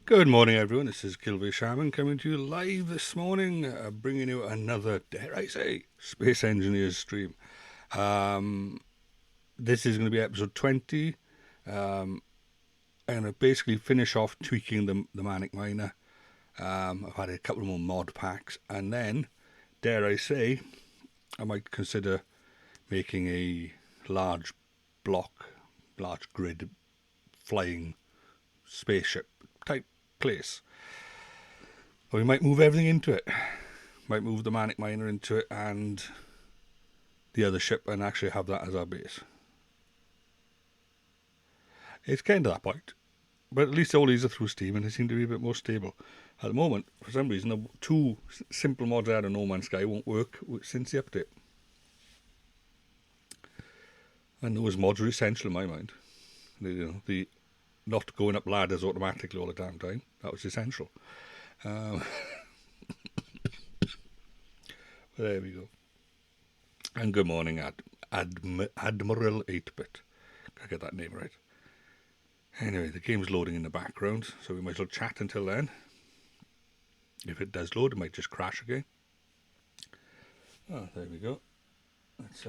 Good morning, everyone. This is Kilby Shaman coming to you live this morning, bringing you another, dare I say, Space Engineers stream. Um, this is going to be episode 20. I'm going to basically finish off tweaking the Manic Miner. I've had a couple more mod packs, and then, dare I say, I might consider making a large block, large grid flying spaceship type place. Or we might move everything into it. Might move the Manic Miner into it and the other ship and actually have that as our base. It's kind of that point. But at least all these are through Steam and they seem to be a bit more stable. At the moment, for some reason, the two simple mods I had on No Man's Sky won't work since the update. And those mods are essential in my mind. The not going up ladders automatically all the damn time. That was essential. But there we go. And good morning, Admiral 8-Bit. Gotta get that name right. Anyway, the game's loading in the background, so we might as well chat until then. If it does load, it might just crash again. Oh, there we go. Let's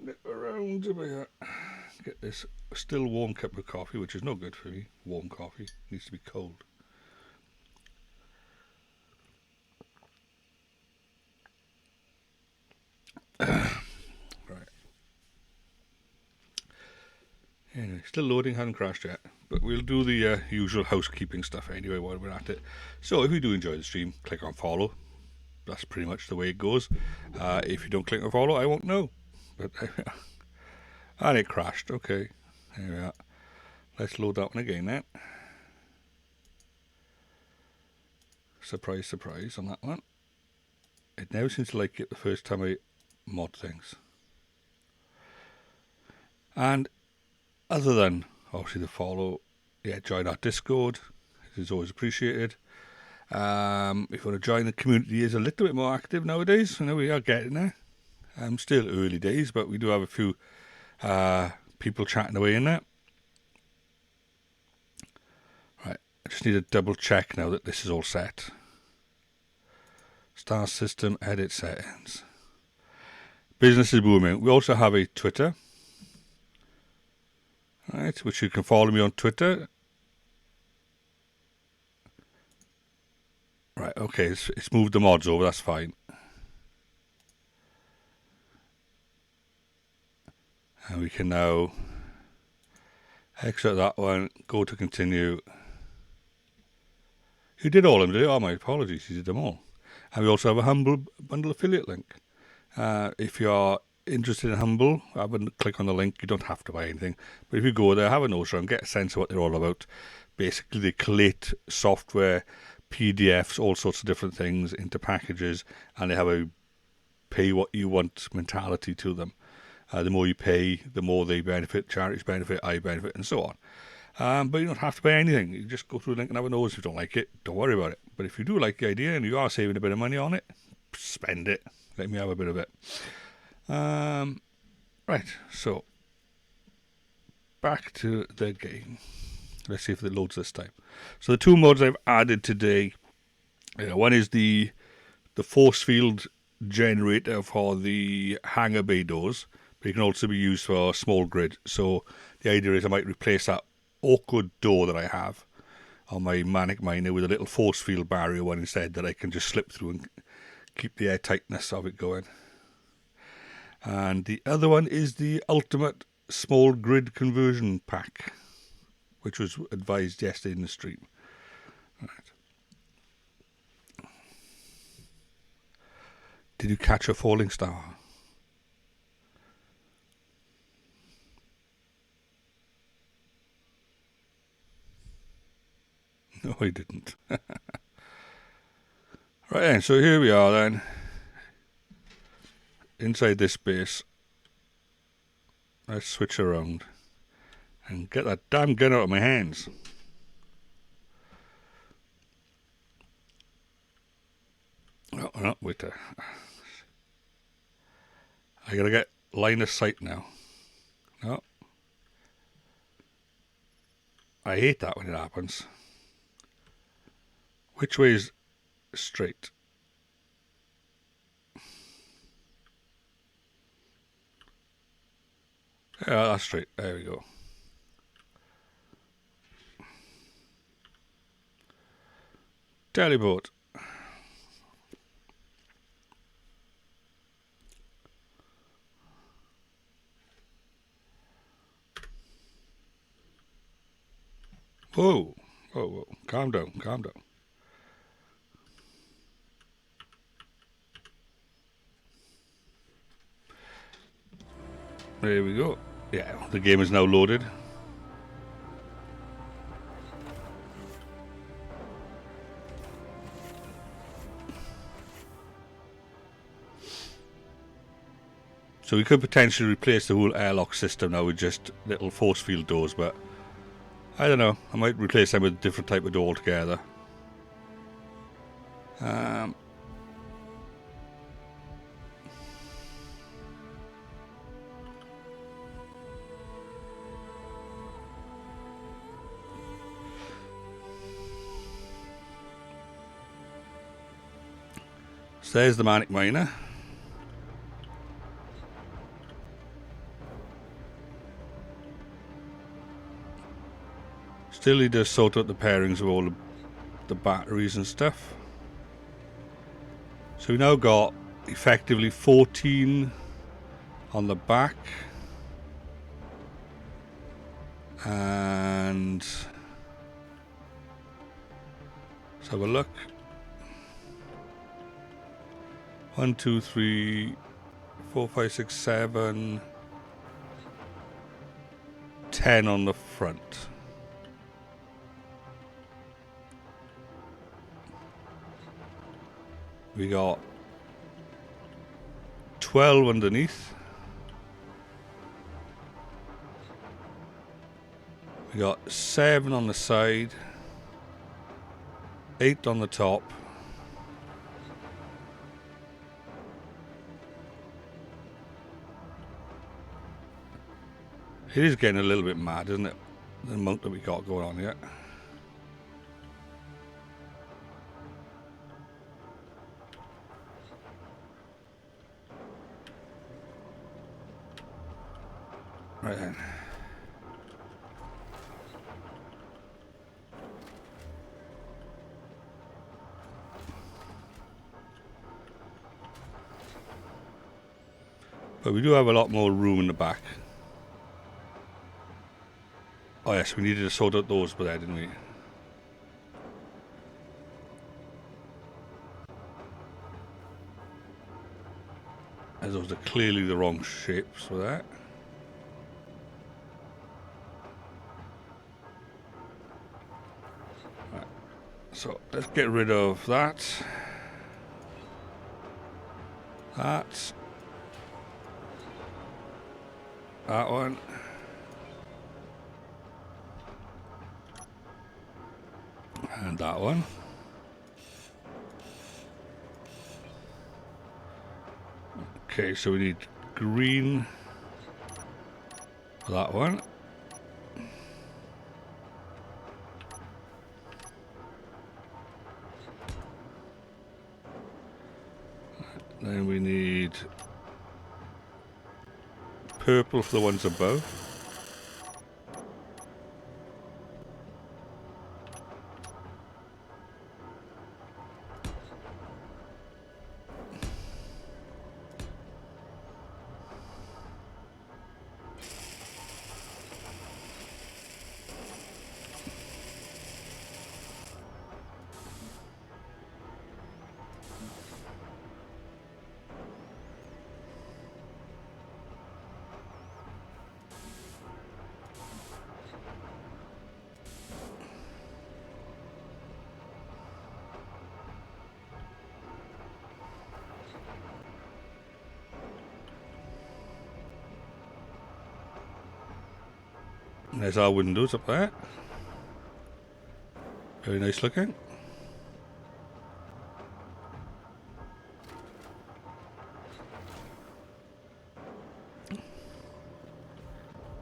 nip around a bit. Get this still warm cup of coffee, which is no good for me. Warm coffee. It needs to be cold. Right. Anyway, still loading, hasn't crashed yet. But we'll do the usual housekeeping stuff anyway while we're at it. So if you do enjoy the stream, click on follow. That's pretty much the way it goes. If you don't click on follow, I won't know. But and it crashed. Okay, there we are. Let's load that one again then. Surprise, surprise on that one. It now seems to like it the first time I mod things. And other than obviously the follow, yeah, join our Discord. It is always appreciated. If you want to join, the community is a little bit more active nowadays. I know we are getting there. Still early days, but we do have a few people chatting away in there. Right, I just need to double check now that this is all set. Star system, edit settings. Business is booming. We also have a Twitter, right, which you can follow me on Twitter. Right, okay, it's moved the mods over, that's fine. And we can now exit that one, go to continue. You did all of them, did you? Oh, my apologies, you did them all. And we also have a Humble Bundle affiliate link. If you're interested in Humble, I wouldn't click on the link. You don't have to buy anything. But if you go there, have a nose around, get a sense of what they're all about. Basically, they collate software, PDFs, all sorts of different things into packages, and they have a pay what you want mentality to them. The more you pay, the more they benefit, charities benefit, I benefit, and so on. But you don't have to pay anything. You just go through the link and have a nose. If you don't like it, don't worry about it. But if you do like the idea and you are saving a bit of money on it, spend it. Let me have a bit of it. Right, so back to the game. Let's see if it loads this time. So the two mods I've added today, one is the force field generator for the hangar bay doors, but it can also be used for small grid. So the idea is I might replace that awkward door that I have on my Manic Miner with a little force field barrier one instead that I can just slip through and keep the air tightness of it going. And the other one is the ultimate small grid conversion pack, which was advised yesterday in the stream. Right. Did you catch a falling star? No, I didn't. Right then, so here we are then. Inside this base. Let's switch around and get that damn gun out of my hands. Oh, no, wait there. I gotta get line of sight now. No. I hate that when it happens. Which way is straight? Yeah, that's straight. There we go. Teleport. Whoa. Whoa, whoa. Calm down, calm down. There we go. Yeah, the game is now loaded. So we could potentially replace the whole airlock system now with just little force field doors, but I don't know. I might replace them with a different type of door altogether. So there's the Manic Miner. Still need to sort out the pairings of all the batteries and stuff. So we now got effectively 14 on the back. And let's have a look. 1, 2, 3, 4, 5, 6, 7, 10 on the front. We got 12 underneath. We got 7 on the side, 8 on the top. It is getting a little bit mad, isn't it? The amount that we got going on here. Right then. But we do have a lot more room in the back. Oh yes, we needed to sort out those, but there, didn't we? As those are clearly the wrong shapes for that. Right. So let's get rid of that. That one. And that one. Okay, so we need green for that one. Then we need purple for the ones above. There's our windows up there. Very nice looking.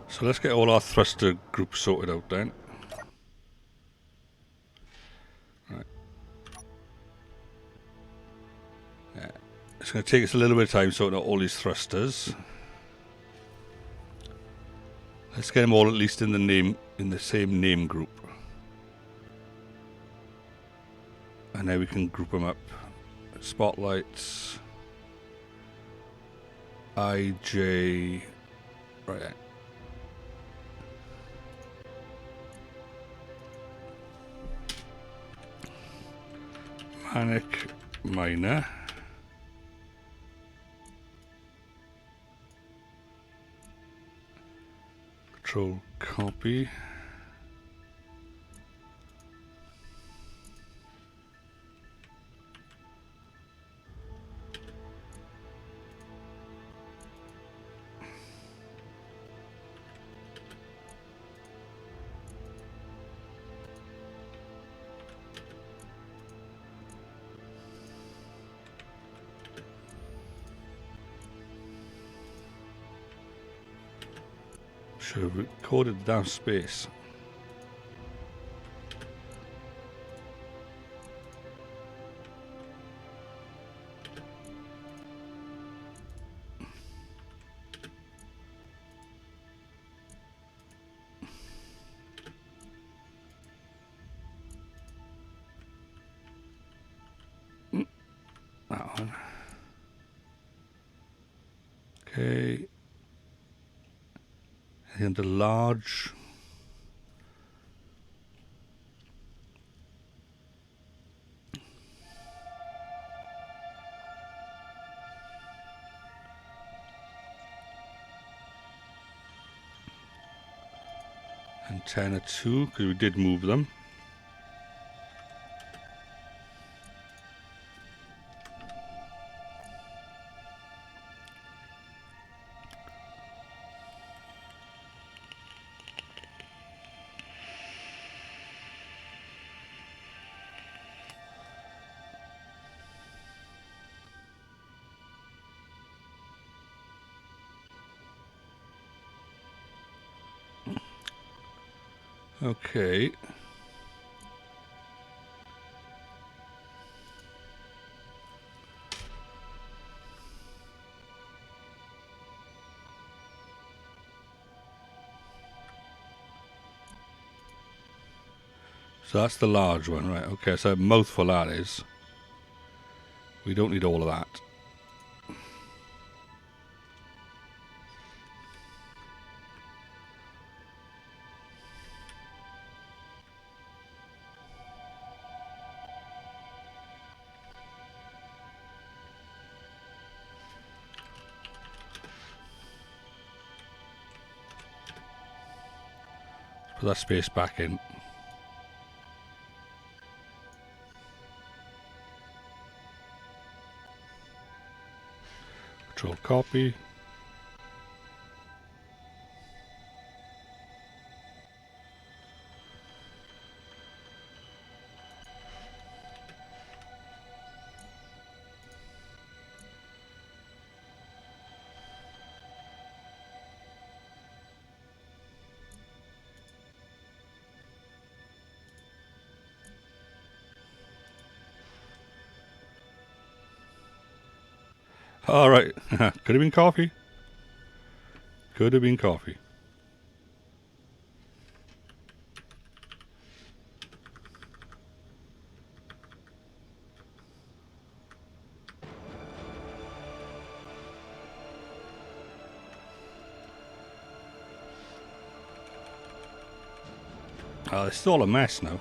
So let's get all our thruster groups sorted out then. Right. It's going to take us a little bit of time sorting out all these thrusters. Let's get them all at least in the same name group. And now we can group them up. Spotlights. IJ. Right there. Manic Miner. Control copy. Should have recorded down space. That one. Okay. And the large. Antenna 2, because we did move them. Okay. So that's the large one, right? Okay, so a mouthful that is. We don't need all of that. Put that space back in. Control copy. All right. Could have been coffee. Could have been coffee. It's all a mess now.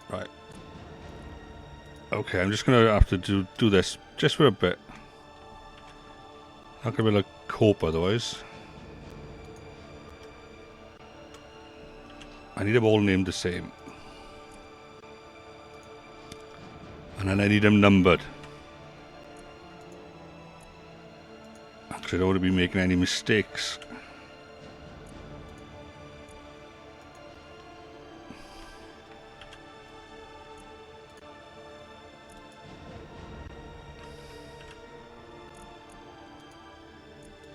Right. Okay, I'm just going to have to do this just for a bit. Not going to be able to cope otherwise. I need them all named the same. And then I need them numbered. Because I don't want to be making any mistakes.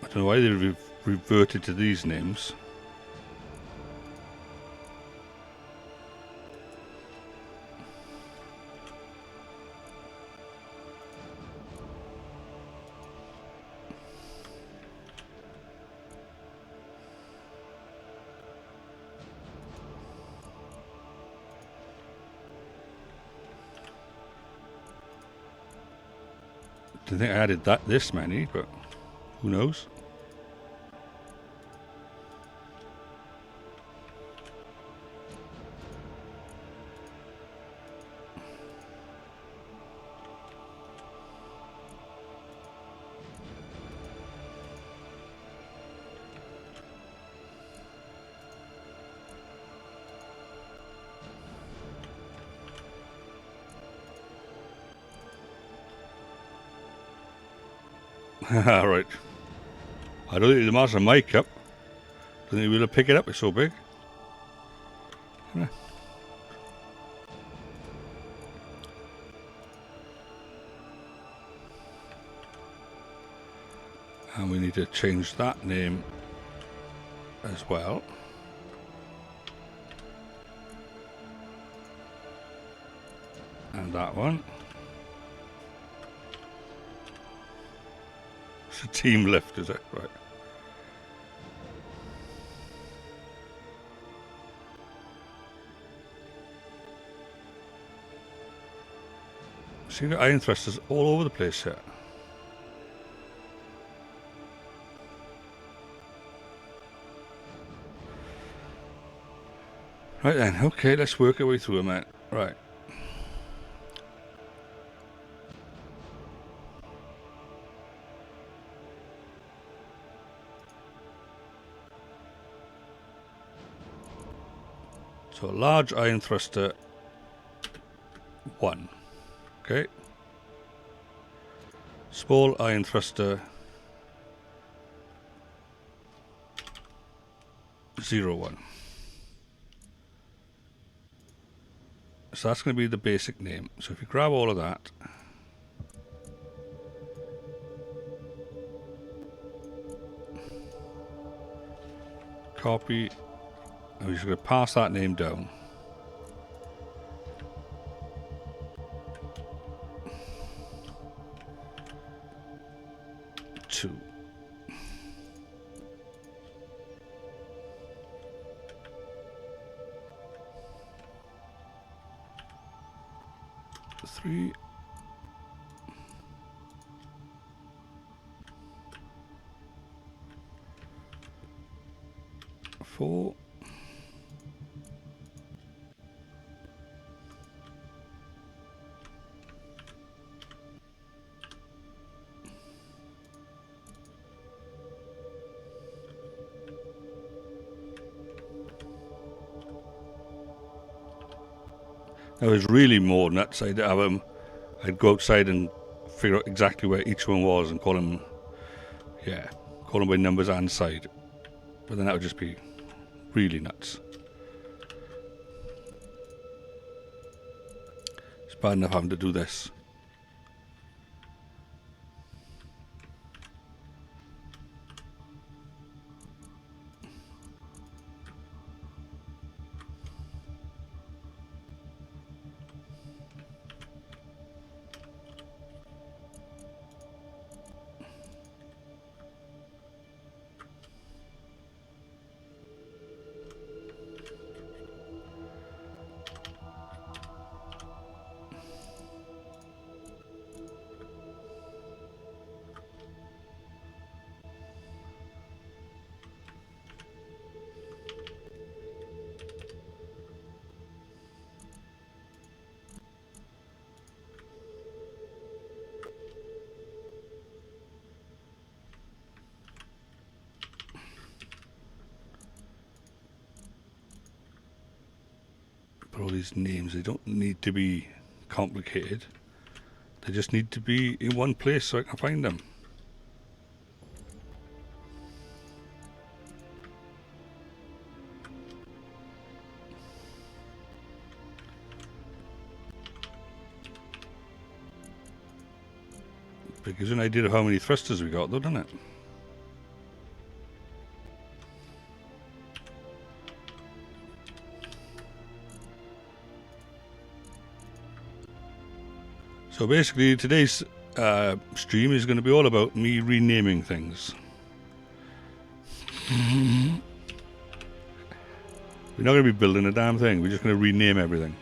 I don't know why they reverted to these names. Didn't think I added this many, but who knows? Right. I don't think the master mic up. Don't think we'll be able to pick it up, it's so big. Yeah. And we need to change that name as well. And that one. It's a team lift, is it? Right. See the iron thrusters all over the place here. Right then, okay, let's work our way through them, mate. Right. So large iron thruster 1. Okay. Small iron thruster 01. So that's going to be the basic name. So if you grab all of that, copy, and we're just going to pass that name down. Two. Three. Four. I was really more nuts. I'd have them. I'd go outside and figure out exactly where each one was and call them, call them by numbers and side. But then that would just be really nuts. It's bad enough having to do this. All these names, they don't need to be complicated. They just need to be in one place so I can find them. But it gives you an idea of how many thrusters we got though, doesn't it? So basically today's stream is going to be all about me renaming things. We're not going to be building a damn thing, we're just going to rename everything.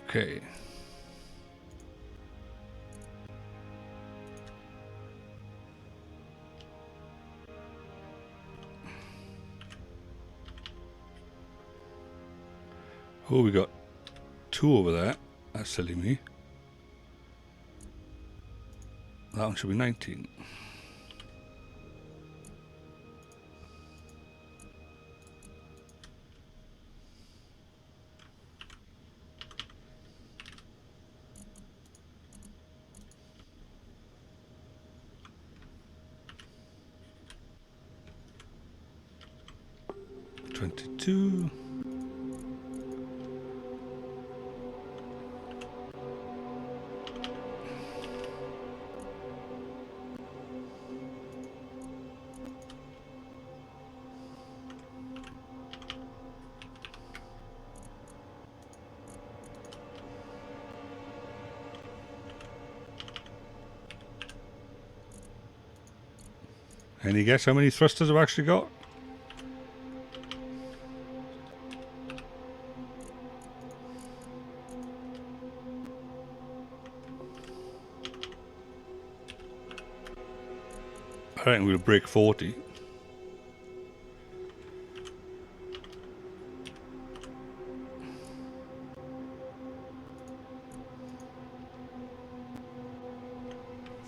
Okay. Oh, we got 2 over there. That's silly me. That one should be 19. $22. Any guess how many thrusters I've actually got? I reckon we'll break 40.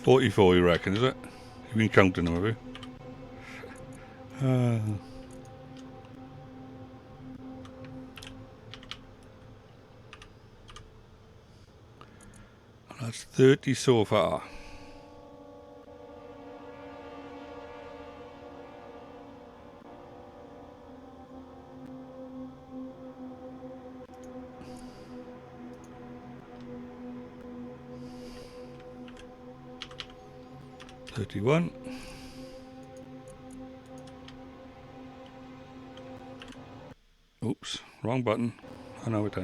$44, you reckon, is it? You've been counting them, have you? That's 30 so far. $31. Oops, wrong button. I know it.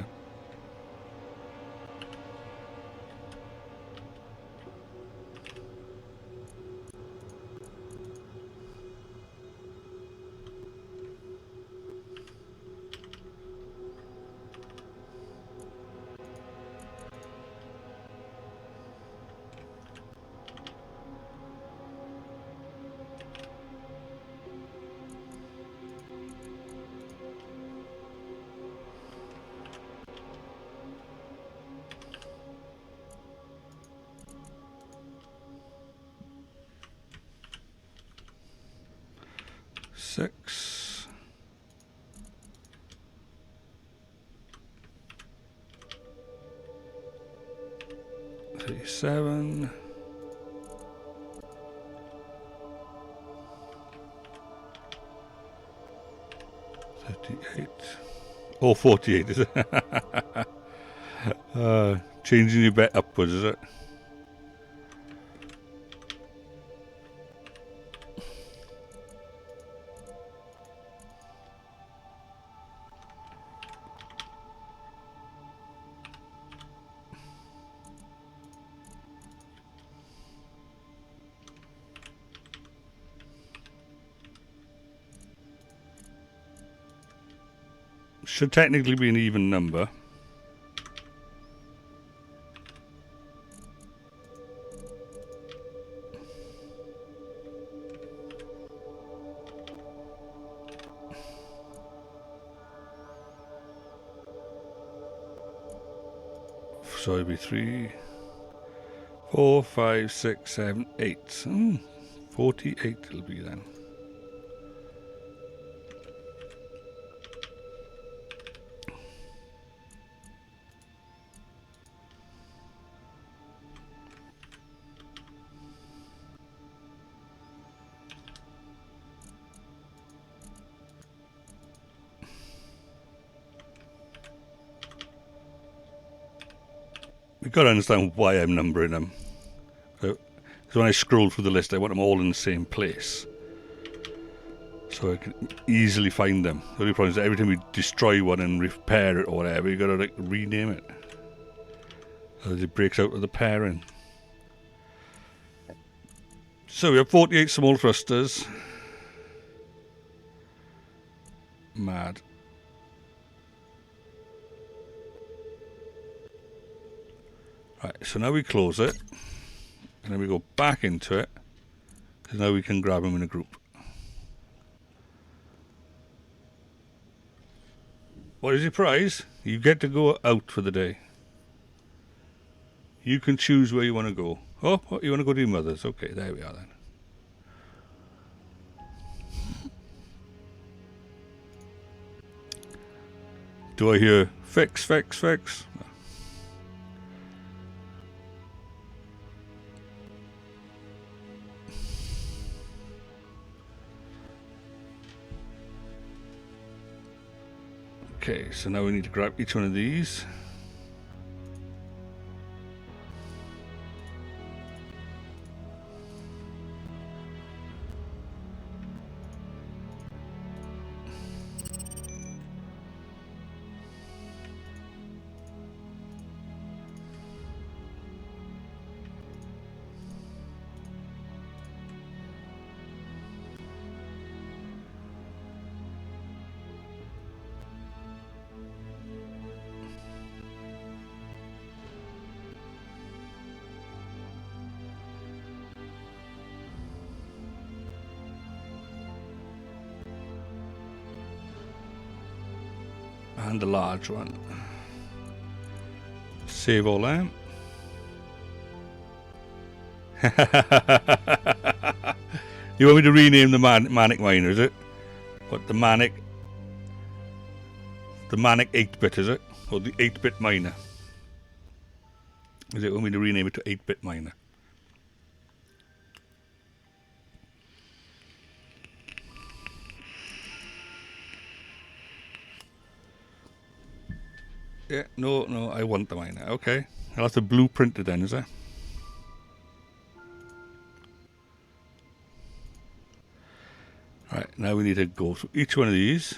Six. $37. $38. Oh, 48, is it? Changing your bet upwards, is it? Should technically be an even number. So it'll be 3, 4, 5, 6, 7, 8. 48 it'll be then. You've got to understand why I'm numbering them. Because when I scroll through the list, I want them all in the same place, so I can easily find them. The only problem is that every time you destroy one and repair it or whatever, you've got to rename it. Otherwise it breaks out of the pairing. So we have 48 small thrusters. Mad. Right, so now we close it, and then we go back into it, because now we can grab them in a group. What is your prize? You get to go out for the day. You can choose where you want to go. Oh, you want to go to your mother's? Okay, there we are then. Do I hear fix, fix, fix? Okay, so now we need to grab each one of these. And the large one. Save all them. You want me to rename the Manic Miner, is it? What, the Manic 8-bit, is it? Or the 8-bit Miner? Is it want me to rename it to 8-bit Miner? Yeah, no, I want the miner. Okay. I'll have to blueprint it then, is it? Right, now we need to go through each one of these.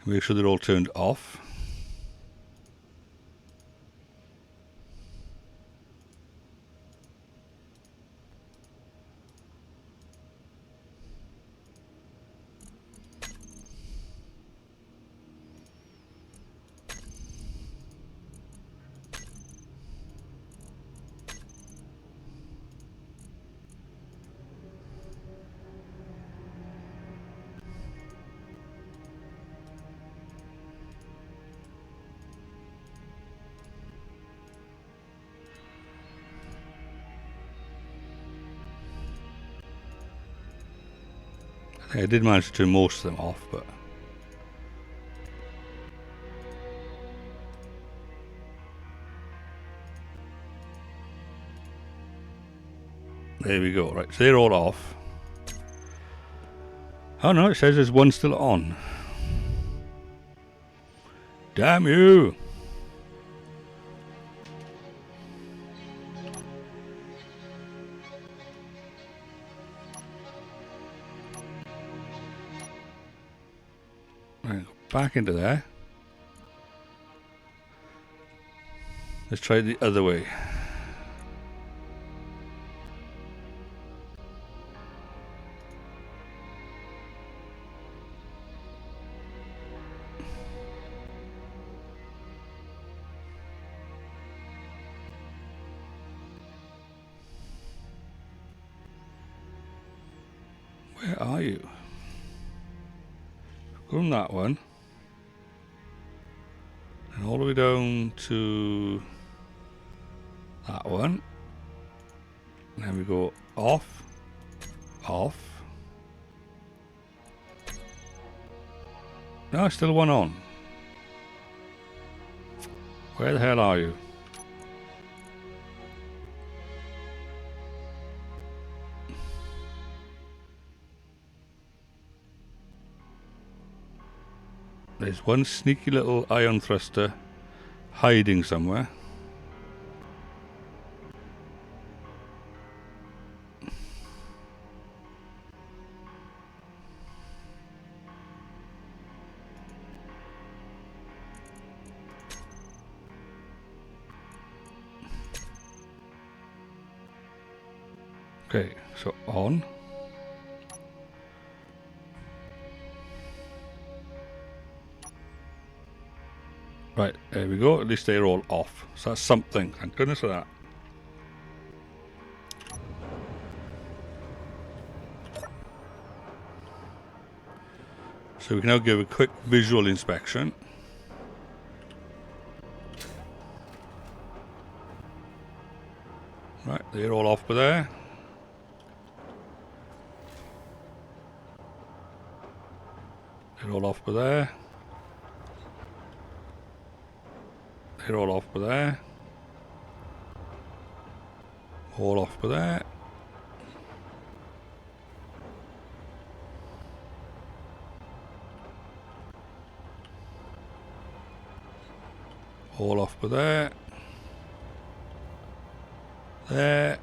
Make sure they're all turned off. I did manage to turn most of them off, but there we go. Right, so they're all off. Oh no, it says there's one still on. Damn you! Right, go back into there. Let's try the other way. Where are you? Go on that one. And all the way down to that one. And then we go off, off. No, still one on. Where the hell are you? There's one sneaky little ion thruster hiding somewhere. Okay, so on. Right, there we go. At least they're all off. So that's something. Thank goodness for that. So we can now give a quick visual inspection. Right, they're all off by there. They're all off by there. They're all off by there. All off by there. All off by there. There.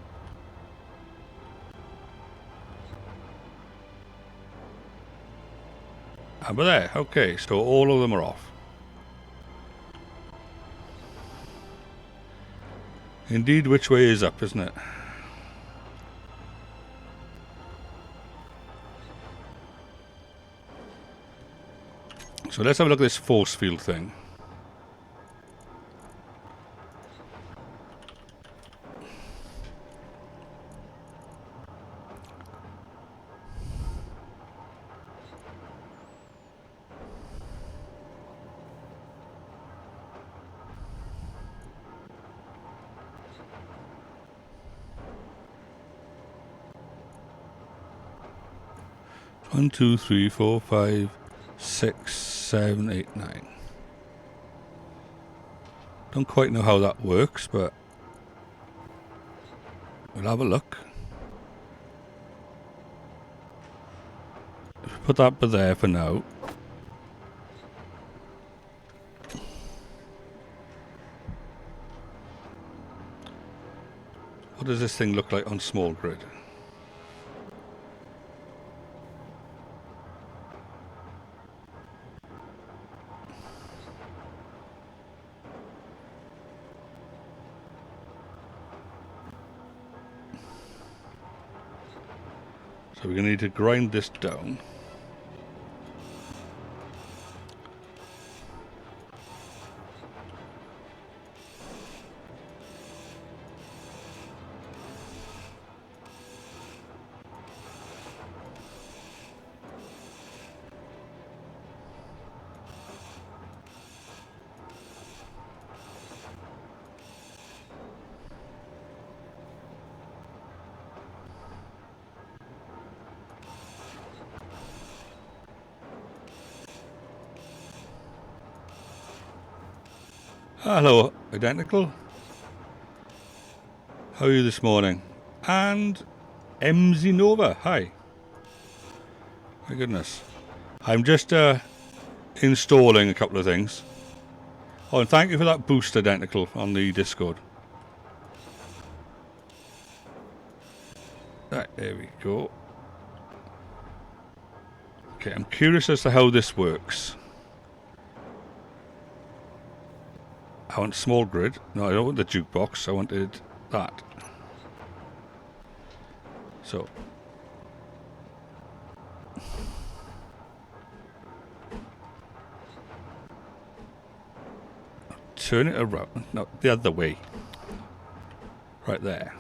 And by there. Okay, so all of them are off. Indeed, which way is up, isn't it? So let's have a look at this force field thing. One, two, three, four, 5, 6, 7, 8, 9. Don't quite know how that works, but we'll have a look. Put that by there for now. What does this thing look like on small grid? So we're going to need to grind this down. Hello, Identical. How are you this morning? And MZ Nova, hi. My goodness. I'm just installing a couple of things. Oh, and thank you for that boost, Identical, on the Discord. Right, there we go. Okay, I'm curious as to how this works. I want small grid. No, I don't want the jukebox. I wanted that. So. Turn it around. No, the other way. Right there.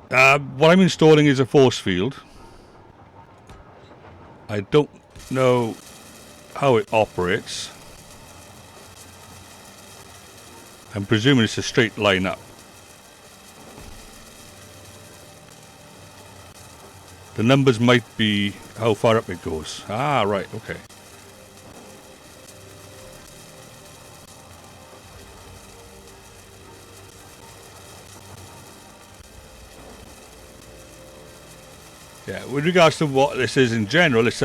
What I'm installing is a force field. I don't know how it operates. I'm presuming it's a straight line up. The numbers might be how far up it goes. Ah, right, okay. Yeah, with regards to what this is in general, it's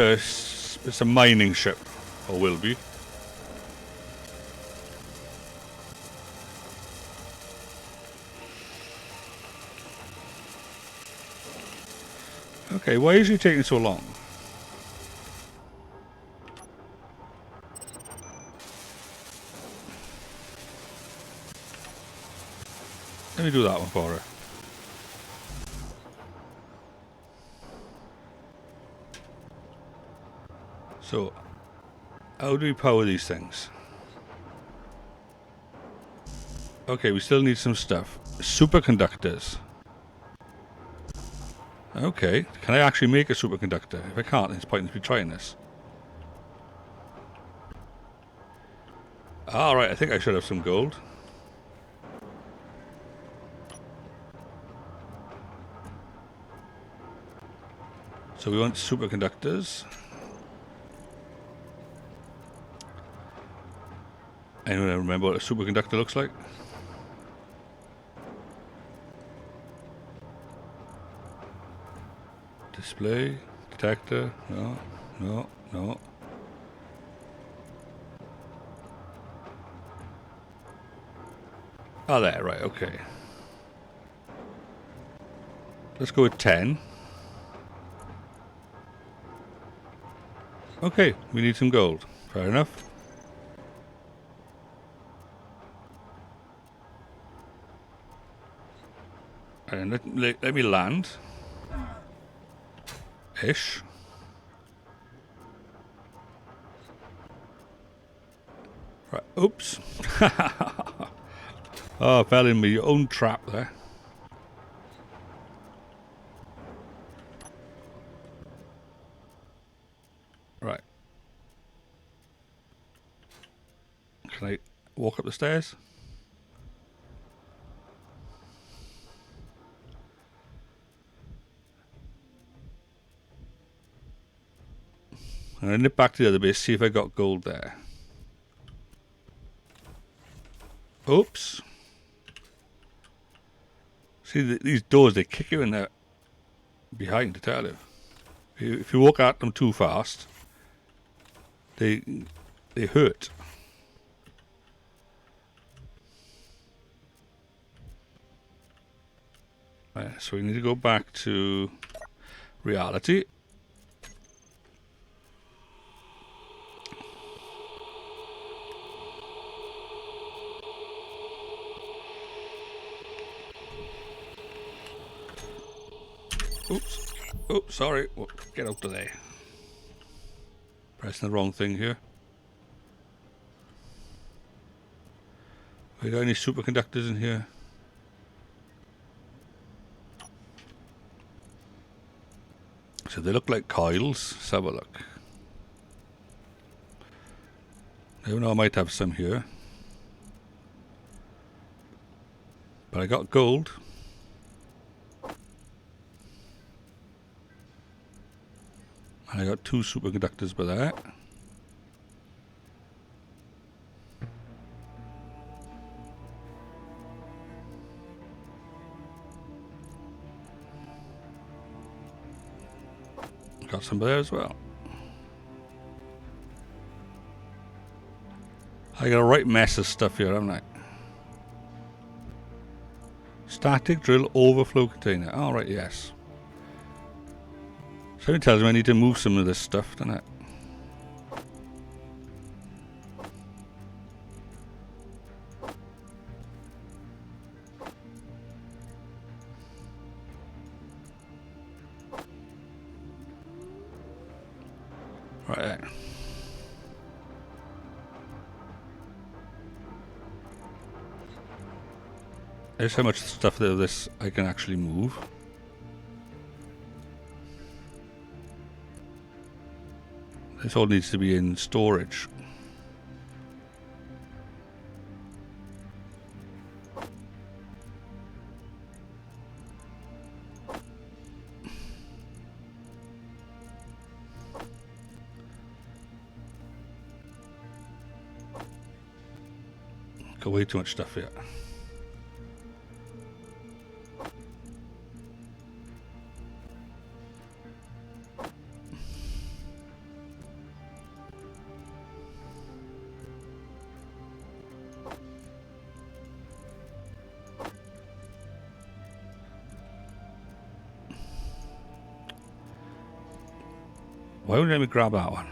a mining ship, or will be. Okay, why is it taking so long? Let me do that one for her. So, how do we power these things? Okay, we still need some stuff. Superconductors. Okay, can I actually make a superconductor? If I can't, it's pointless me trying this. Alright, I think I should have some gold. So we want superconductors. Anyone remember what a superconductor looks like? Display, detector, no, no, no. Oh, there, right, okay. Let's go with 10. Okay, we need some gold. Fair enough. And let me land. Ish. Right, oops. Oh, I fell in my own trap there. Right. Can I walk up the stairs? I'm going to nip back to the other base, see if I got gold there. Oops. See, these doors, they kick you in there behind, to tell you. If you walk at them too fast, they hurt. Right, so we need to go back to reality. Oops. Oops, sorry. Get out of there. Pressing the wrong thing here. We got any superconductors in here? So they look like coils. Let's have a look. Never know, I might have some here. But I got gold. And I got 2 superconductors by that. Got some by there as well. I got a right mess of stuff here, haven't I? Static drill overflow container. Alright, yes. Something tells me I need to move some of this stuff, doesn't it? Right there. There's how much stuff of this I can actually move. This all needs to be in storage. Got way too much stuff here. Why wouldn't you let me grab that one?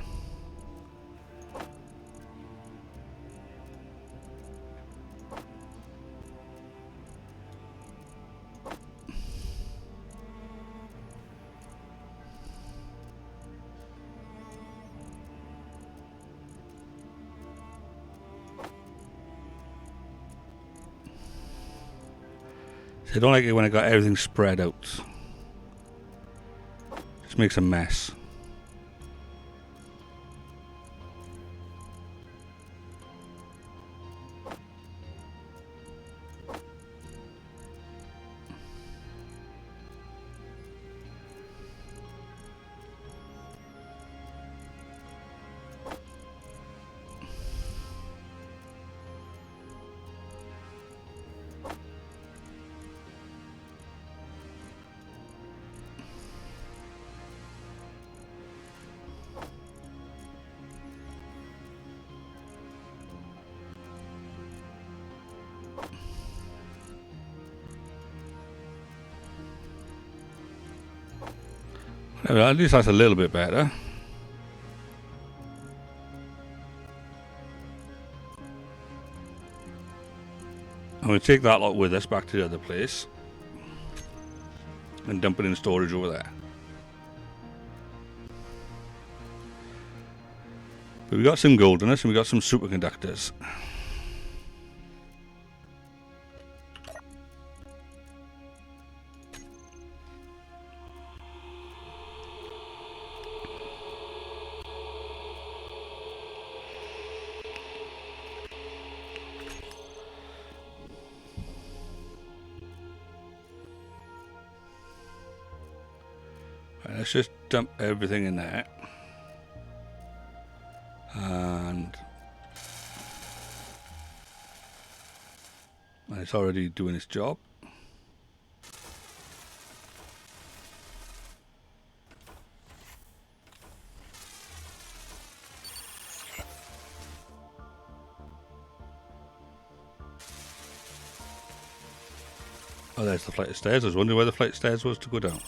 I don't like it when I got everything spread out. Just makes a mess. At least that's a little bit better. I'm going to take that lot with us back to the other place and dump it in storage over there. But we got some gold in us and we got some superconductors. Right, let's just dump everything in there. And it's already doing its job. Oh, there's the flight of stairs. I was wondering where the flight of stairs was to go down.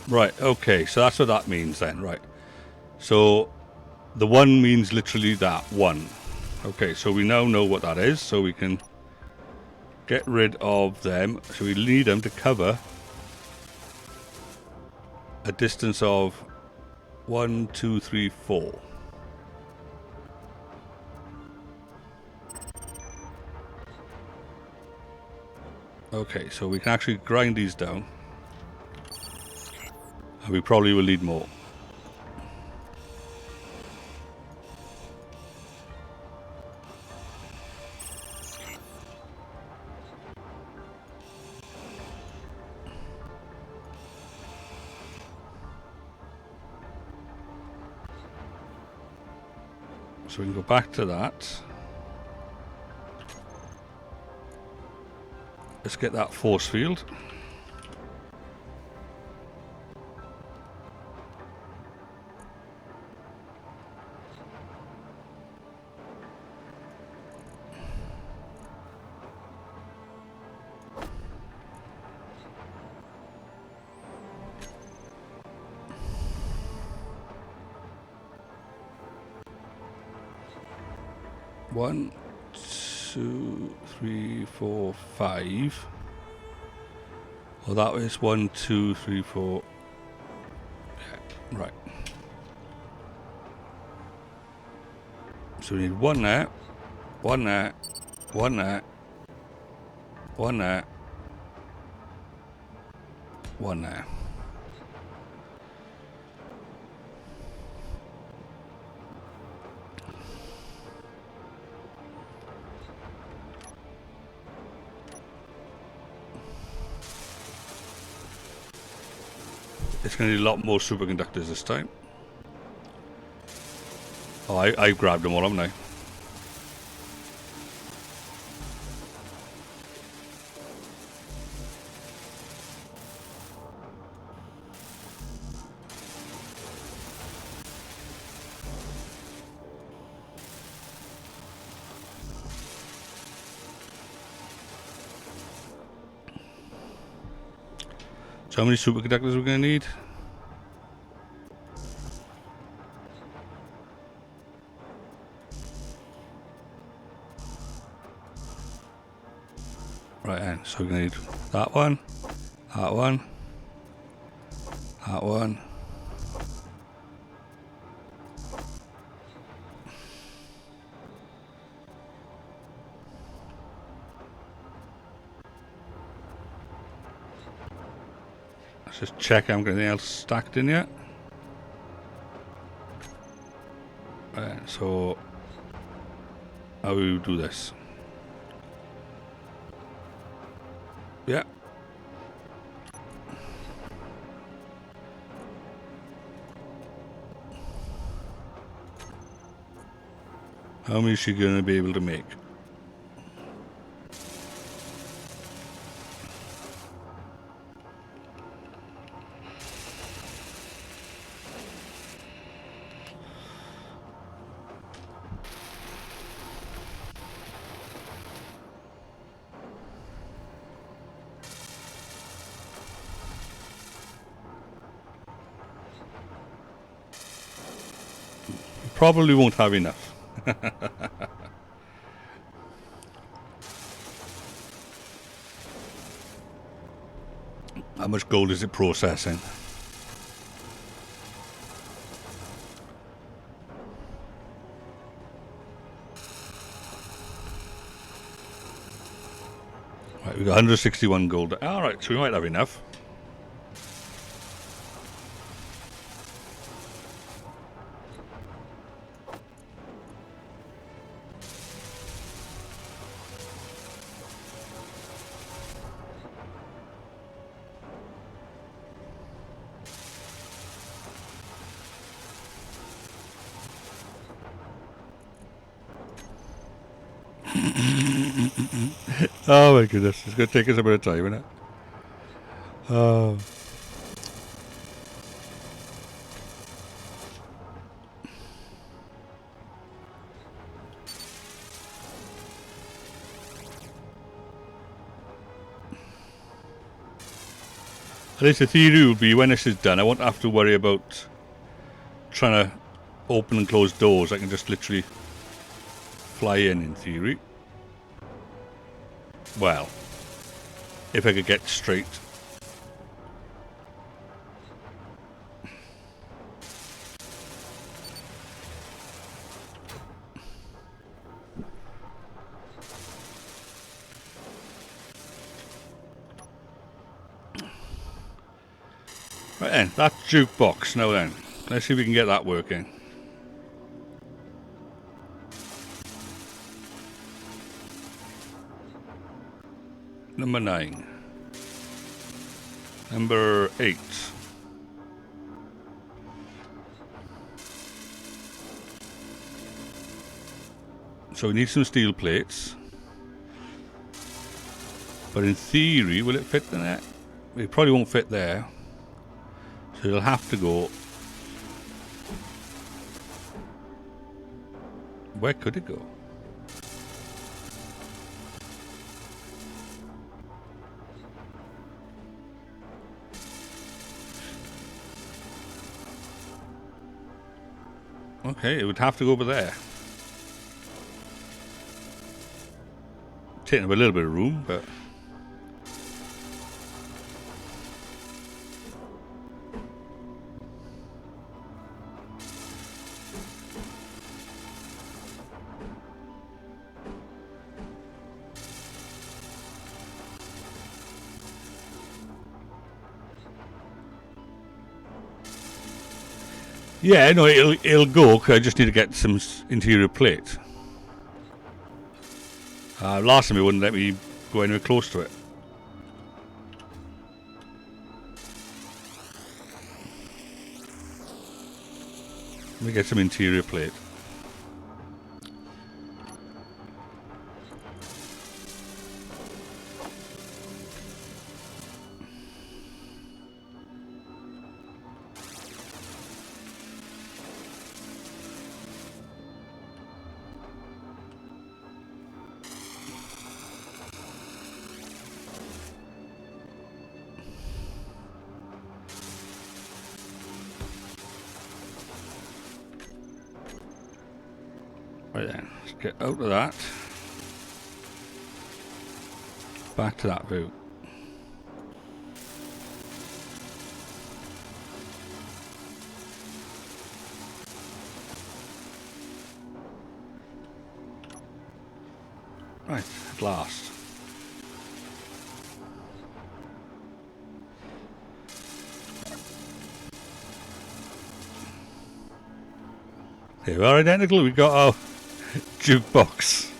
Right, okay, so that's what that means then, right. So, the 1 means literally that, 1. Okay, so we now know what that is, so we can get rid of them. So we need them to cover a distance of 1, 2, 3, 4. Okay, so we can actually grind these down. And we probably will need more. So we can go back to that. Let's get that force field. One, 2, 3, 4, 5. Well, that was 1, 2, 3, 4. Yeah, right. So we need 1 there, 1 there, 1 there, 1 there, 1 there. It's going to need a lot more superconductors this time. Oh, I grabbed them all, haven't I? So how many superconductors are we going to need? Right then, so we're going to need that one, that one, that one. Let's just check I haven't got anything else stacked in yet. Right, so how do we do this? Yeah. How many is she going to be able to make? Probably won't have enough. How much gold is it processing? Right, we've got 161 gold. Alright, so we might have enough. Oh my goodness, it's going to take us a bit of time, isn't it? Oh. At least the theory will be when this is done, I won't have to worry about trying to open and close doors. I can just literally fly in theory. Well, if I could get straight. Right then, that jukebox. Now then, let's see if we can get that working. Number 9. Number 8. So we need some steel plates. But in theory, will it fit in there? It probably won't fit there. So it'll have to go. Where could it go? Okay, it would have to go over there. Taking up a little bit of room, but yeah, no, it'll go. Cause I just need to get some interior plate. Last time it wouldn't let me go anywhere close to it. Let me get some interior plate. Right then, let's get out of that. back to that view. Right, at last. They are identical. We got our jukebox.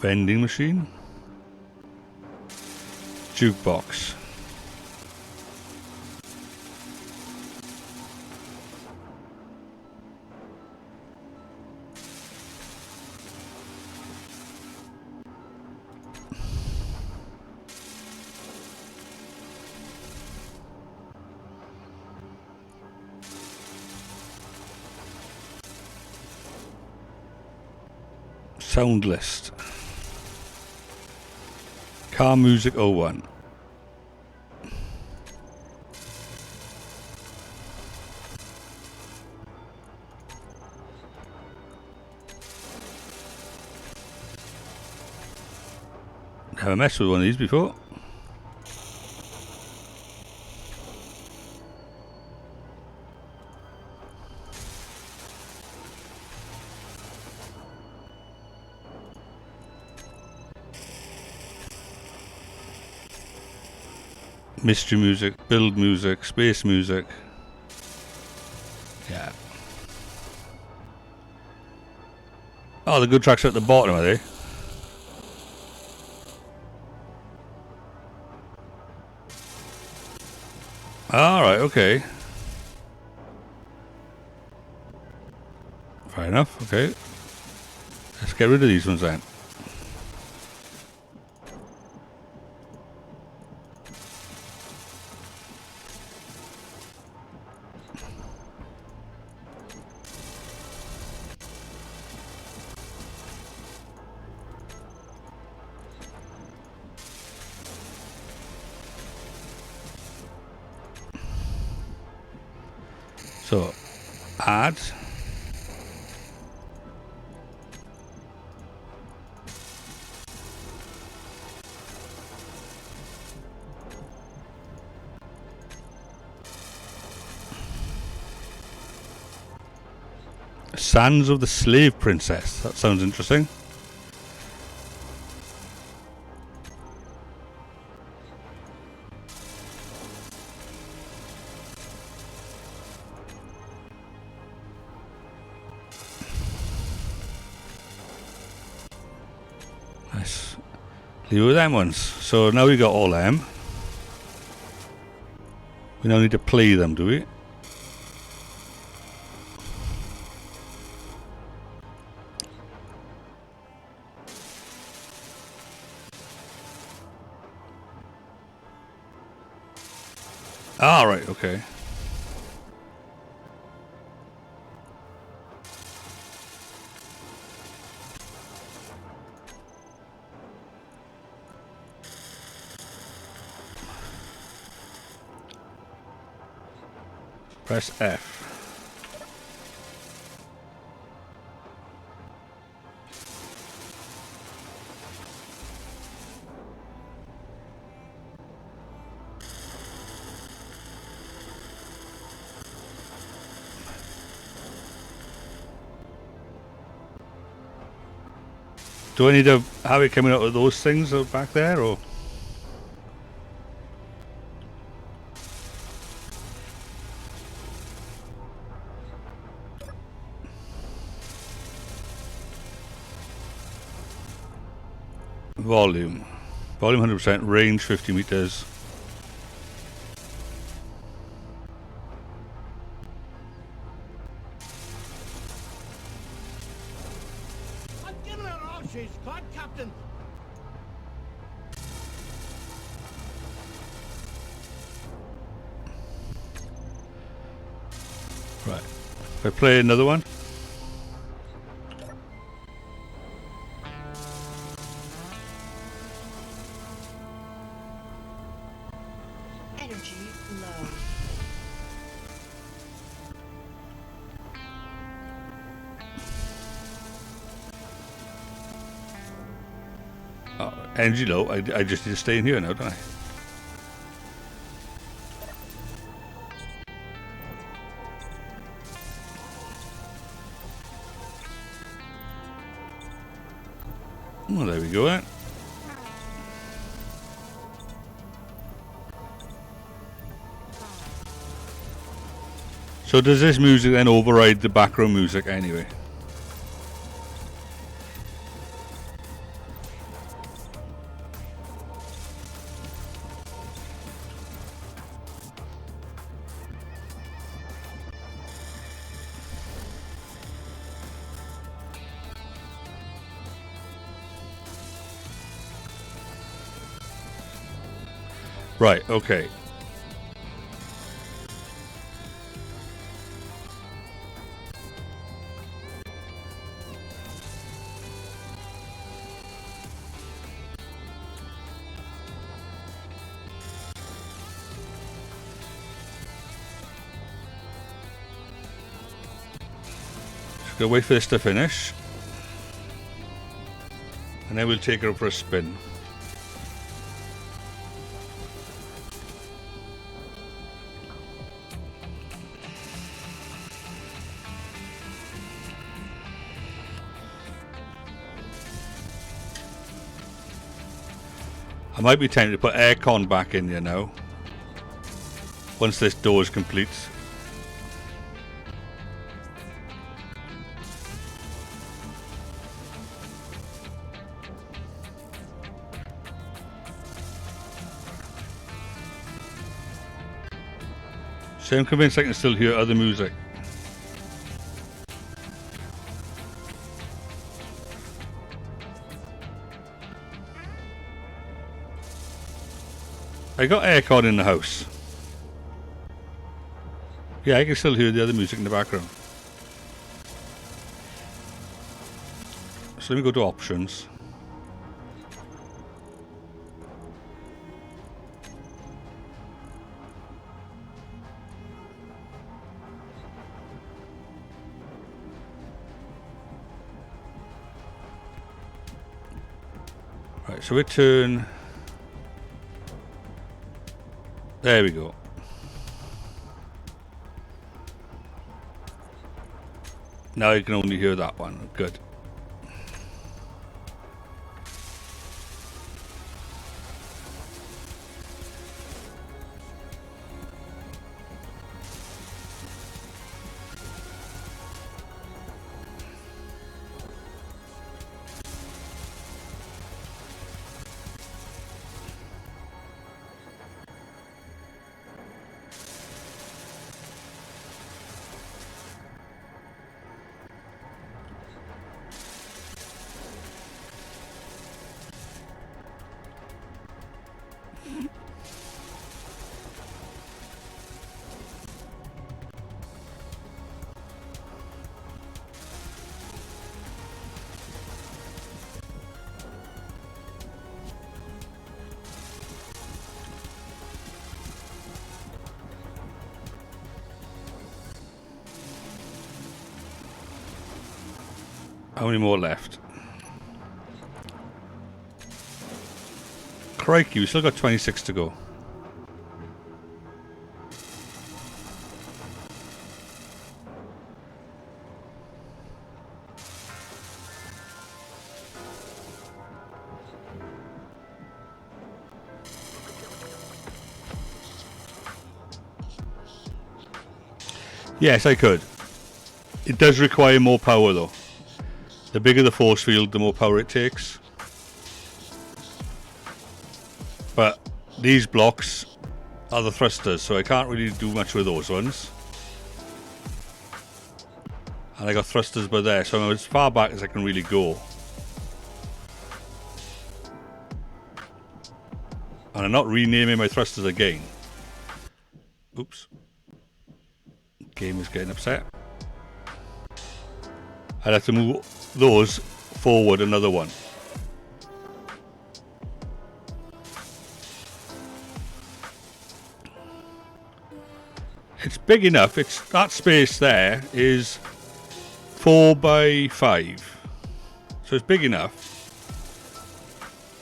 Vending machine. Jukebox. Sound list. Car music 01. Never messed with one of these before. Mystery music, build music, space music. Yeah. Oh, the good tracks are at the bottom, are they? Alright, okay. Fair enough, okay. Let's get rid of these ones then. So, add. Sands of the Slave Princess. That sounds interesting. Nice. Leave it with them ones. So now we got all them. We now need to play them, do we? Alright, okay. Press F. Do I need to have it coming out of those things back there, or? Volume. Volume 100%, range 50 meters. I'm giving her all she's got, Captain. Right. If I play another one. Energy Energy low. I just need to stay in here now, don't I? Well, there we go then. So does this music then override the background music anyway? Right, okay. Just gotta wait for this to finish. And then we'll take her up for a spin. I might be tempted to put aircon back in there now. Once this door is complete. So I'm convinced I can still hear other music. I got aircon in the house. Yeah, I can still hear the other music in the background. So let me go to options. Right, so we turn. There we go. Now you can only hear that one. Good. How many more left? Crikey, we still got 26 to go. Yes, I could. It does require more power though. The bigger the force field, the more power it takes. But these blocks are the thrusters, so I can't really do much with those ones. And I got thrusters by there, so I'm as far back as I can really go. And I'm not renaming my thrusters again. Oops. Game is getting upset. I'd have to move those forward another one. It's big enough. It's that space there is 4 by 5, so it's big enough.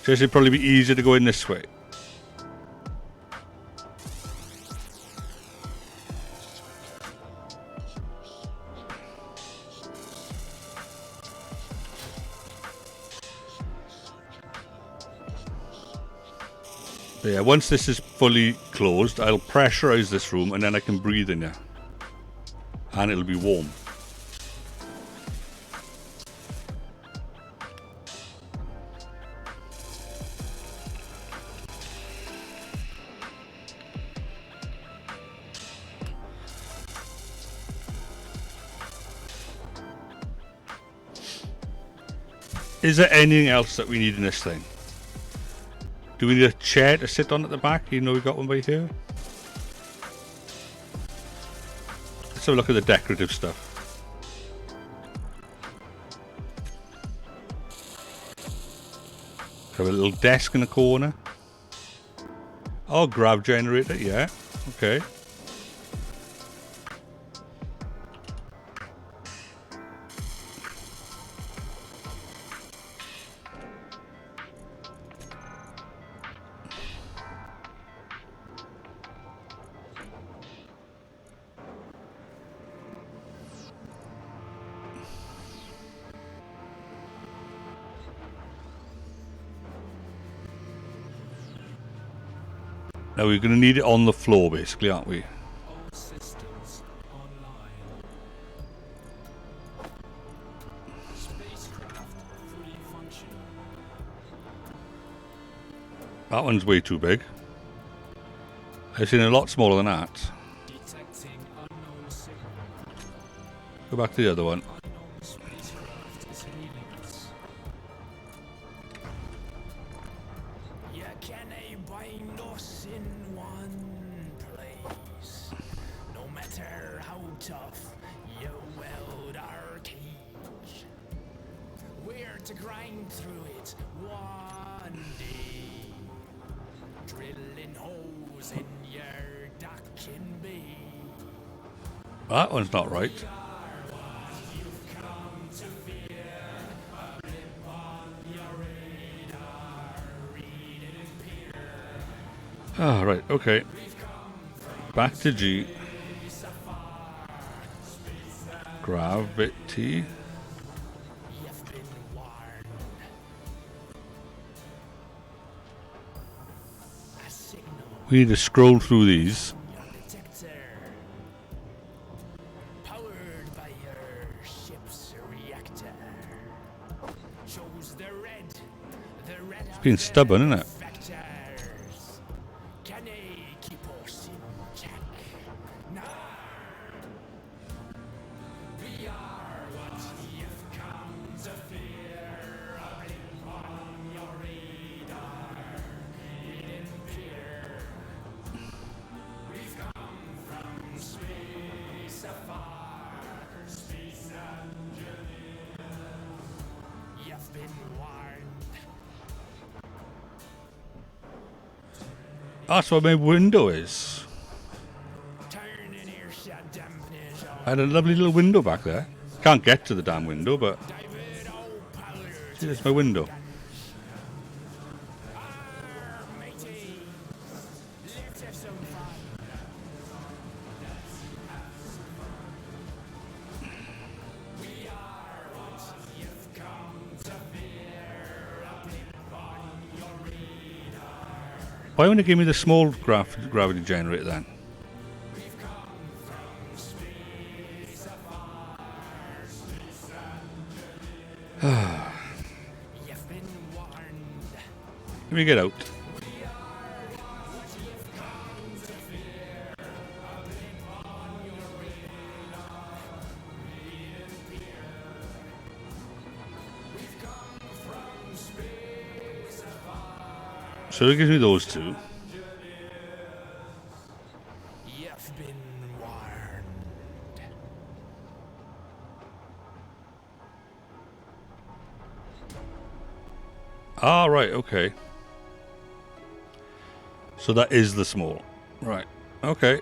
Just it'd probably be easier to go in this way. But yeah, once this is fully closed, I'll pressurize this room and then I can breathe in here. And it'll be warm. Is there anything else that we need in this thing? Do we need a chair to sit on at the back, even though we've got one by here? Let's have a look at the decorative stuff. Have a little desk in the corner. Oh, grav generator, yeah. Okay. Now we're going to need it on the floor, basically, aren't we? All systems online. Spacecraft fully functional. That one's way too big. I've seen a lot smaller than that. Detecting unknown signal. Go back to the other one. Unknown spacecraft is hailing us. You can bind us in one place. No matter how tough you weld our cage. We're to grind through it one day. Drilling holes in your docking bay. That one's not right. Ah, right, okay. Back to G. Gravity. You've been warned. A signal We need to scroll through these. on your detector. Powered by your ship's reactor. Shows the red. It's being stubborn, isn't it? Factors. Can they keep us in check? Nah. We are what you've come to fear. A blip on your radar. Hidden peer. We've come from space afar. Space engineer. You've been warned. That's what my window is. Turning earshot dampness on. I had a lovely little window back there. Can't get to the damn window, but David O'Powler. see, there's my window. Matey. Let's have some fun. We are what you've come to fear. A blip on your radar. Why wouldn't it give me the small gravity generator then? We've come from space afar. Space engineer. You've been warned. Let me get out. So it gives me those two. You've been warned. Ah, right, okay. So that is the small. Right, okay.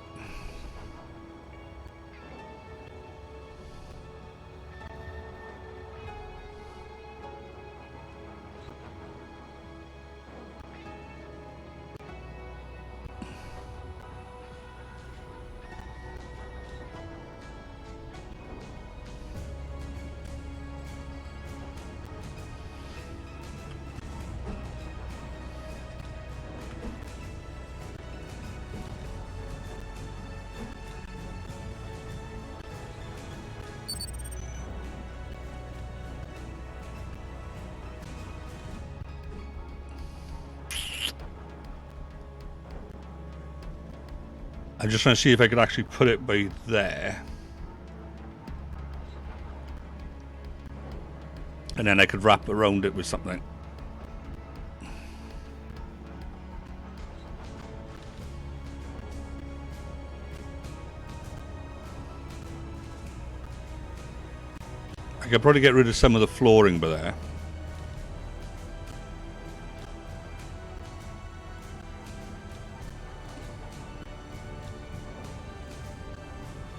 I'm just trying to see if I could actually put it by there. And then I could wrap around it with something. I could probably get rid of some of the flooring by there.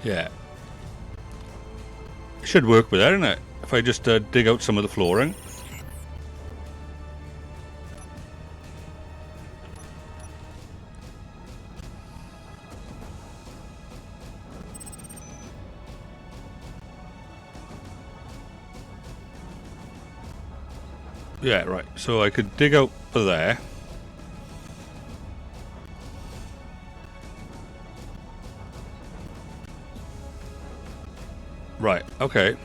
Yeah. It should work with that, isn't it? If I just dig out some of the flooring. Yeah, right. So I could dig out for there. Right, okay.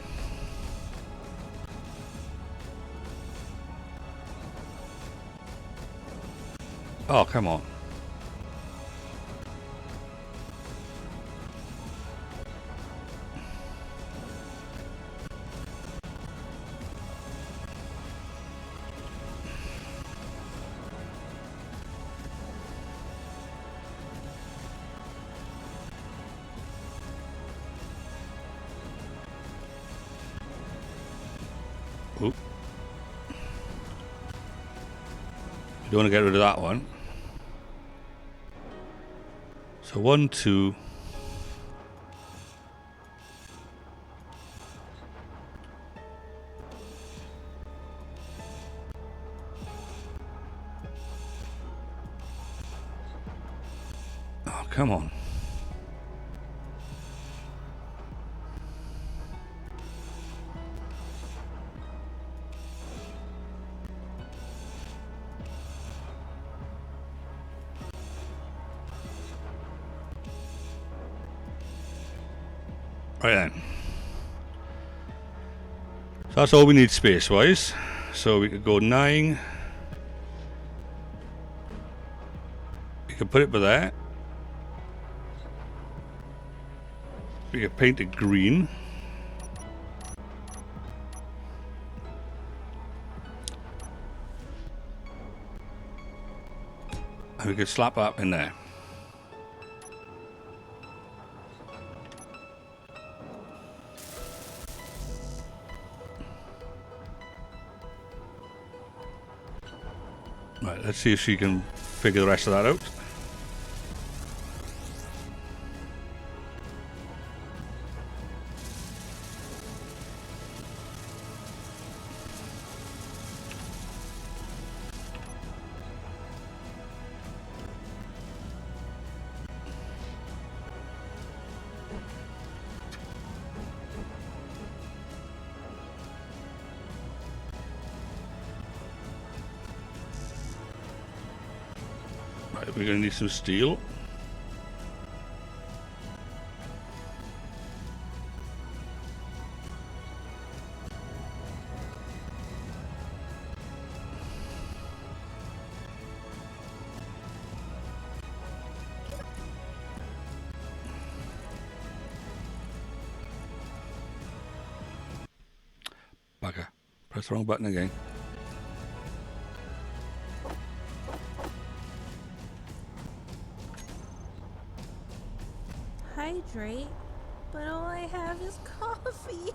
Oh, come on. Oop. You don't want to get rid of that one. So 1, 2. Oh, come on. Right then. So that's all we need space-wise. So we could go 9. We could put it by there. We could paint it green. And we could slap that in there. Right, let's see if she can figure the rest of that out. Right, we're going to need some steel. Bugger. Press the wrong button again. Hydrate, but all I have is coffee.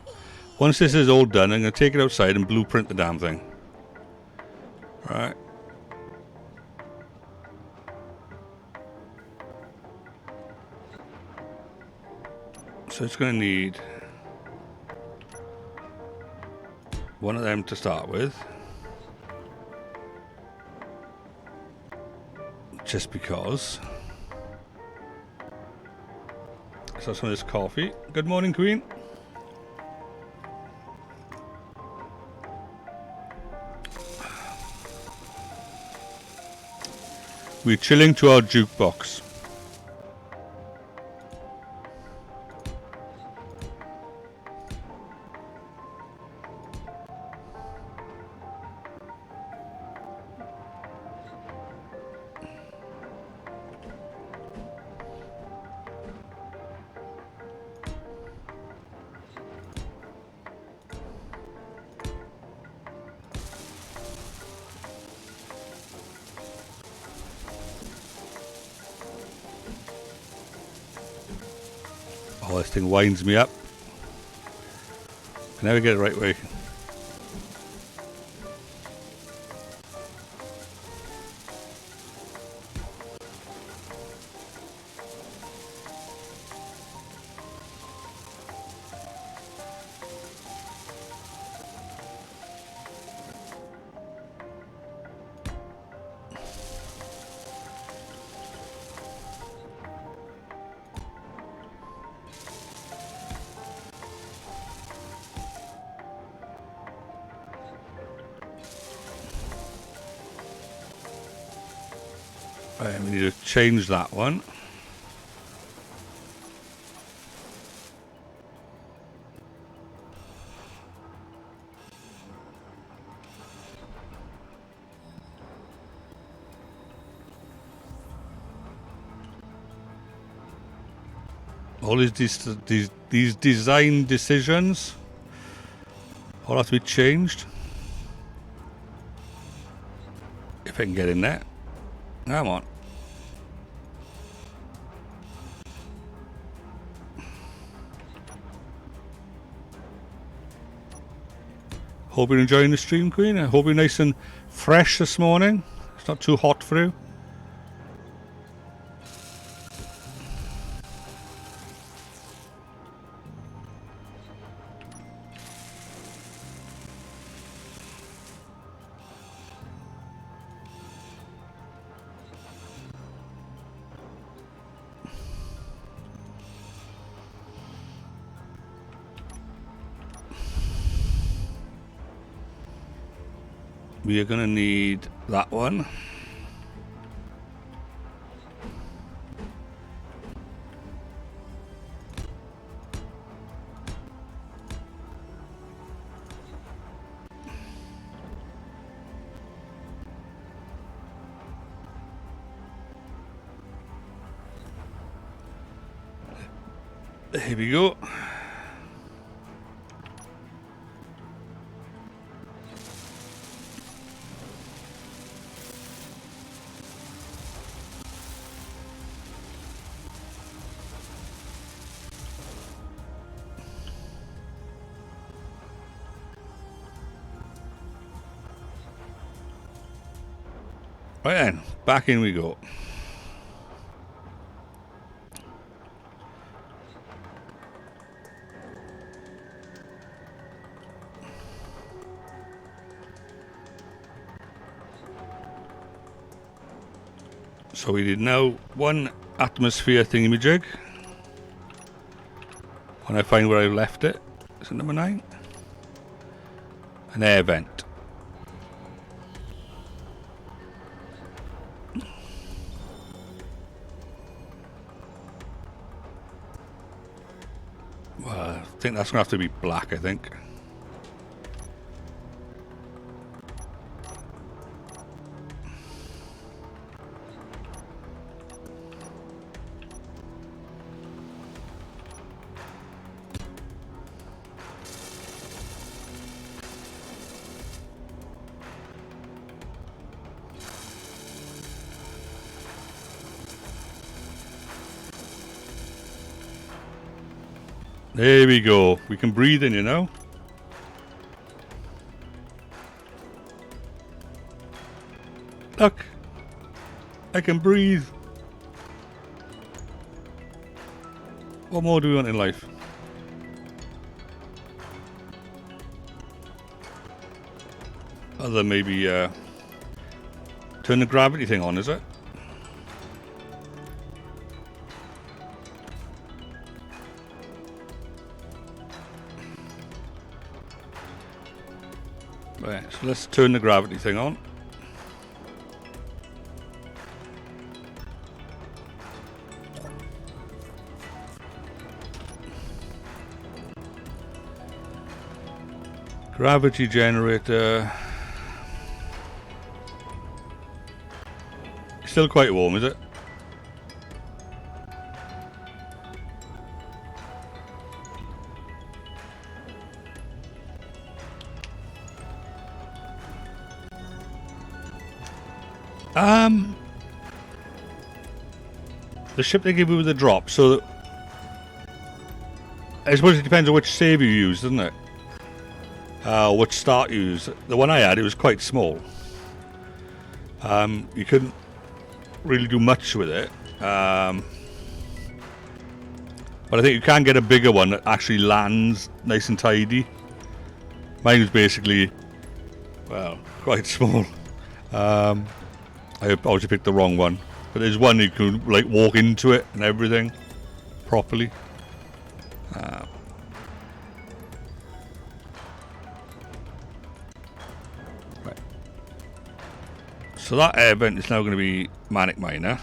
Once this is all done, I'm going to take it outside and blueprint the damn thing. Right. So it's going to need one of them to start with. Just because. So some of this coffee. Good morning, Queen. We're chilling to our jukebox. Oh, this thing winds me up. Can never get it right way. Right, we need to change that one. All these design decisions all have to be changed. If I can get in there. Come on. Hope you're enjoying the stream, Queen. I hope you're nice and fresh this morning. It's not too hot for you. We are going to need that one. Here we go. Right then, back in we go. So we did now one atmosphere thingamajig. When I find where I left it, is it number 9? An air vent. Well, I think that's going to have to be black, I think. There we go. We can breathe in, you know. Look. I can breathe. What more do we want in life? Other than maybe turn the gravity thing on, is it? Right, so let's turn the gravity thing on. Gravity generator. Still quite warm, is it? The ship they give you with the drop, so that I suppose it depends on which save you use, doesn't it? Which start you use. The one I had, it was quite small. You couldn't really do much with it. But I think you can get a bigger one that actually lands nice and tidy. Mine was basically, well, quite small. I obviously picked the wrong one. But there's one you can like walk into it and everything properly. Right. So that air vent is now going to be Manic Miner.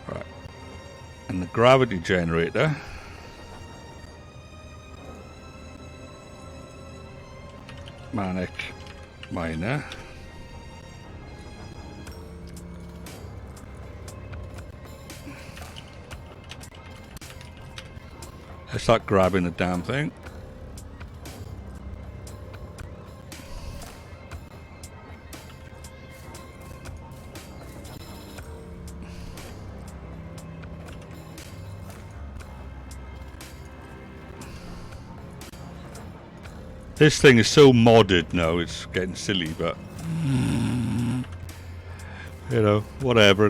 Right. And the gravity generator. Manic Miner. Let's start grabbing the damn thing. This thing is so modded now, it's getting silly, but you know, whatever.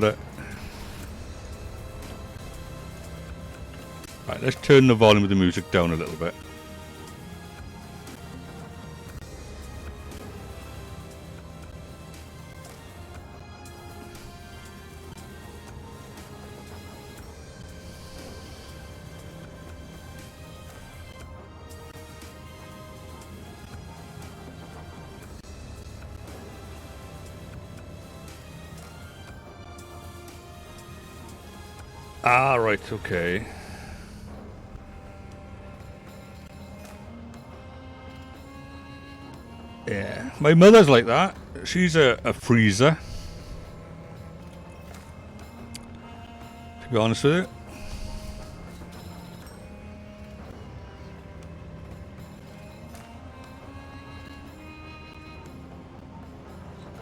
Right, let's turn the volume of the music down a little bit. Ah, right, okay. Yeah, my mother's like that. She's a freezer, to be honest with you.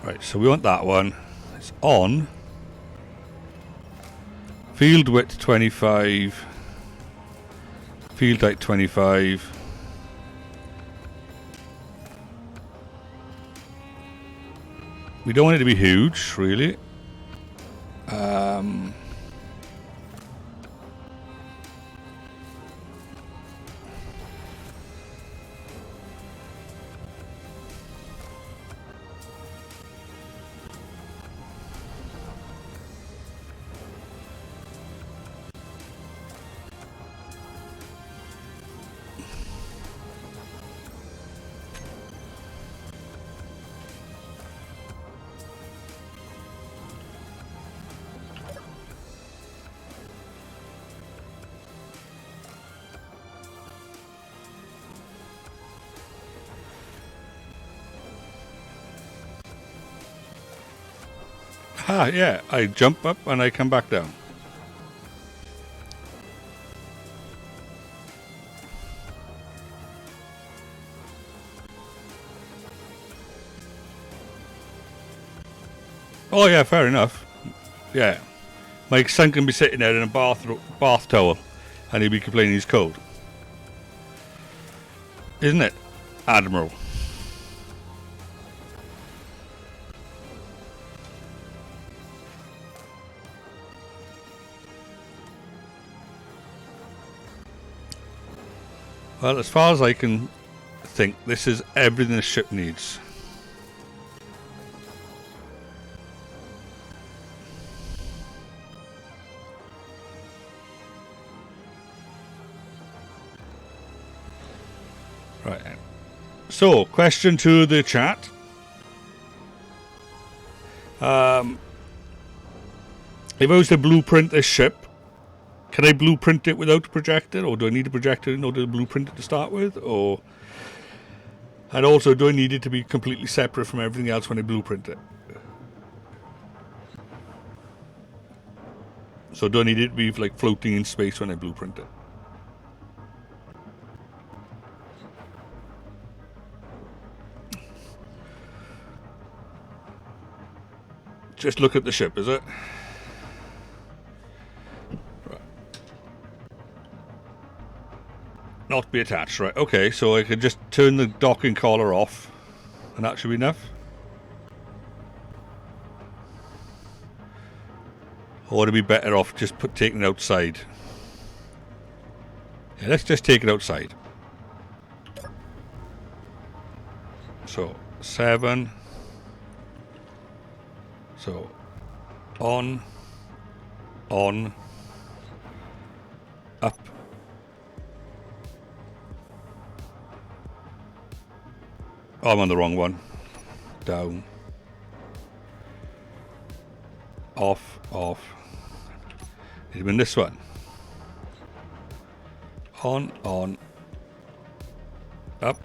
Right, so we want that one. It's on. Field width 25. Field height 25. We don't want it to be huge, really. Ah, yeah, I jump up and I come back down. Oh yeah, fair enough. Yeah. My son can be sitting there in a bath towel and he'll be complaining he's cold. Isn't it, Admiral? Well, as far as I can think, this is everything the ship needs. Right. So, question to the chat. If I was to blueprint this ship, can I blueprint it without a projector, or do I need a projector in order to blueprint it to start with? Or, and also, do I need it to be completely separate from everything else when I blueprint it? So do I need it to be like floating in space when I blueprint it? Just look at the ship, is it? Not be attached, right? Okay, so I could just turn the docking collar off, and that should be enough. Or would it be better off just taking it outside? Yeah, let's just take it outside. So 7. So on, up. Oh, I'm on the wrong one. Down. Off. It'd been this one. On. Up.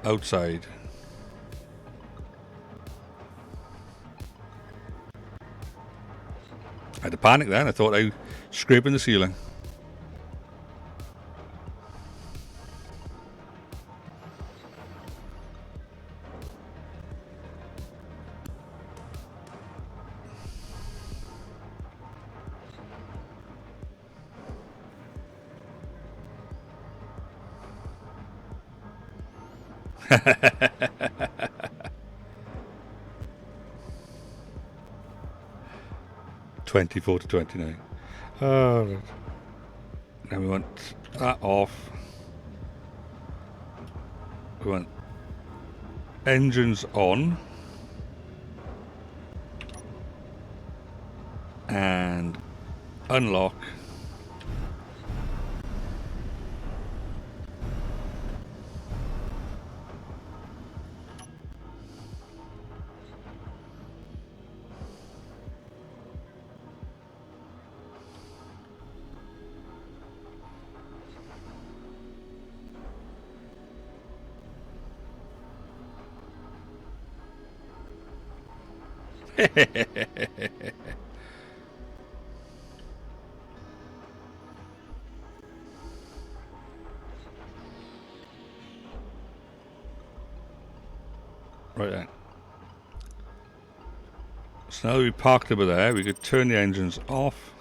Outside. I had to panic then. I thought I was scraping the ceiling. (24 to 29). Right. Then we want that off. We want engines on. And unlock. Right then. So now we parked over there, we could turn the engines off.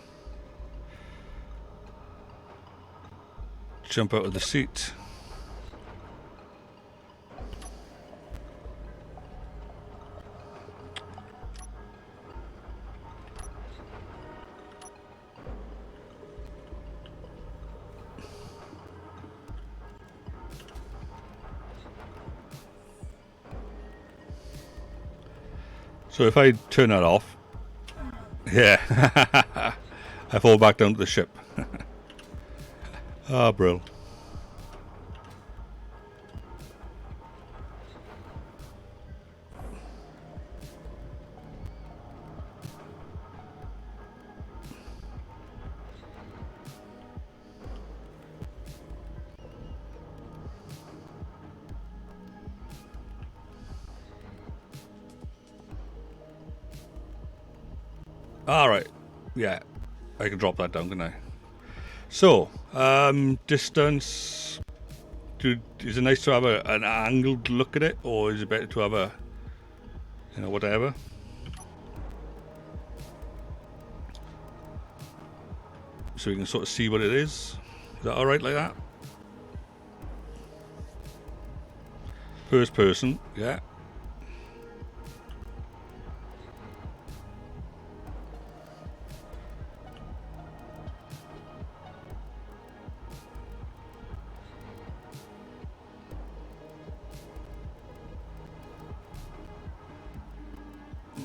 Jump out of the seat. So if I turn that off, yeah, I fall back down to the ship. Ah, brill. Alright, yeah, I can drop that down, can I? So, distance, is it nice to have an angled look at it, or is it better to have a, whatever? So we can sort of see what it is. Is that alright like that? First person, yeah.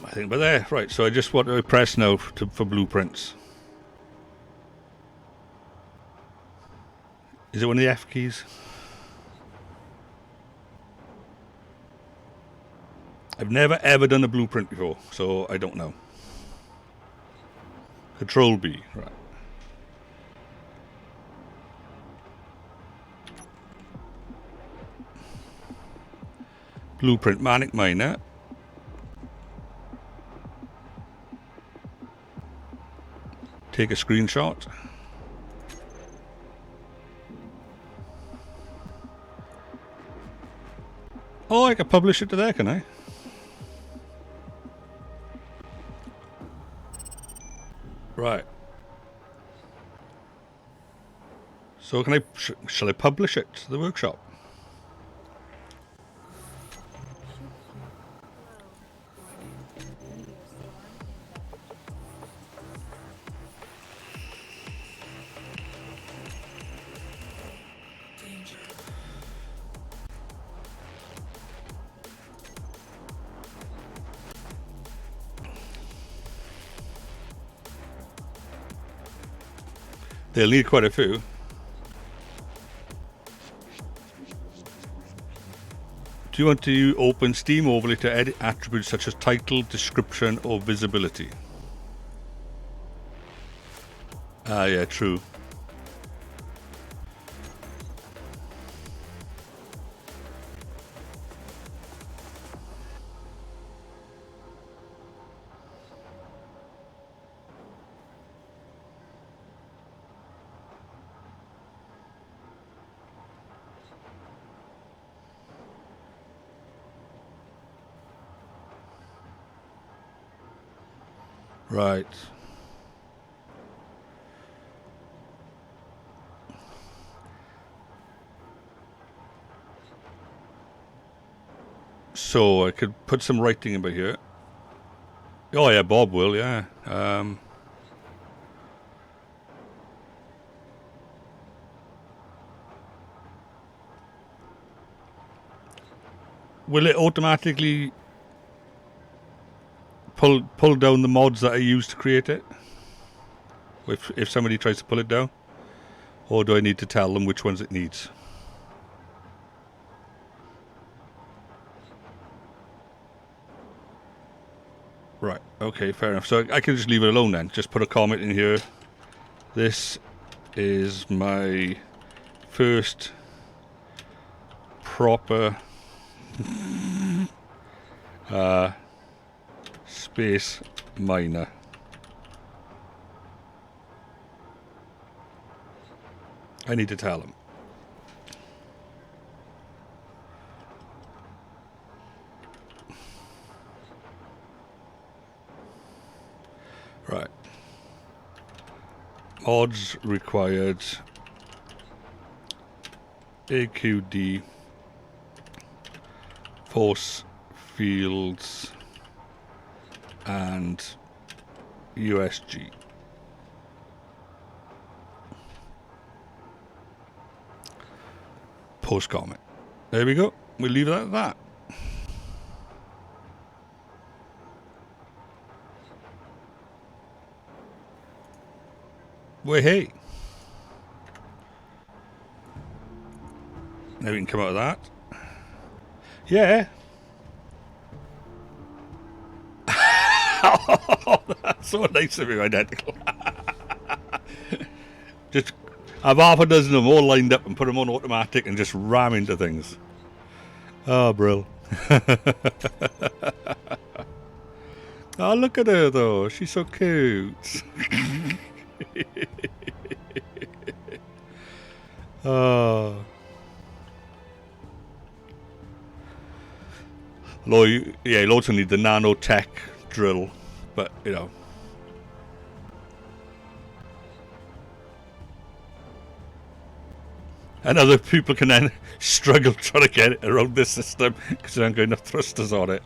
I think we're there. Right, so I just want to press now for blueprints. Is it one of the F keys? I've never ever done a blueprint before, so I don't know. Control B, right. Blueprint, Manic Miner. Take a screenshot. Oh, I can publish it to there, can I? Right. So can shall I publish it to the workshop? They'll need quite a few. Do you want to open Steam overlay to edit attributes such as title, description, or visibility? Ah, yeah, true. Right. So I could put some writing in by here. Oh yeah, Bob will, yeah. Will it automatically pull down the mods that I use to create it? If somebody tries to pull it down? Or do I need to tell them which ones it needs? Right, okay, fair enough. So I can just leave it alone then. Just put a comment in here. This is my first proper space miner. I need to tell him. Right. Mods required. AQD. Force fields. And USG. Post comment. There we go. We'll leave it at that. Well, hey. Now we can come out of that. Yeah. That's so nice of you, identical. Just have half a dozen of them all lined up and put them on automatic and just ram into things. Oh, brill. Oh, look at her though. She's so cute. Oh. You'll also need the nanotech drill, but you know. And other people can then struggle trying to get it around this system because there aren't got enough thrusters on it.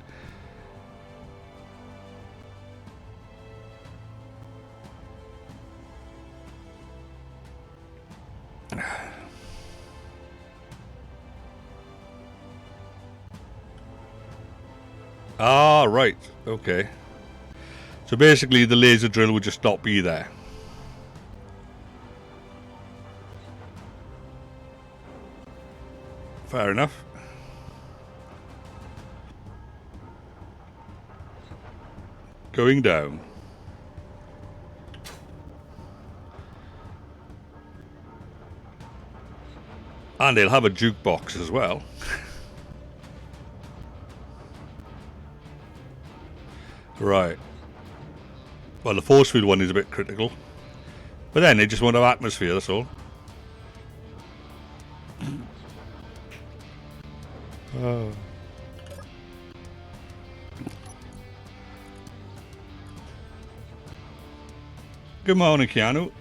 Ah, right. Okay. So basically the laser drill would just not be there. Fair enough. Going down. And they'll have a jukebox as well. Right. Well, the force field one is a bit critical. But then they just want an atmosphere, that's all. Oh. Good morning, Keanu.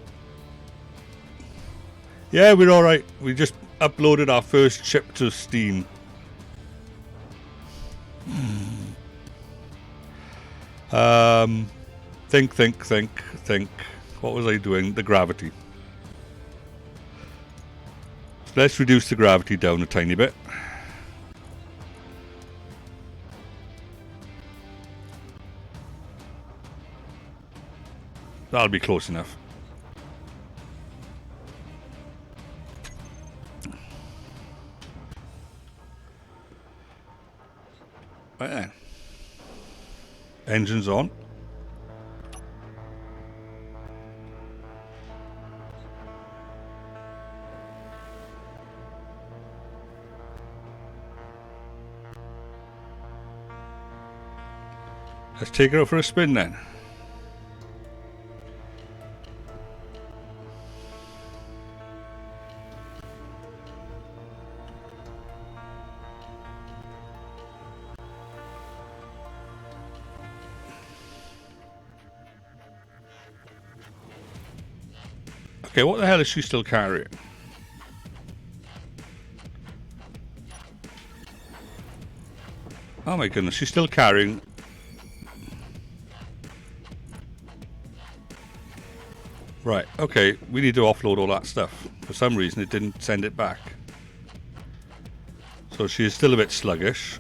Yeah, we're all right. We just uploaded our first chip to Steam. Think. What was I doing? The gravity. Let's reduce the gravity down a tiny bit. That'll be close enough. Right then. Engine's on. Let's take her out for a spin then. Okay, what the hell is she still carrying? Oh my goodness, she's still carrying. Right, okay, we need to offload all that stuff. For some reason it didn't send it back. So she is still a bit sluggish.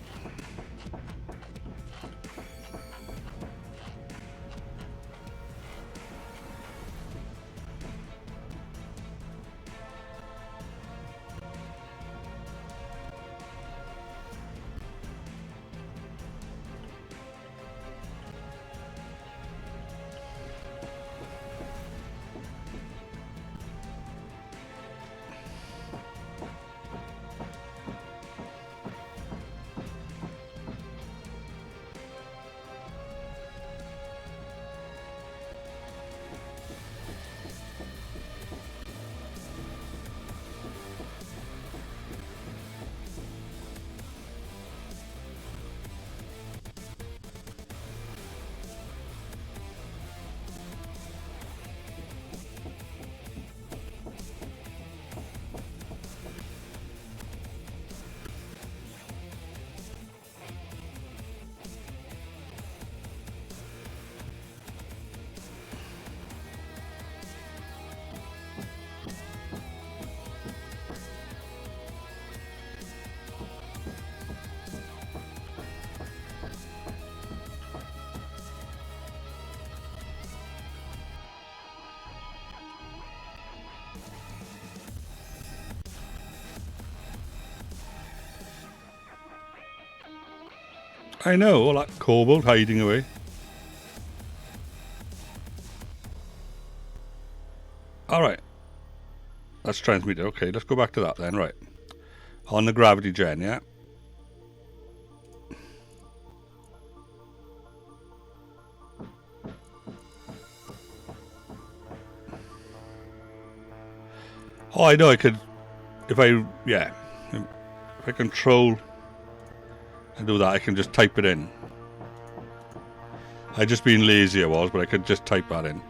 I know, all that cobalt hiding away. Alright. That's transmitter. Okay, let's go back to that then. Right. On the gravity gen, yeah? Oh, I know I could... If I control and do that, I can just type it in. I just been lazy I was, but I could just type that in.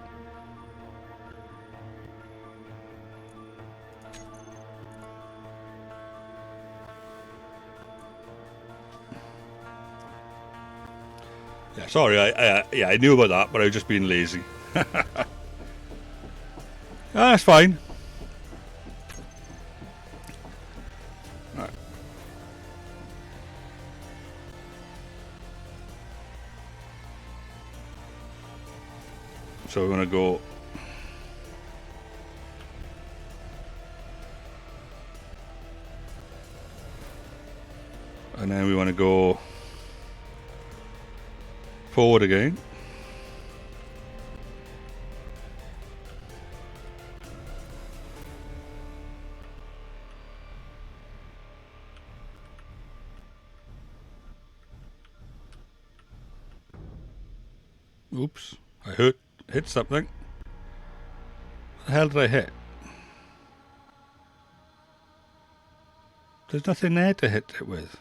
Yeah, sorry, I knew about that, but I was just being lazy. That's fine. Right. So we're going to go... And then we want to go forward again. Oops, I hit something. What the hell did I hit? There's nothing there to hit it with.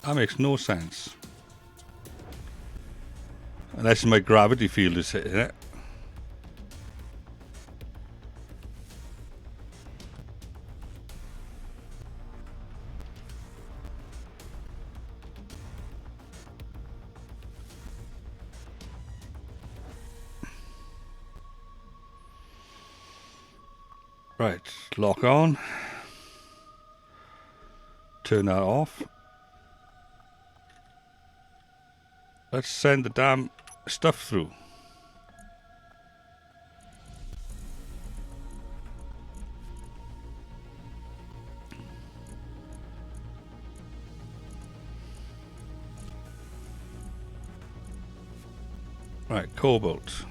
That makes no sense. Unless my gravity field is hitting it. Right, lock on. Turn that off. Let's send the damn stuff through. Right, cobalt.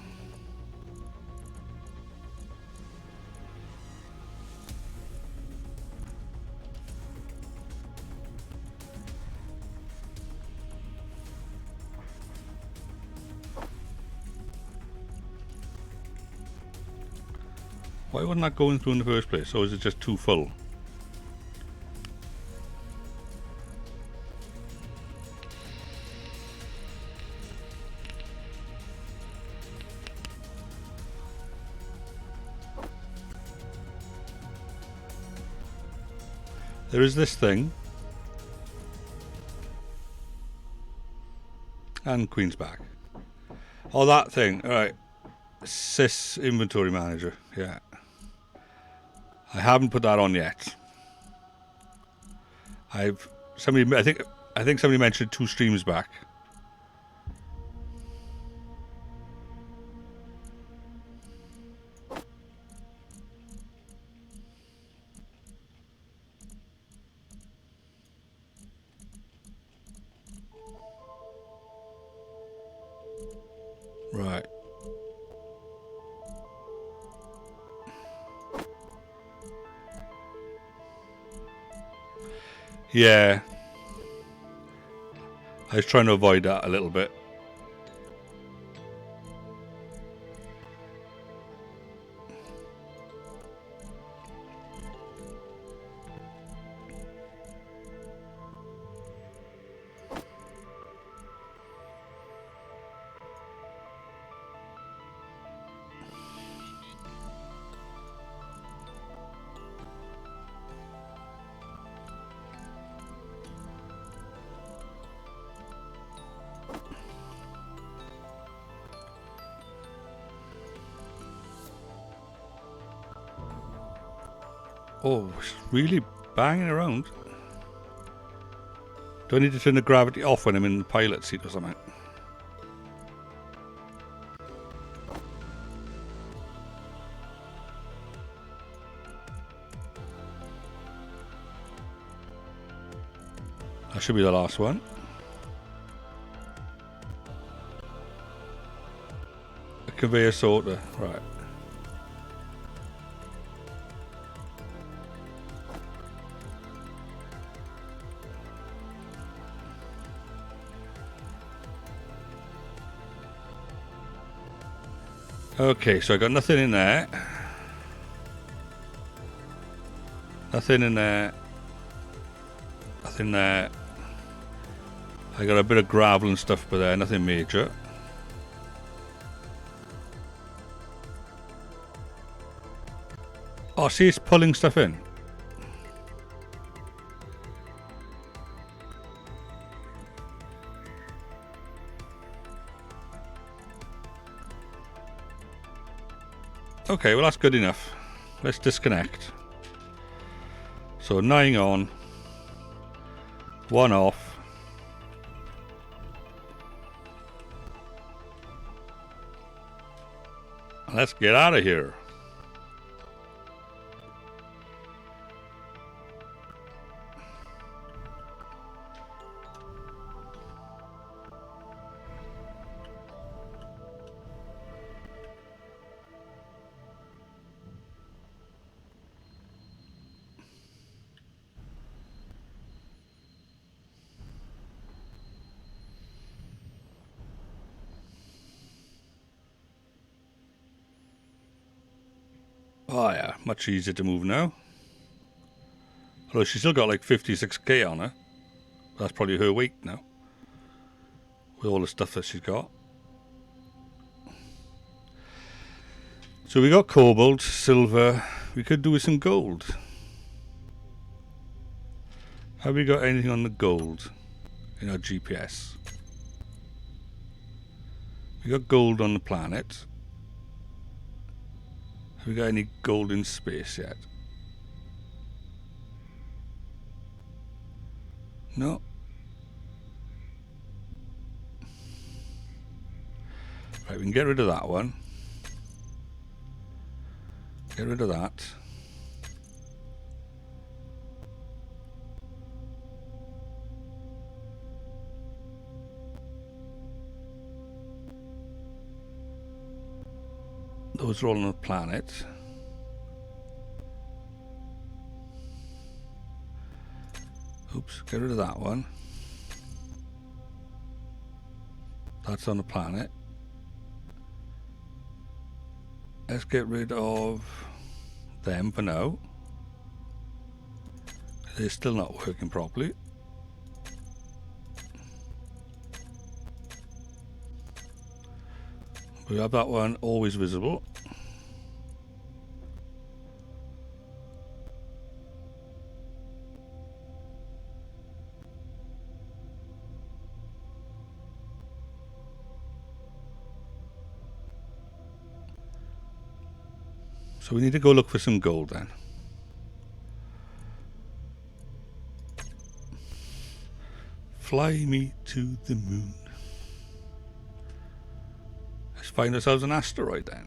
Why wasn't that going through in the first place? Or is it just too full? There is this thing. And Queen's back. Oh, that thing. Alright. Sys inventory manager. Yeah. I haven't put that on yet. I think somebody mentioned 2 streams back. Right. Yeah. I was trying to avoid that a little bit. Oh, it's really banging around. Do I need to turn the gravity off when I'm in the pilot seat or something? That should be the last one. A conveyor sorter, right. Okay, so I got nothing in there. Nothing in there. Nothing there. I got a bit of gravel and stuff but there, nothing major. Oh, see, it's pulling stuff in. Okay, well that's good enough. Let's disconnect. So 9 on, 1 off. Let's get out of here. Oh yeah, much easier to move now. Although she's still got like 56k on her. That's probably her weight now. With all the stuff that she's got. So we got cobalt, silver. We could do with some gold. Have we got anything on the gold in our GPS? We got gold on the planet. Have we got any gold in space yet? No. Right, we can get rid of that one. Get rid of that. Those are all on the planet. Oops, get rid of that one. That's on the planet. Let's get rid of them for now. They're still not working properly. We have that one always visible. So we need to go look for some gold then. Fly me to the moon. Let's find ourselves an asteroid then.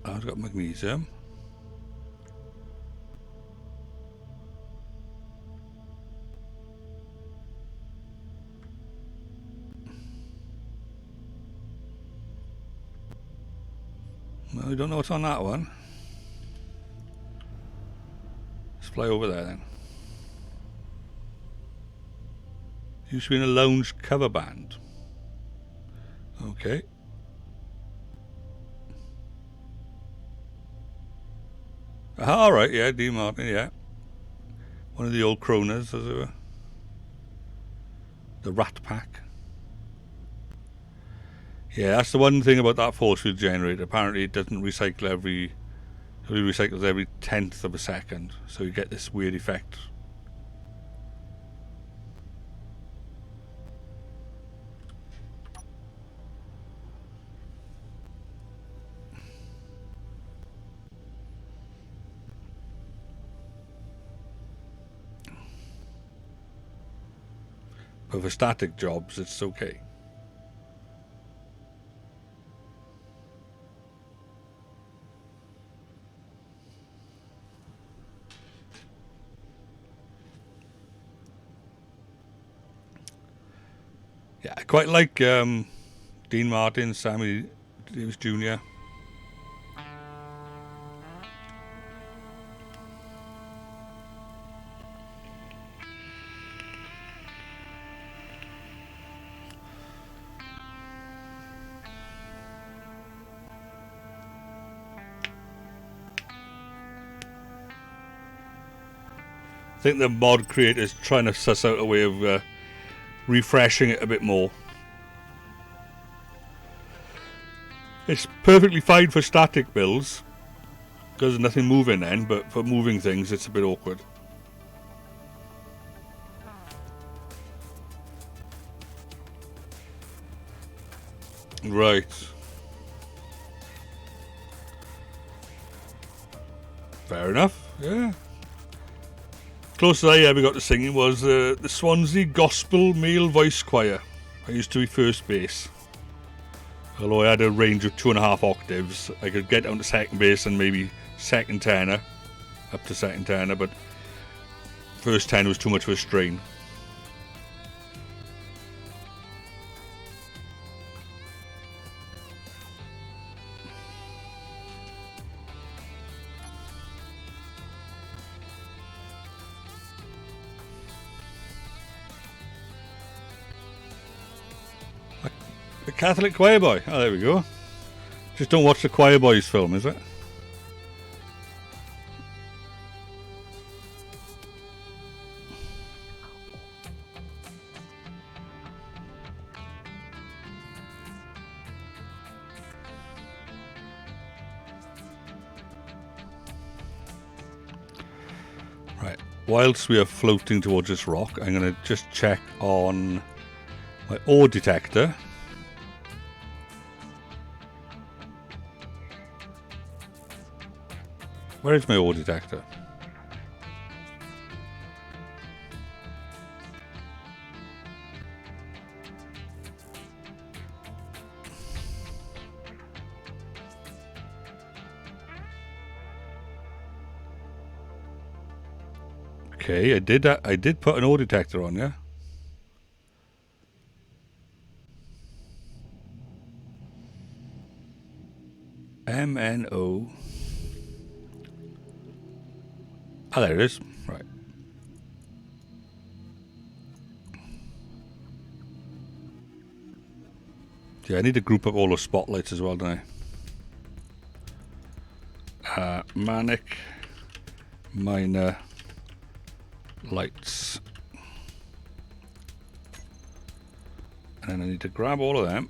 Oh, it's got magnesium. Well, we don't know what's on that one. Let's fly over there then. Used to be in a lounge cover band. Okay. All right, yeah, Dean Martin, yeah. One of the old Kronas, as it were. The Rat Pack. Yeah, that's the one thing about that force field generator. Apparently it doesn't recycle it recycles every 10th of a second. So you get this weird effect. But for static jobs, it's okay. Yeah, I quite like Dean Martin, Sammy Davis Jr. I think the mod creator's trying to suss out a way of refreshing it a bit more. It's perfectly fine for static builds because there's nothing moving then, but for moving things it's a bit awkward. Right. Fair enough, yeah. Closest I ever got to singing was the Swansea Gospel Male Voice Choir. I used to be first bass. Although I had a range of 2.5 octaves, I could get down to second bass and maybe second tenor, up to second tenor, but first tenor was too much of a strain. The Catholic Choir Boy. Oh, there we go. Just don't watch the Choir Boys film, is it? Right. Whilst we are floating towards this rock, I'm going to just check on my ore detector. Where is my ore detector? Okay, I did put an ore detector on, yeah? MNO. Oh, there it is. Right. Yeah, I need to group up all the spotlights as well, don't I? Manic. Minor. Lights. And then I need to grab all of them.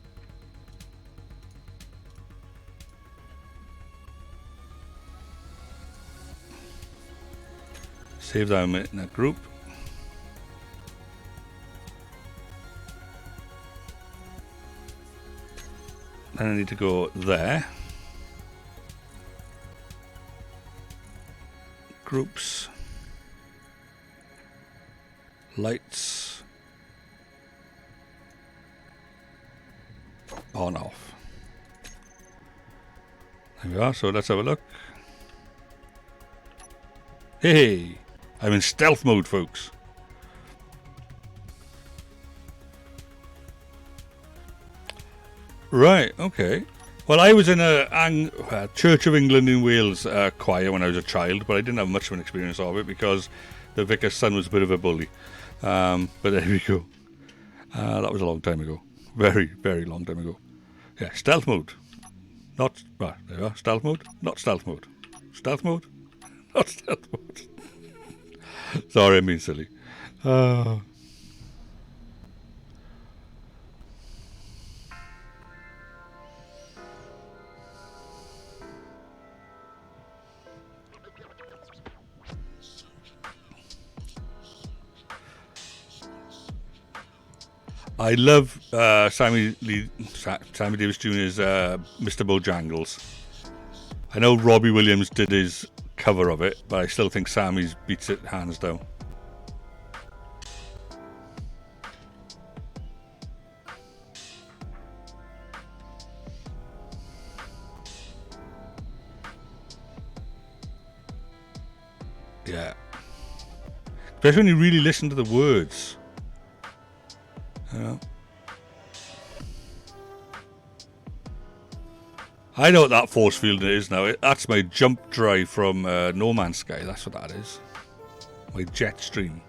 Save them in a group. Then I need to go there. Groups. Lights. On off. There we are, so let's have a look. Hey! I'm in stealth mode, folks. Right, okay. Well, I was in a Church of England in Wales choir when I was a child, but I didn't have much of an experience of it because the vicar's son was a bit of a bully. But there we go. That was a long time ago. Very, very long time ago. Yeah, stealth mode. Not, there we are. Stealth mode. Not stealth mode. Stealth mode. Not stealth mode. Sorry, I'm being silly. I love Sammy Davis Jr.'s Mr. Bojangles. I know Robbie Williams did his cover of it, but I still think Sammy's beats it hands down. Yeah. Especially when you really listen to the words. You know? I know what that force field is now. That's my jump drive from No Man's Sky. That's what that is. My jet stream.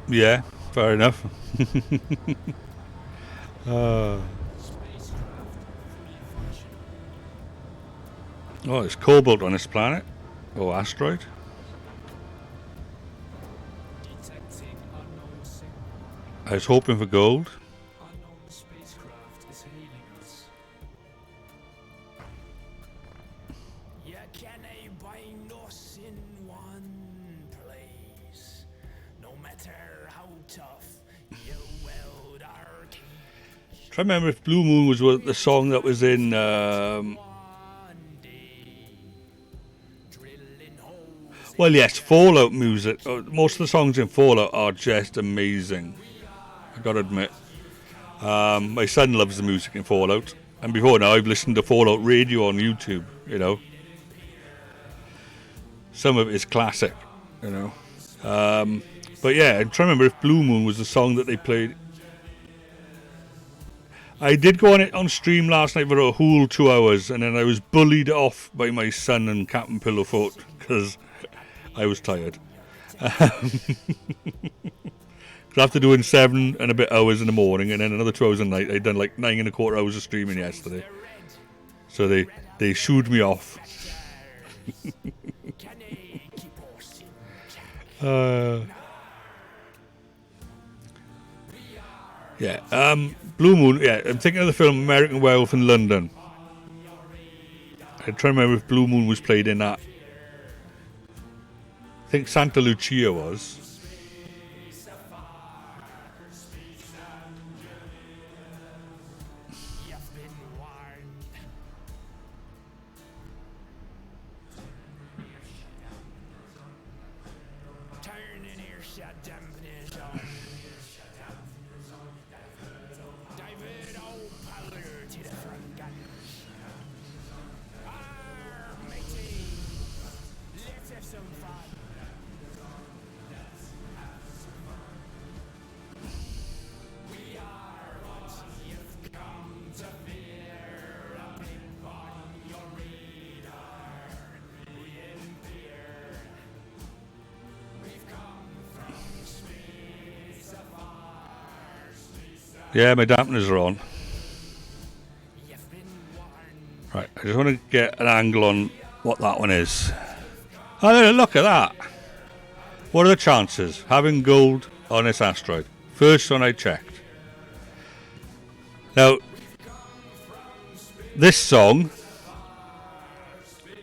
Yeah, fair enough. Oh, there's cobalt on this planet. Or asteroid. Detecting unknown signal. I was hoping for gold. Unknown spacecraft is hailing us. You can't find us in one place. No matter how tough your world are caged. Try to remember if Blue Moon was the song that was in One day, drilling holes. well, yes, Fallout music. Most of the songs in Fallout are just amazing. I gotta admit. My son loves the music in Fallout, and before now I've listened to Fallout radio on YouTube. You know, some of it is classic. You know, but yeah, I'm trying to remember if Blue Moon was the song that they played. I did go on it on stream last night for a whole 2 hours, and then I was bullied off by my son and Captain Pillowfoot because I was tired. After doing 7 and a bit hours in the morning and then another 2 hours at night, I'd done like 9 and a quarter hours of streaming yesterday. So they shooed me off. Can they keep us in check? Yeah, Blue Moon, yeah, I'm thinking of the film American Werewolf in London. I'm trying to remember if Blue Moon was played in that. I think Santa Lucia was. You've been warned. Turning earshot dampeners on. Divert all power to the front guns. Arr, matey. Let's have some fun. We are what you've come to fear. A blip on your radar. We appear. We've come from space afar. Yeah, my dampeners are on. You've been warned. Right, I just want to get an angle on what that one is. Oh, look at that. What are the chances having gold on this asteroid? First one I checked. Now, this song,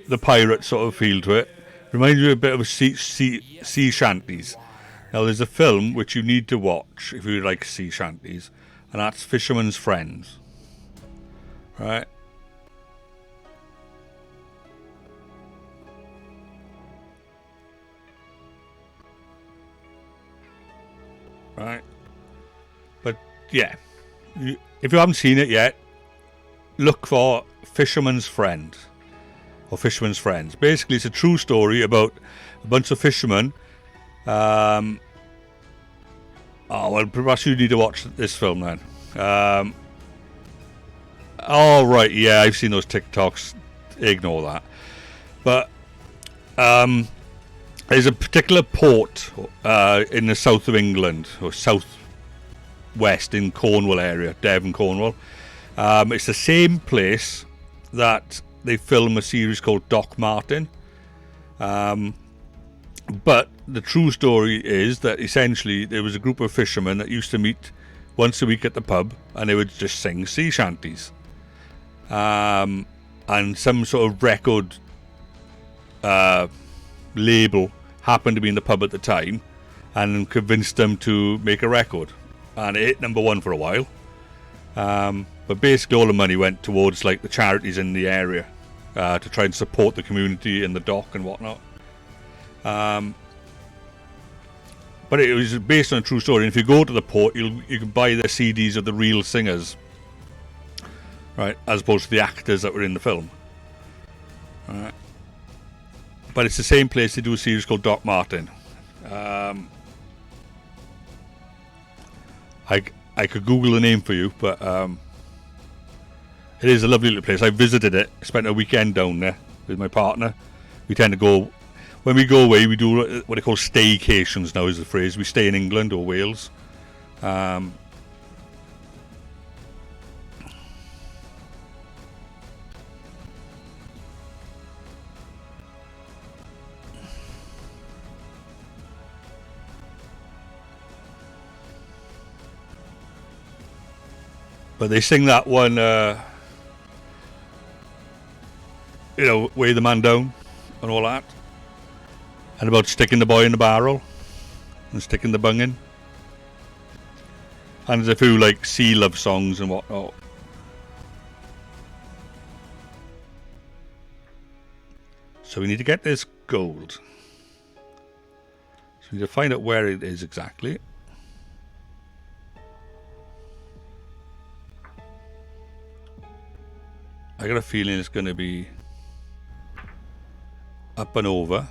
the pirate sort of feel to it, reminds me a bit of sea shanties. Now, there's a film which you need to watch if you like sea shanties, and that's Fisherman's Friends. Right? Right? But, yeah. If you haven't seen it yet, look for Fisherman's Friend. Or Fisherman's Friends. Basically, it's a true story about a bunch of fishermen. Oh, well, perhaps you need to watch this film then. Oh, right, yeah, I've seen those TikToks. Ignore that. But there's a particular port in the south of England, or south west in Cornwall area, Devon, Cornwall. It's the same place that they film a series called Doc Martin. But the true story is that essentially there was a group of fishermen that used to meet once a week at the pub, and they would just sing sea shanties. And some sort of record label happened to be in the pub at the time and convinced them to make a record. And it hit number 1 for a while. But basically all the money went towards like the charities in the area to try and support the community in the dock and whatnot. But it was based on a true story. And if you go to the port, you can buy the CDs of the real singers, right, as opposed to the actors that were in the film. Right. But it's the same place they do a series called Doc Martin. I could Google the name for you, but it is a lovely little place. I visited it. I spent a weekend down there with my partner. We tend to go, when we go away, we do what they call staycations now is the phrase. We stay in England or Wales. Um, but they sing that one, Weigh the Man Down and all that. And about sticking the boy in the barrel and sticking the bung in. And there's a few like sea love songs and whatnot. So we need to get this gold. So we need to find out where it is exactly. I got a feeling it's going to be up and over.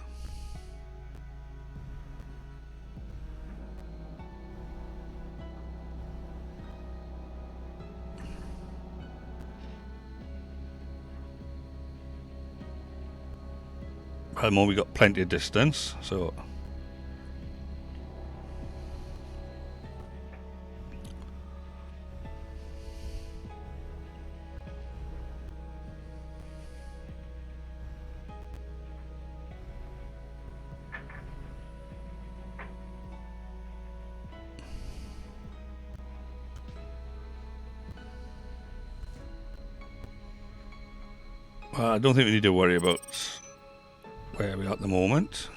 At the moment we got plenty of distance, so I don't think we need to worry about where we are at the moment.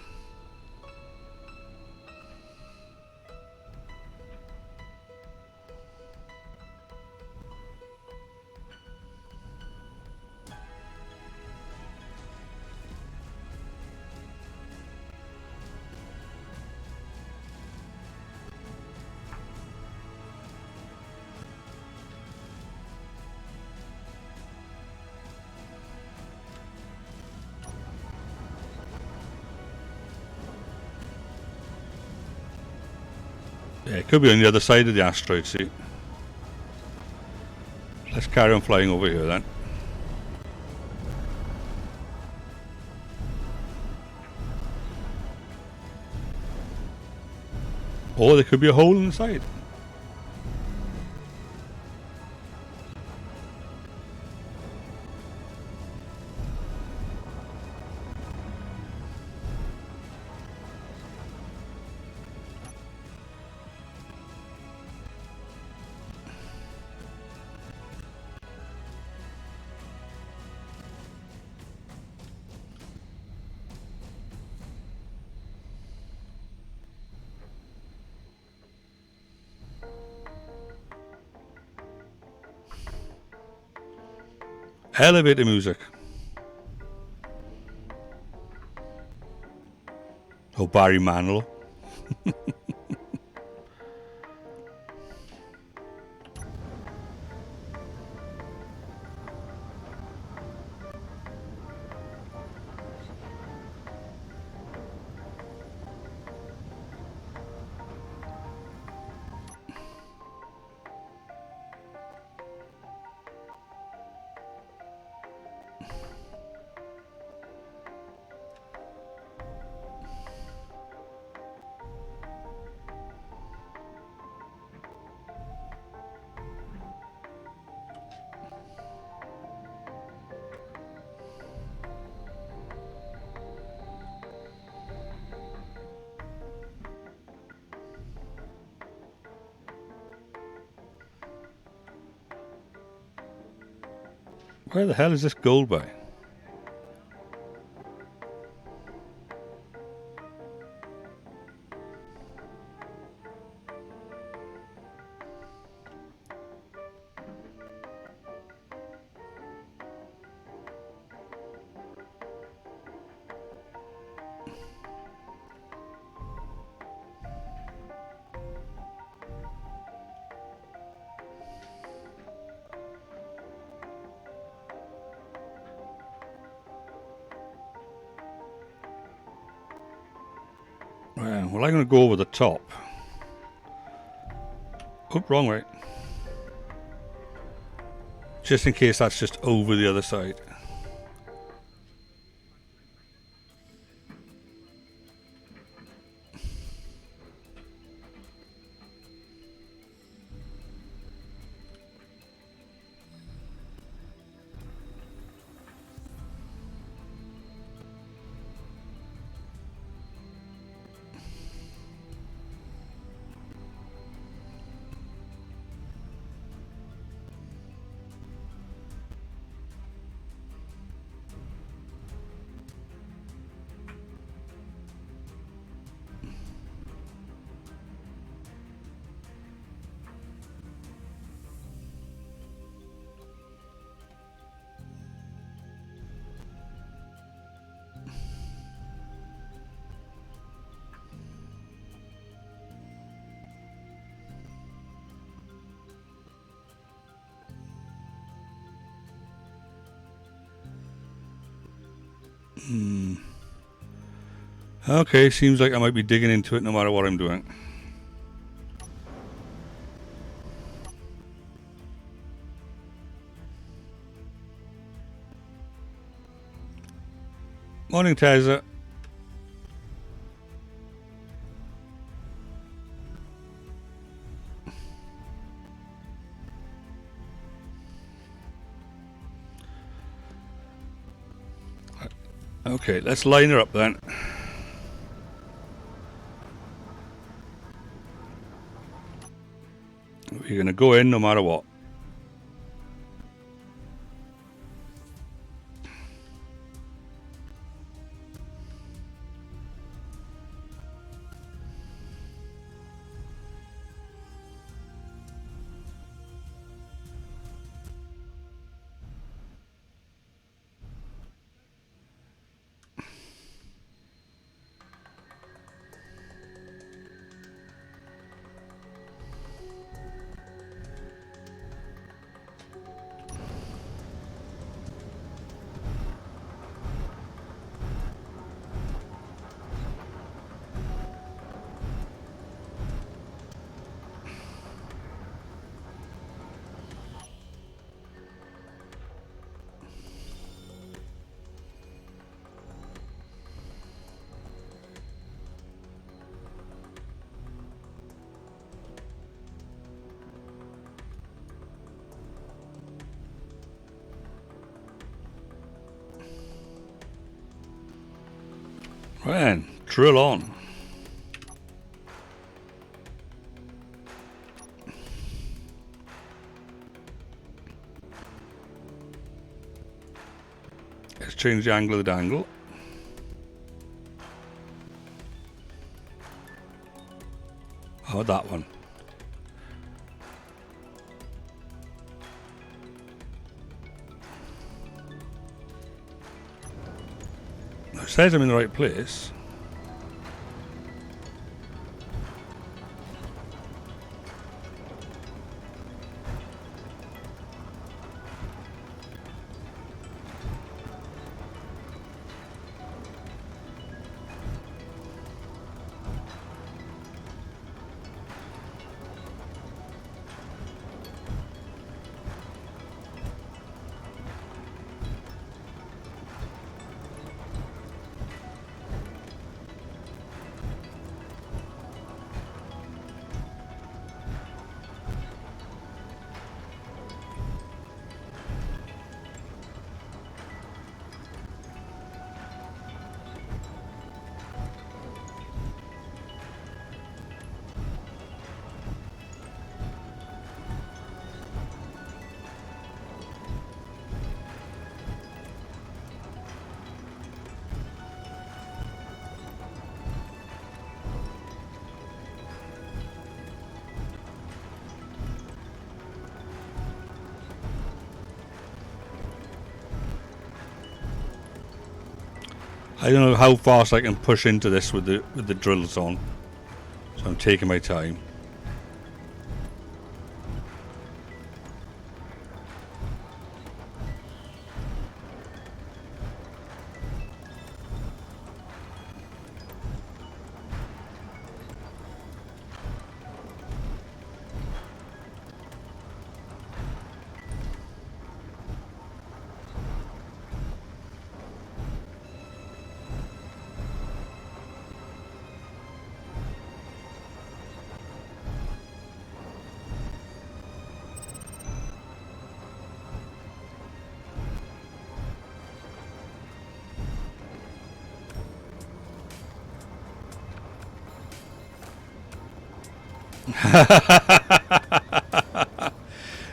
Yeah, it could be on the other side of the asteroid, see. Let's carry on flying over here then. Or there could be a hole in the side. Elevator music. Oh, Barry Manilow. Where the hell is this gold by? Well, I'm going to go over the top. Oh, wrong way. Just in case that's just over the other side. Okay, seems like I might be digging into it no matter what I'm doing. Morning, Teza. Okay, let's line her up then. We're going to go in no matter what. Right then, drill on. Let's change the angle of the dangle. Oh, that one. It says I'm in the right place. I don't know how fast I can push into this with the drills on, so I'm taking my time.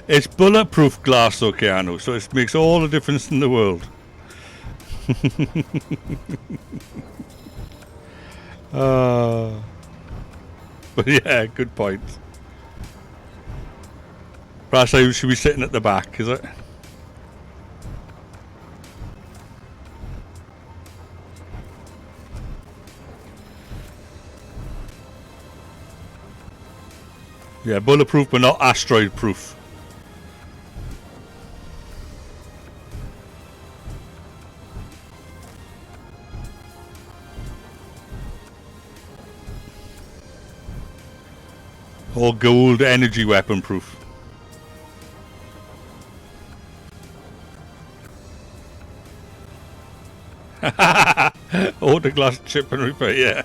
It's bulletproof glass, Okeano, so it makes all the difference in the world. But yeah, good point. Perhaps I should be sitting at the back, is it? Yeah, bulletproof but not asteroid proof. Or gold energy weapon proof. Auto glass chip and repair, yeah.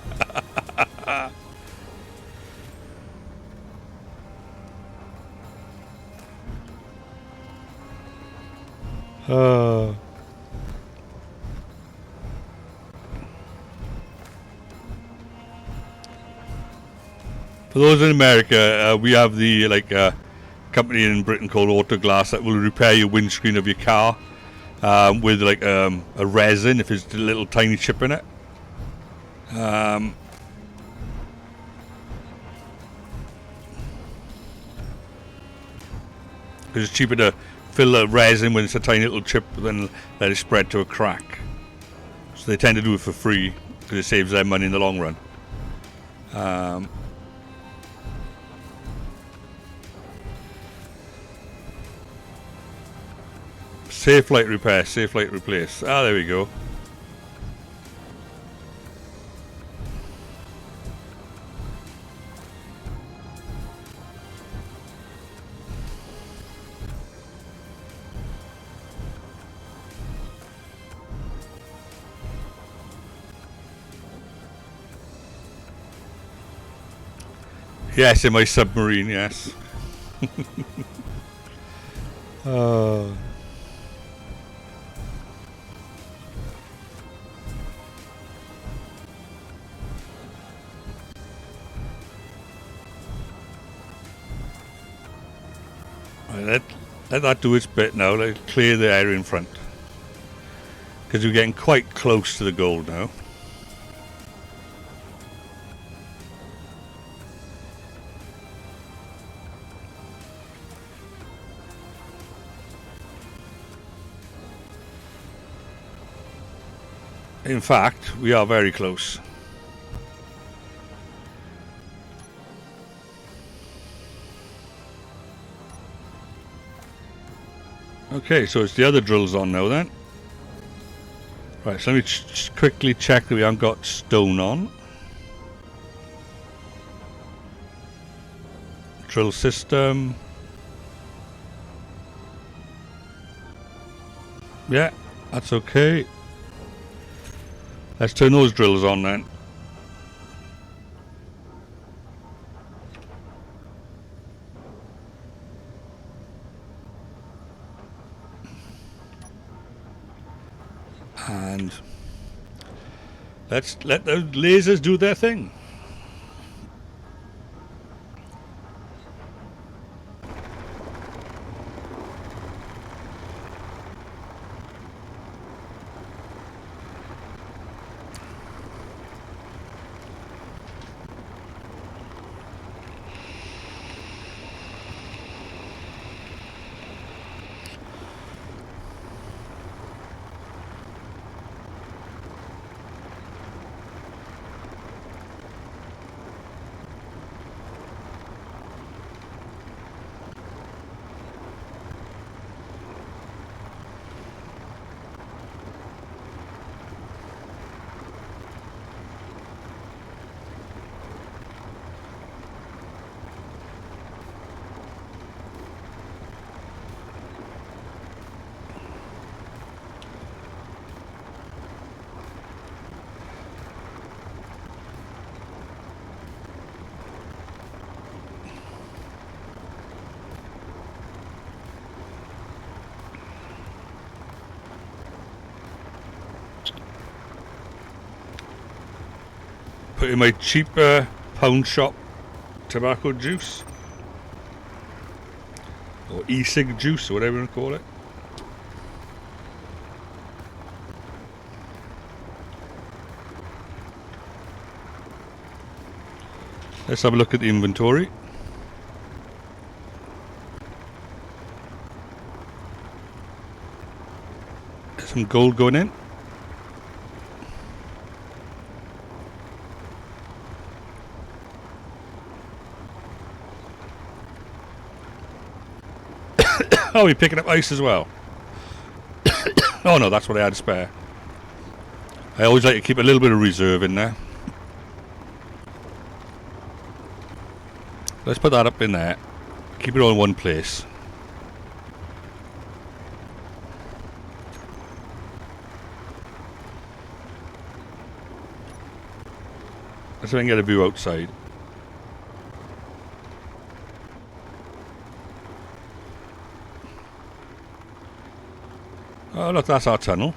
For those in America, we have the company in Britain called Autoglass that will repair your windscreen of your car with a resin if there's a little tiny chip in it. Because it's cheaper to fill the resin when it's a tiny little chip than let it spread to a crack. So they tend to do it for free because it saves them money in the long run. Safe light repair, safe light replace. Ah, there we go. Yes, in my submarine, yes. Right, let that do its bit now. Let's clear the area in front. Because we're getting quite close to the gold now. In fact, we are very close. Okay, so it's the other drills on now then. Right, so let me quickly check that we haven't got stone on. Drill system. Yeah, that's okay. Let's turn those drills on then. And let's let the lasers do their thing. Put in my cheaper pound shop tobacco juice. Or e-cig juice, or whatever you want to call it. Let's have a look at the inventory. There's some gold going in. Oh, we're picking up ice as well. Oh no, that's what I had to spare. I always like to keep a little bit of reserve in there. Let's put that up in there. Keep it all in one place. Let's see if I can get a view outside. Oh look, that's our tunnel.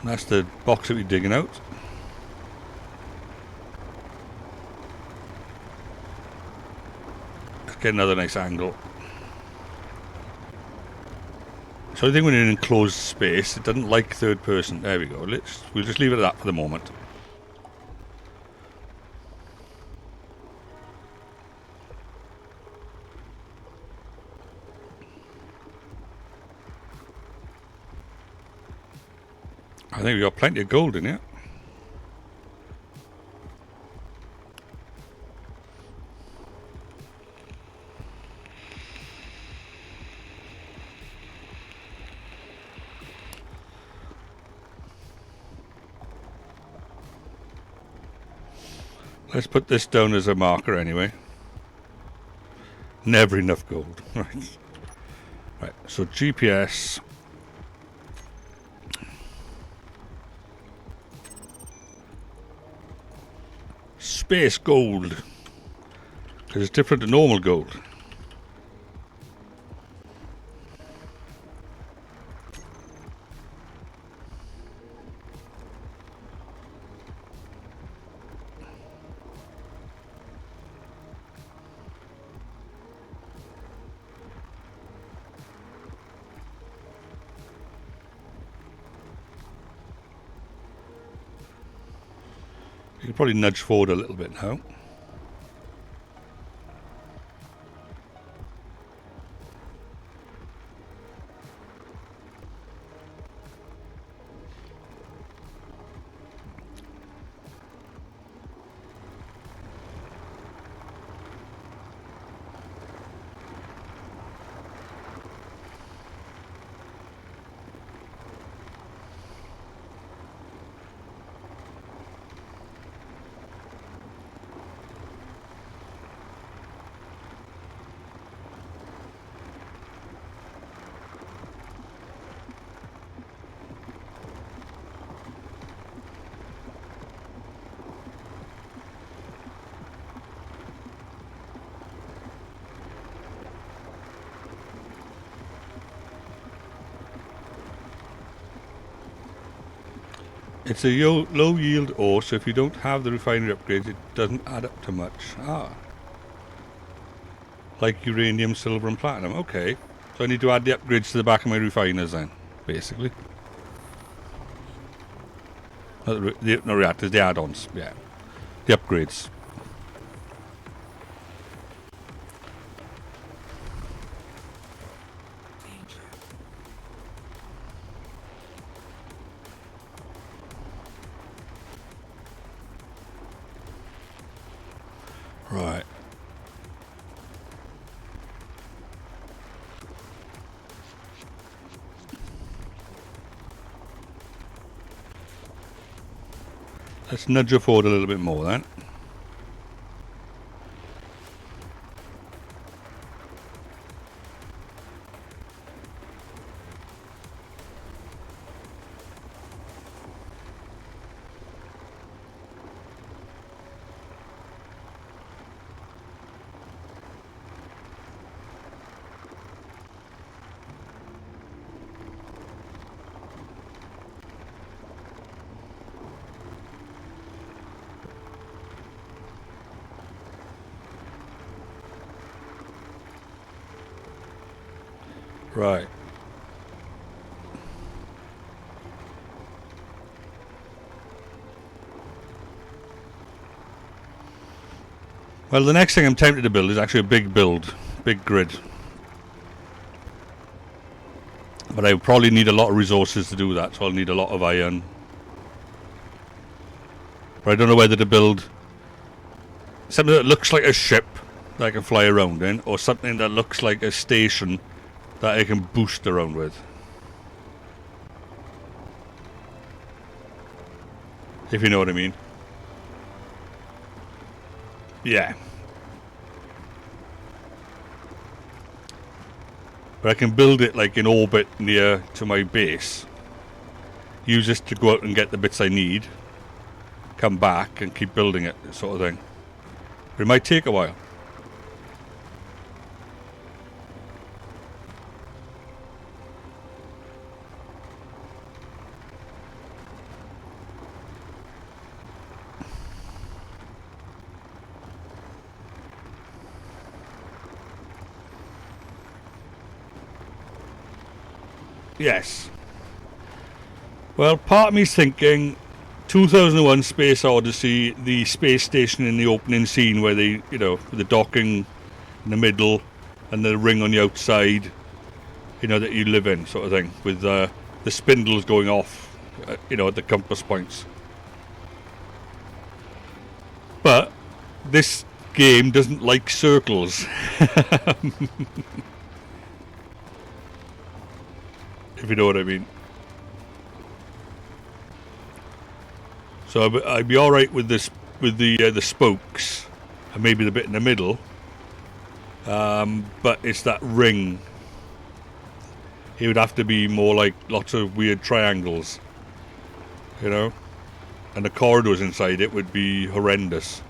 And that's the box that we're digging out. Let's get another nice angle. So I think when you're in an enclosed space, it doesn't like third person. There we go. We'll just leave it at that for the moment. I think we've got plenty of gold in here. Let's put this down as a marker anyway. Never enough gold. Right. Right, so GPS. Space gold. Because it's different to normal gold. You can probably nudge forward a little bit now. It's a low yield ore, so if you don't have the refinery upgrades, it doesn't add up to much. Ah. Like uranium, silver and platinum. Okay. So I need to add the upgrades to the back of my refiners then, basically. Not the reactors, the add-ons, yeah. The upgrades. Right. Let's nudge her forward a little bit more then. Right. Well, the next thing I'm tempted to build is actually a big build, big grid. But I probably need a lot of resources to do that, so I'll need a lot of iron. But I don't know whether to build something that looks like a ship that I can fly around in, or something that looks like a station that I can boost around with. If you know what I mean. Yeah. But I can build it like in orbit near to my base. Use this to go out and get the bits I need. Come back and keep building it, sort of thing. But it might take a while. Yes. Well, part of me's thinking 2001 Space Odyssey, the space station in the opening scene where they, you know, the docking in the middle and the ring on the outside, you know, that you live in, sort of thing, with the spindles going off, you know, at the compass points. But this game doesn't like circles. If you know what I mean. So I'd be all right with this, with the spokes, and maybe the bit in the middle. But it's that ring. It would have to be more like lots of weird triangles, you know, and the corridors inside it would be horrendous.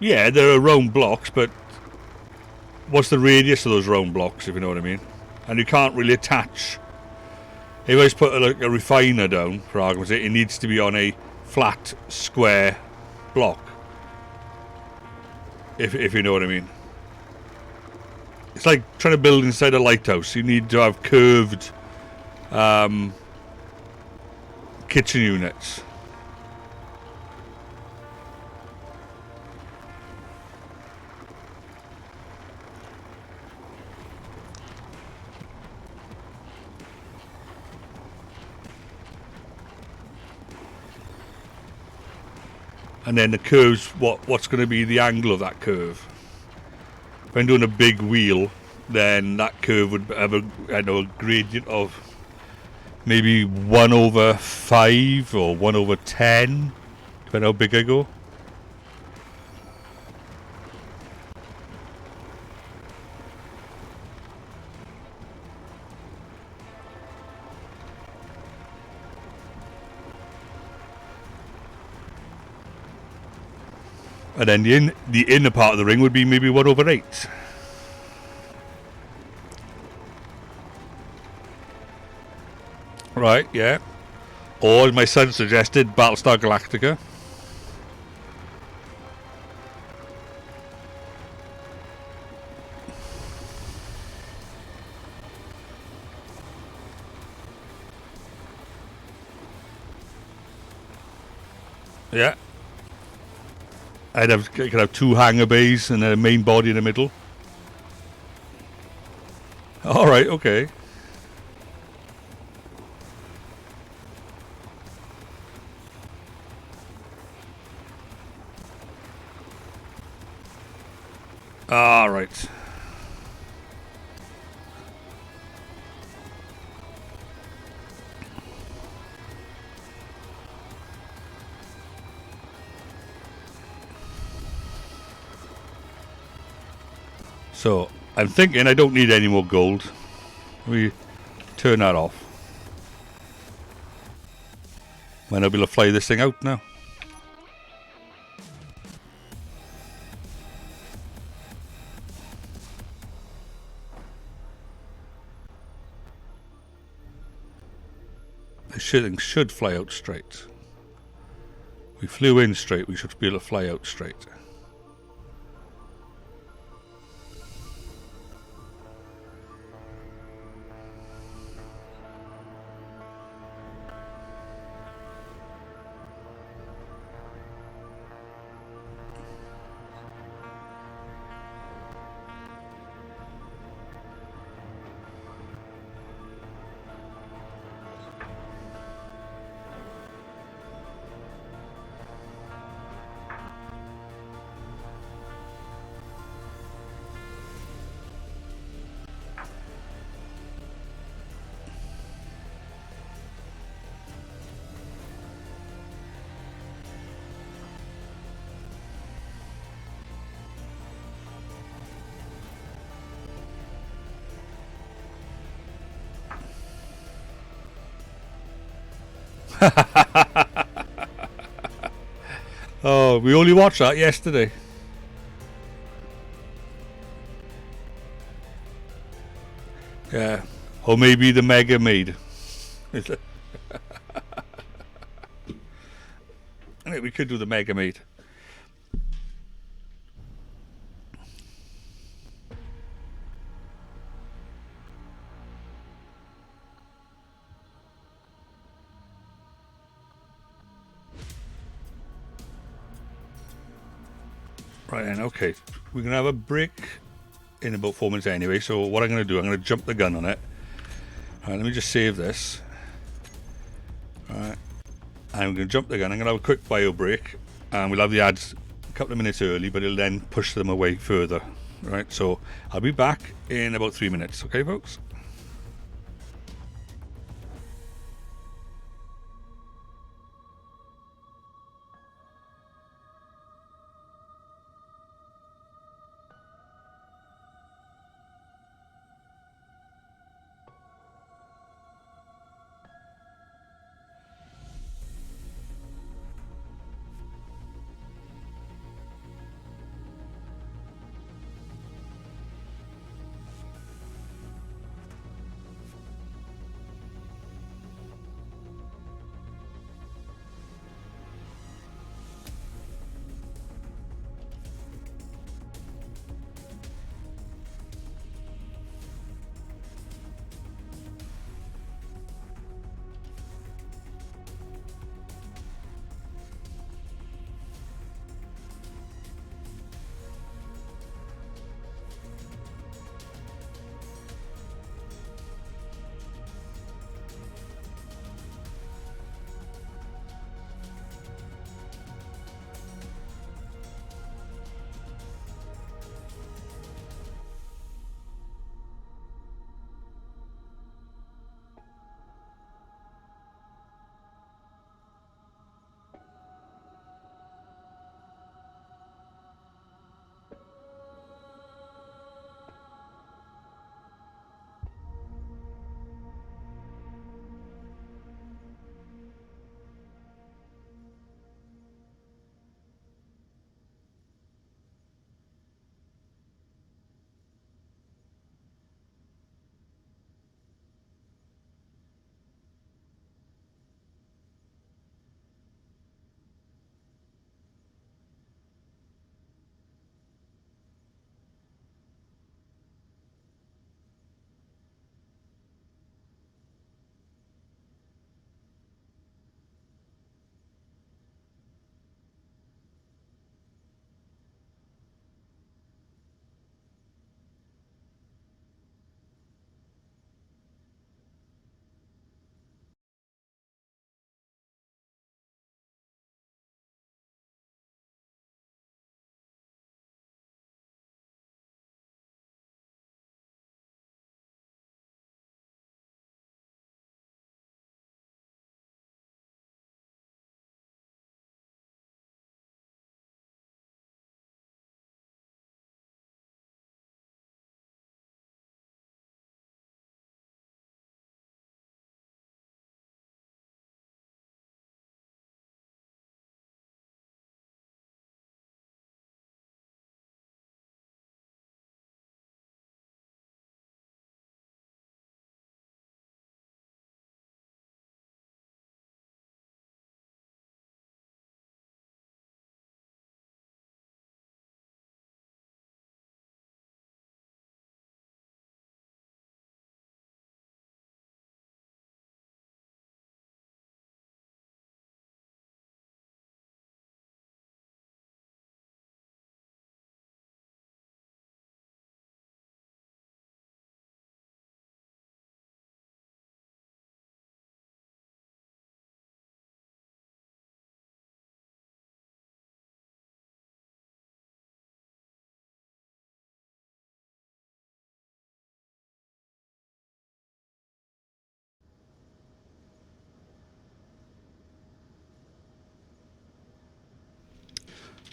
Yeah, there are round blocks, but what's the radius of those round blocks, if you know what I mean? And you can't really attach. If I just put a refiner down, for argument's sake, it needs to be on a flat, square block. If you know what I mean. It's like trying to build inside a lighthouse. You need to have curved kitchen units. And then the curves, what's going to be the angle of that curve? If I'm doing a big wheel, then that curve would have a gradient of maybe 1/5 or 1/10, depending how big I go. And then the inner part of the ring would be maybe 1/8. Right, yeah. Or, as my son suggested, Battlestar Galactica. Yeah. I could have two hangar bays and a main body in the middle. All right, okay. All right. So, I'm thinking I don't need any more gold. We turn that off. Might not be able to fly this thing out now. This thing should fly out straight. We flew in straight, we should be able to fly out straight. Oh, we only watched that yesterday. Yeah. Or maybe the Mega Maid. We could do the Mega Maid. Right then, okay. We're going to have a break in about 4 minutes anyway, so what I'm going to do, I'm going to jump the gun on it. Alright, let me just save this. Alright. I'm going to jump the gun, I'm going to have a quick bio break, and we'll have the ads a couple of minutes early, but it'll then push them away further. Right, so I'll be back in about 3 minutes, okay folks?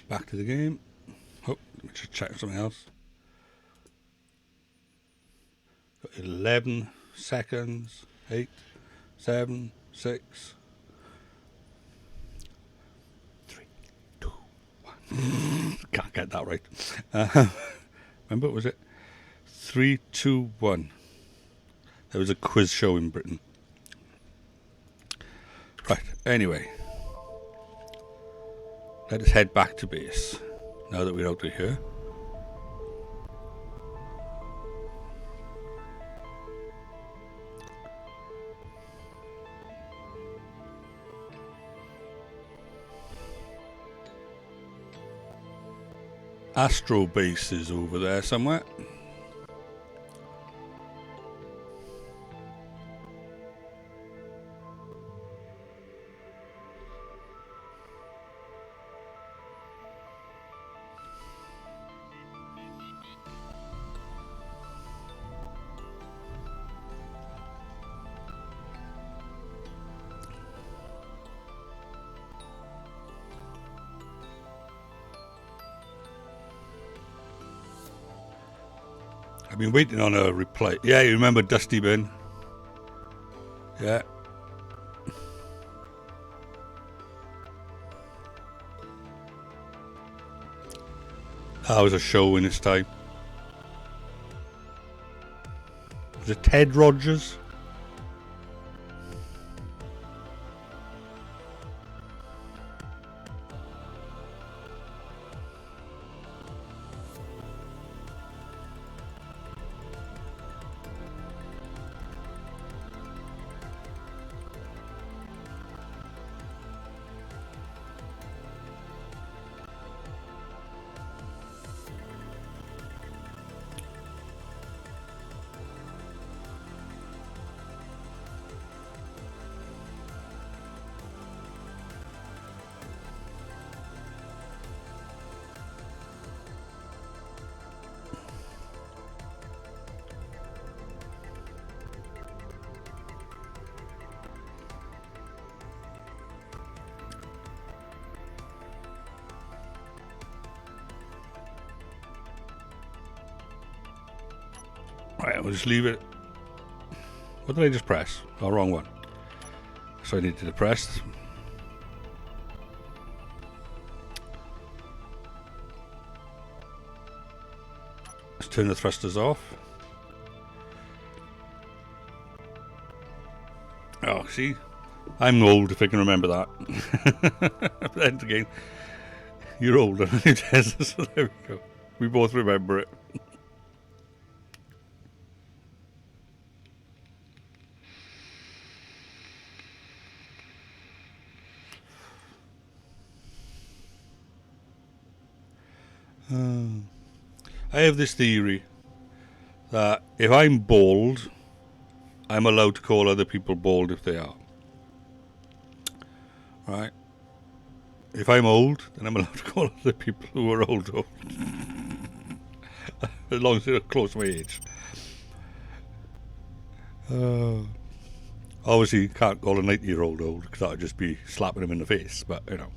Back to the game. Oh, let me just check something else. Got 11 seconds. 8, 7, 6, Can't get that right. Remember, was it 3, 2, 1? There was a quiz show in Britain. Right, anyway. Let us head back to base, now that we're out of here. Astro Base is over there somewhere. I've been waiting on a reply. Yeah, you remember Dusty Bin? Yeah. That was a show in its time. Was it Ted Rogers? Right, we'll just leave it. What did I just press? Oh, wrong one. So I needed to press. Let's turn the thrusters off. Oh, see? I'm old if I can remember that. But then again, you're older than you, Des, so there we go. We both remember it. I have this theory that if I'm bald, I'm allowed to call other people bald if they are. Right? If I'm old, then I'm allowed to call other people who are old. As long as they're close to my age. Obviously, you can't call a 90-year-old old because that would just be slapping him in the face, but you know.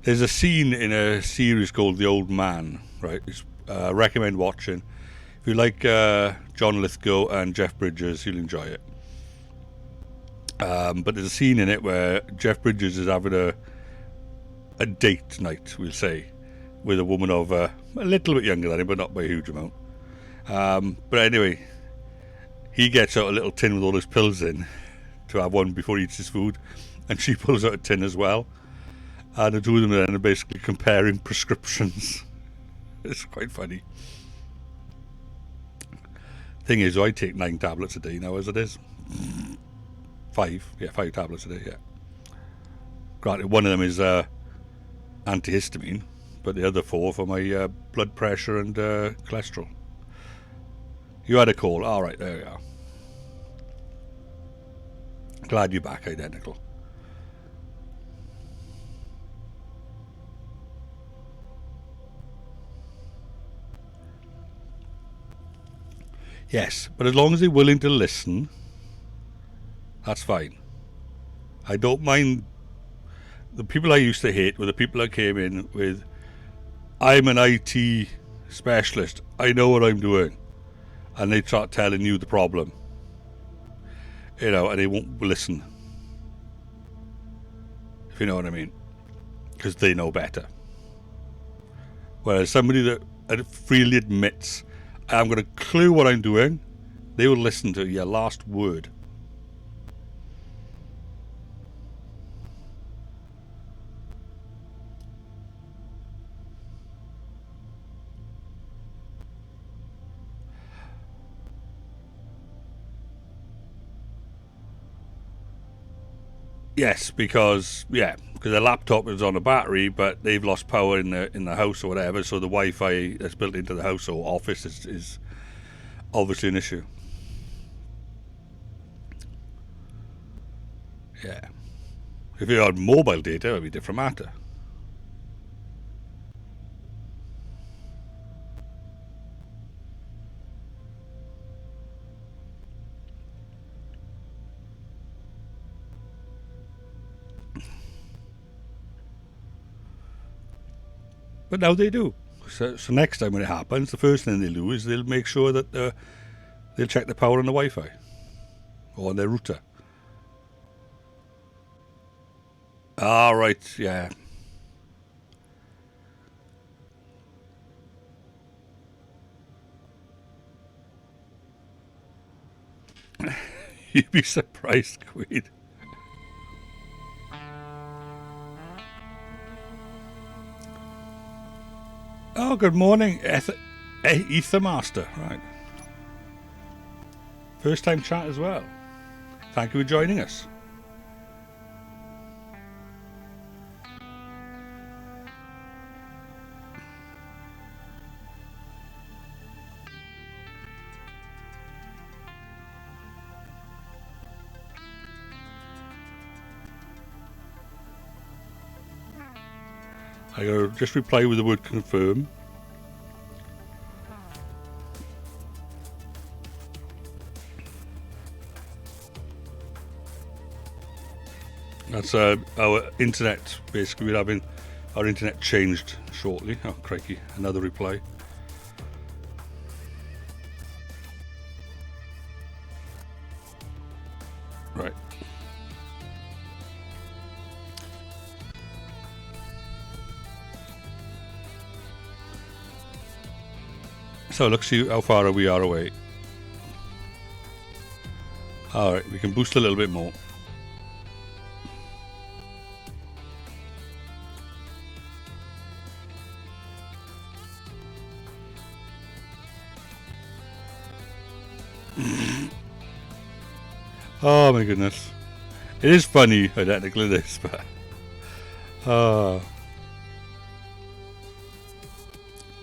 There's a scene in a series called The Old Man, right? I recommend watching. If you like John Lithgow and Jeff Bridges, you'll enjoy it. But there's a scene in it where Jeff Bridges is having a date night, we'll say, with a woman of a little bit younger than him, but not by a huge amount. But anyway, he gets out a little tin with all his pills in to have one before he eats his food, and she pulls out a tin as well. And the two of them then are basically comparing prescriptions. It's quite funny. Thing is, I take 9 tablets a day now as it is. 5 tablets a day, yeah. Granted, one of them is antihistamine, but the other 4 for my blood pressure and cholesterol. You had a call. All right, there we are. Glad you're back, Identical. Yes, but as long as they're willing to listen, that's fine. I don't mind. The people I used to hate were the people that came in with I'm an IT specialist. I know what I'm doing. And they start telling you the problem. You know, and they won't listen. If you know what I mean. Because they know better. Whereas somebody that freely admits, I haven't got a clue what I'm doing, they will listen to your last word. Yes, because the laptop is on a battery, but they've lost power in the house or whatever, so the Wi-Fi that's built into the house or office is obviously an issue. Yeah. If you had mobile data, it would be a different matter. But now they do. So next time when it happens, the first thing they do is they'll make sure that they'll check the power on the Wi-Fi or on their router. Ah, right, yeah. You'd be surprised, Queen. Oh, good morning, Ether Master. Right. First time chat as well. Thank you for joining us. I gotta just reply with the word confirm. That's our internet. Basically, we're having our internet changed shortly. Oh, crikey, another reply. Right. So let's see how far we are away. Alright, we can boost a little bit more. Oh my goodness. It is funny how technically this, but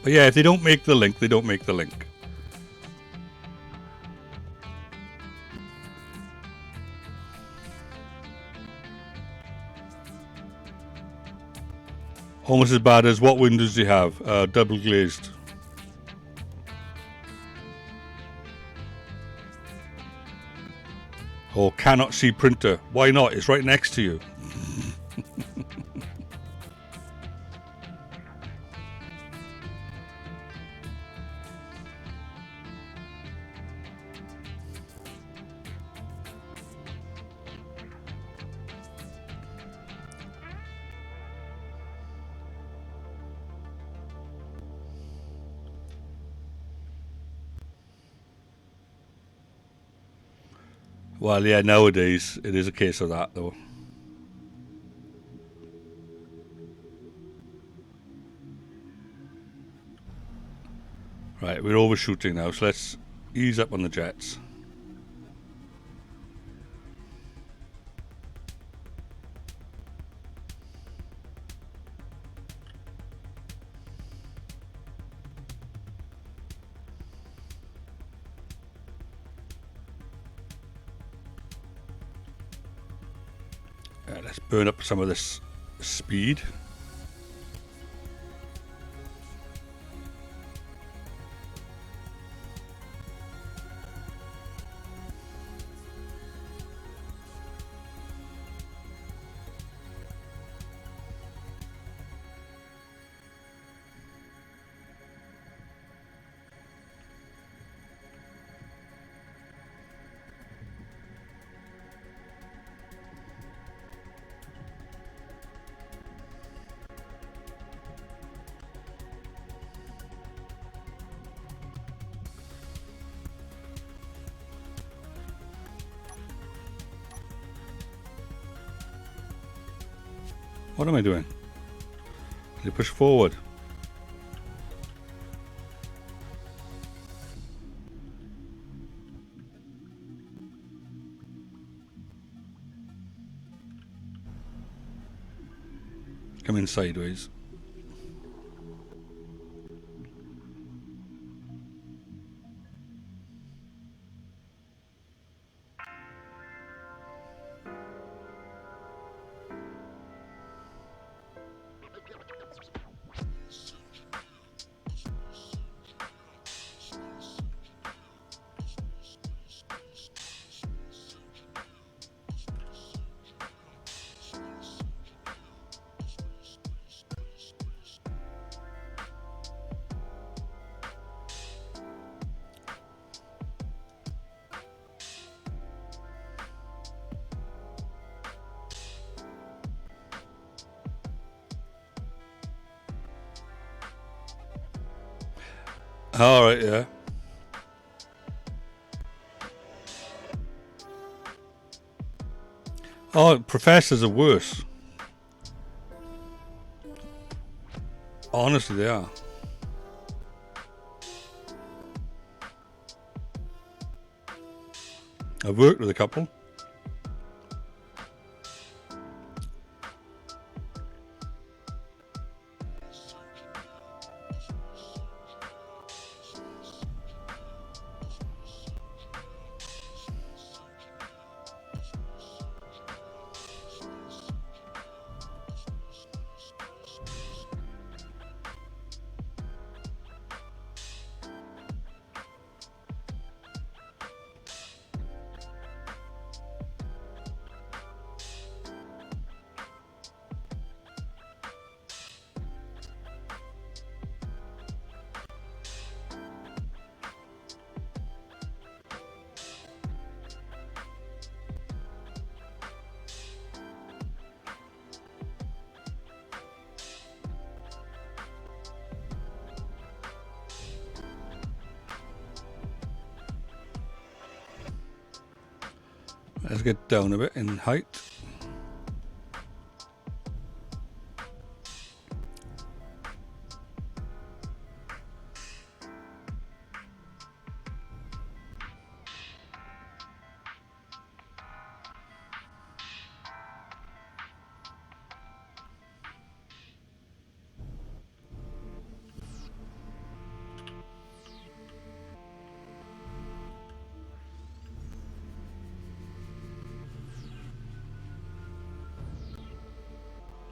but yeah, if they don't make the link, they don't make the link. Almost as bad as what windows do you have? Double glazed. Or cannot see printer. Why not? It's right next to you. Well, yeah, nowadays it is a case of that, though. Right, we're overshooting now, so let's ease up on the jets. Let's burn up some of this speed. What am I doing? Can you push forward? Come in sideways. Alright, yeah. Oh, professors are worse. Honestly, they are. I've worked with a couple. Let's get down a bit in height.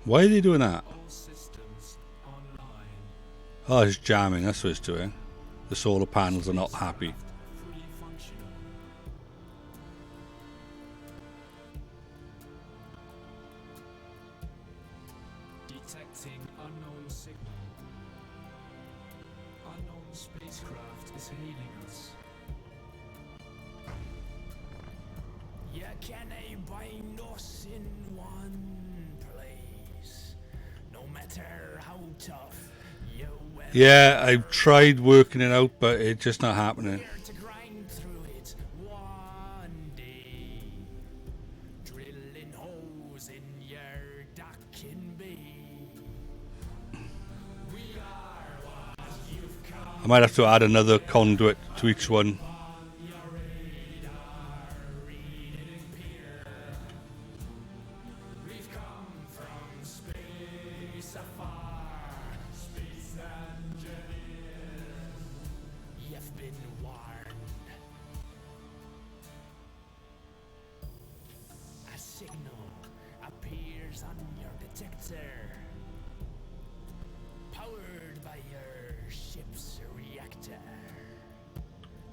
Why are they doing that? All systems online. Oh, it's jamming, that's what it's doing. The solar panels are not happy. Fully functional. Detecting unknown signal. Unknown spacecraft is hailing us. You can't bind us in one place, no matter how tough you will. Yeah, I've tried working it out, but it's just not happening. Here to grind through it one day, drilling holes in your docking bay. We are what you've come I might have to add another conduit to each one. We've come from space afar, space engineers. You've been warned. A signal appears on your detector, powered by your ship's reactor.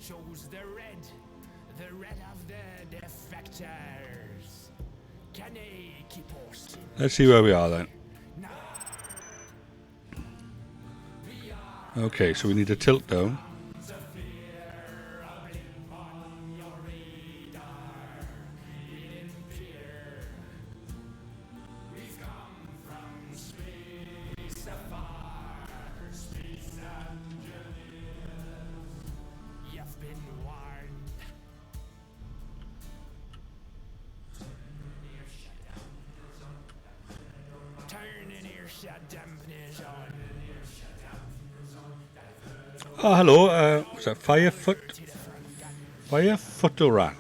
Shows the red of the defectors. Can they keep us in? Let's see where we are then. Okay, so we need to tilt down. You've been warned. Turn Oh, hello. What's that? Firefooteran.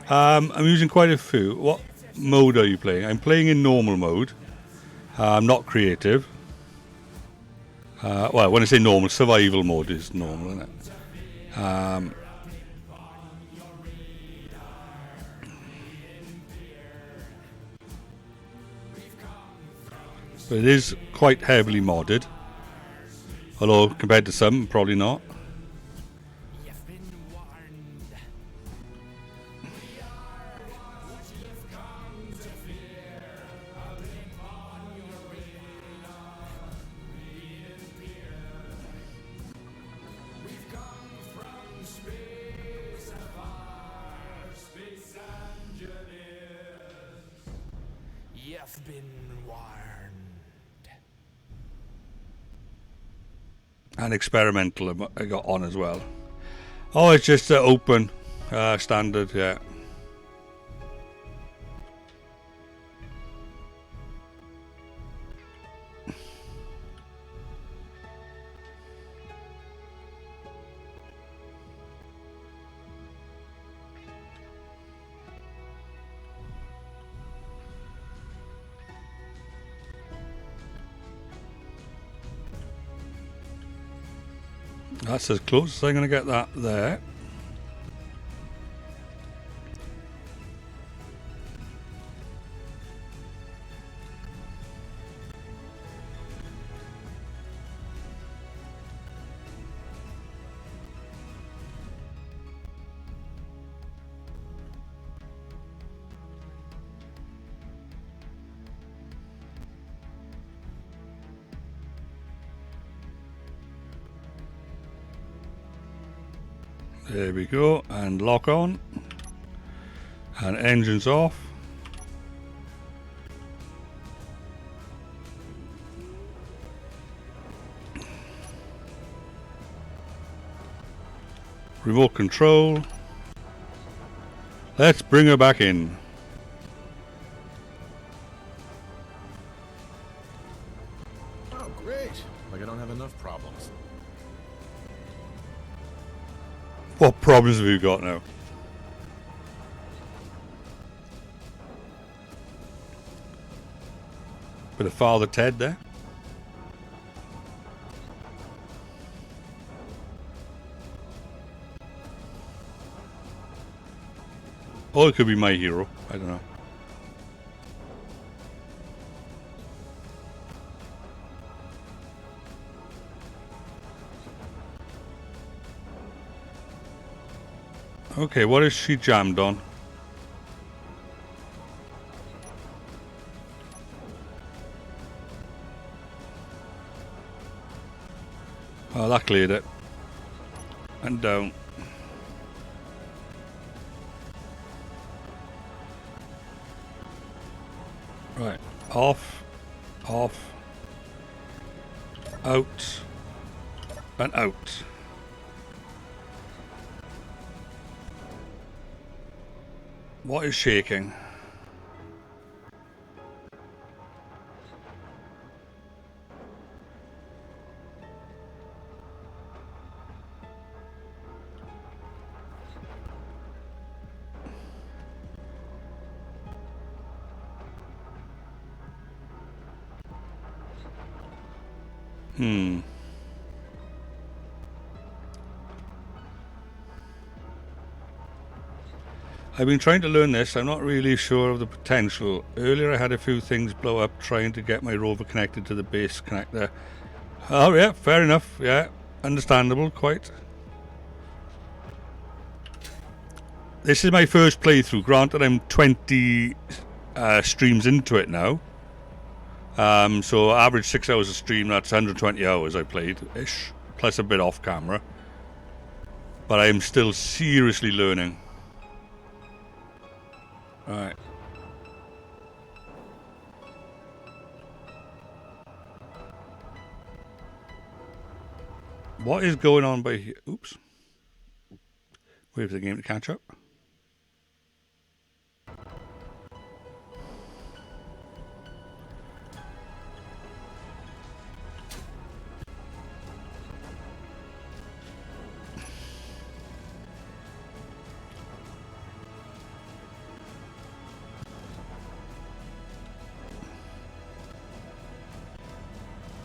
I'm using quite a few. What mode are you playing? I'm playing in normal mode. I'm not creative. Well, when I say normal, survival mode is normal, isn't it? But it is quite heavily modded. Although, compared to some, probably not. You've been warned. You've been warned. And experimental I got on as well. Oh, it's just open. Standard, yeah. That's as close as I'm going to get that there. There we go, and lock on, and engines off. Remote control. Let's bring her back in. Oh, great. Like I don't have enough problems. What problems have you got now? Bit of Father Ted there. Or it could be my hero. I don't know. Okay, what is she jammed on? Oh, that cleared it. And down. Right. Off. Off. Out. And out. What is shaking? I've been trying to learn this. I'm not really sure of the potential. Earlier I had a few things blow up trying to get my rover connected to the base connector. Oh yeah, fair enough. Yeah, understandable, quite. This is my first playthrough. Granted, I'm 20 streams into it now. So average 6 hours a stream, that's 120 hours I played-ish. Plus a bit off camera. But I am still seriously learning. Alright. What is going on by here? Oops. Wait for the game to catch up.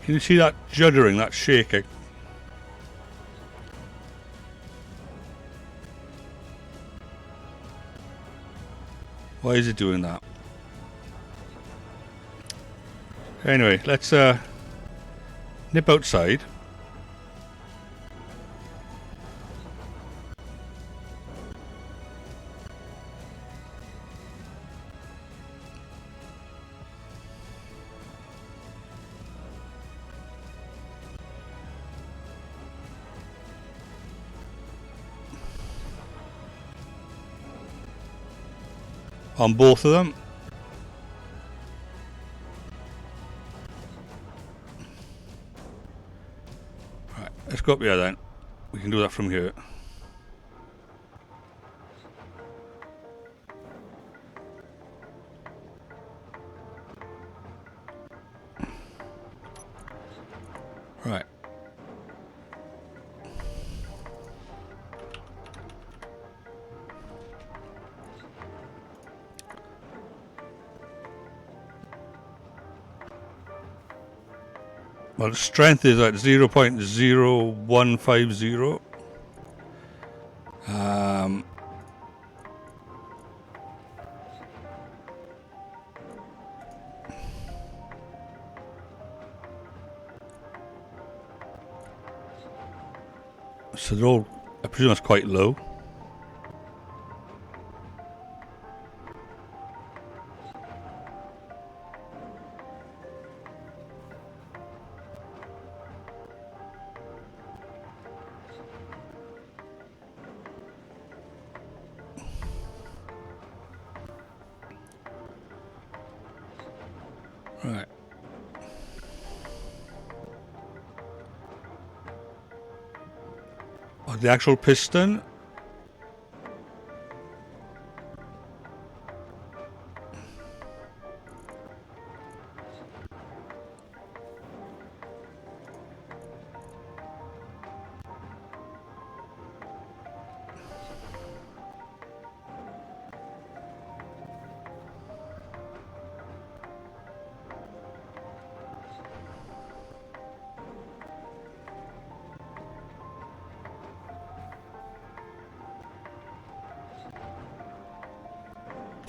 Can you see that juddering, that shaking? Why is it doing that? Anyway, let's nip outside. On both of them. Right, let's go up here then. We can do that from here. Right. Well, the strength is at 0.0150. So they're all, I presume that's quite low. Right. Oh, the actual piston.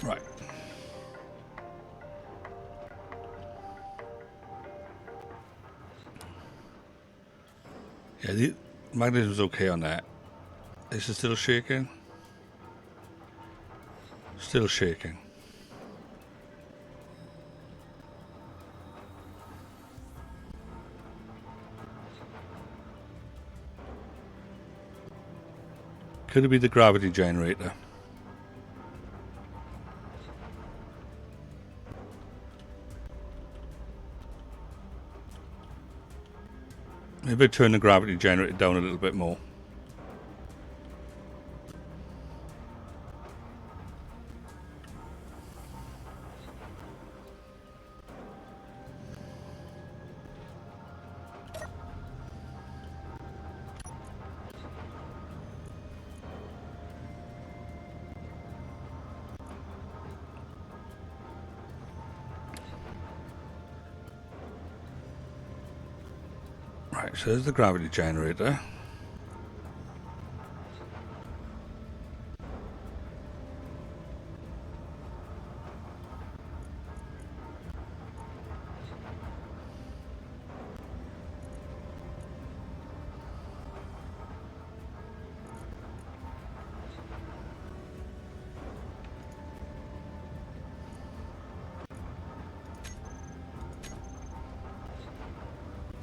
Right. Yeah, the magnetism's okay on that. Is it still shaking? Still shaking. Could it be the gravity generator? Maybe turn the gravity generator down a little bit more. Right, so there's the gravity generator.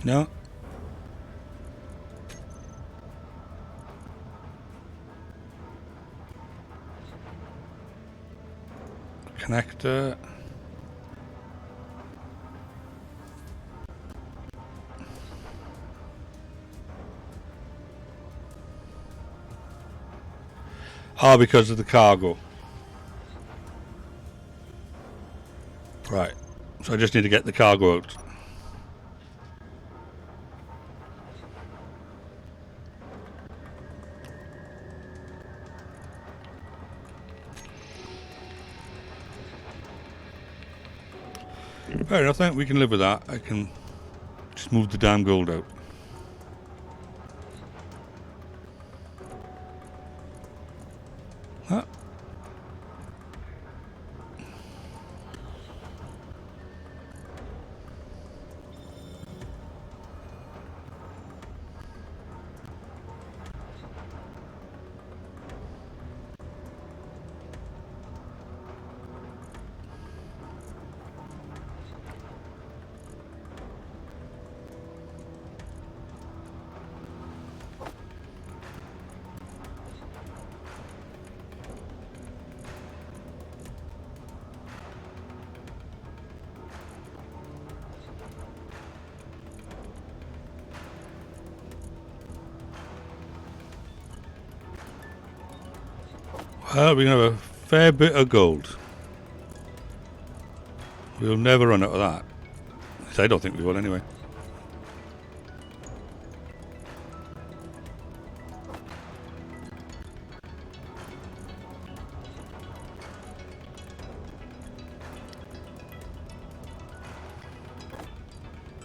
No. Connector. Oh, because of the cargo. Right. So I just need to get the cargo out. Fair enough then, we can live with that. I can just Let's move the damn gold out. Huh? Well, we're going to have a fair bit of gold. We'll never run out of that. At least I don't think we will anyway.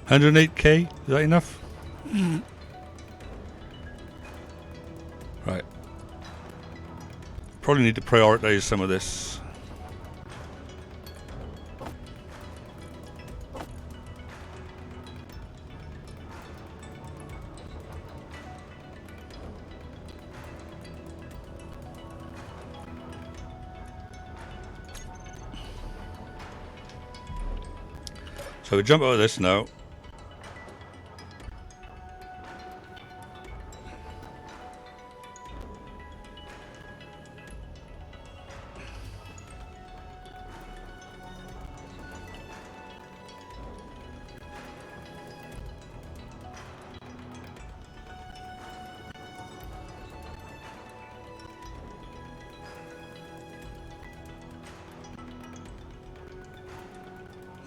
$108K, is that enough? Right. Probably need to prioritize some of this. So we jump out of this now.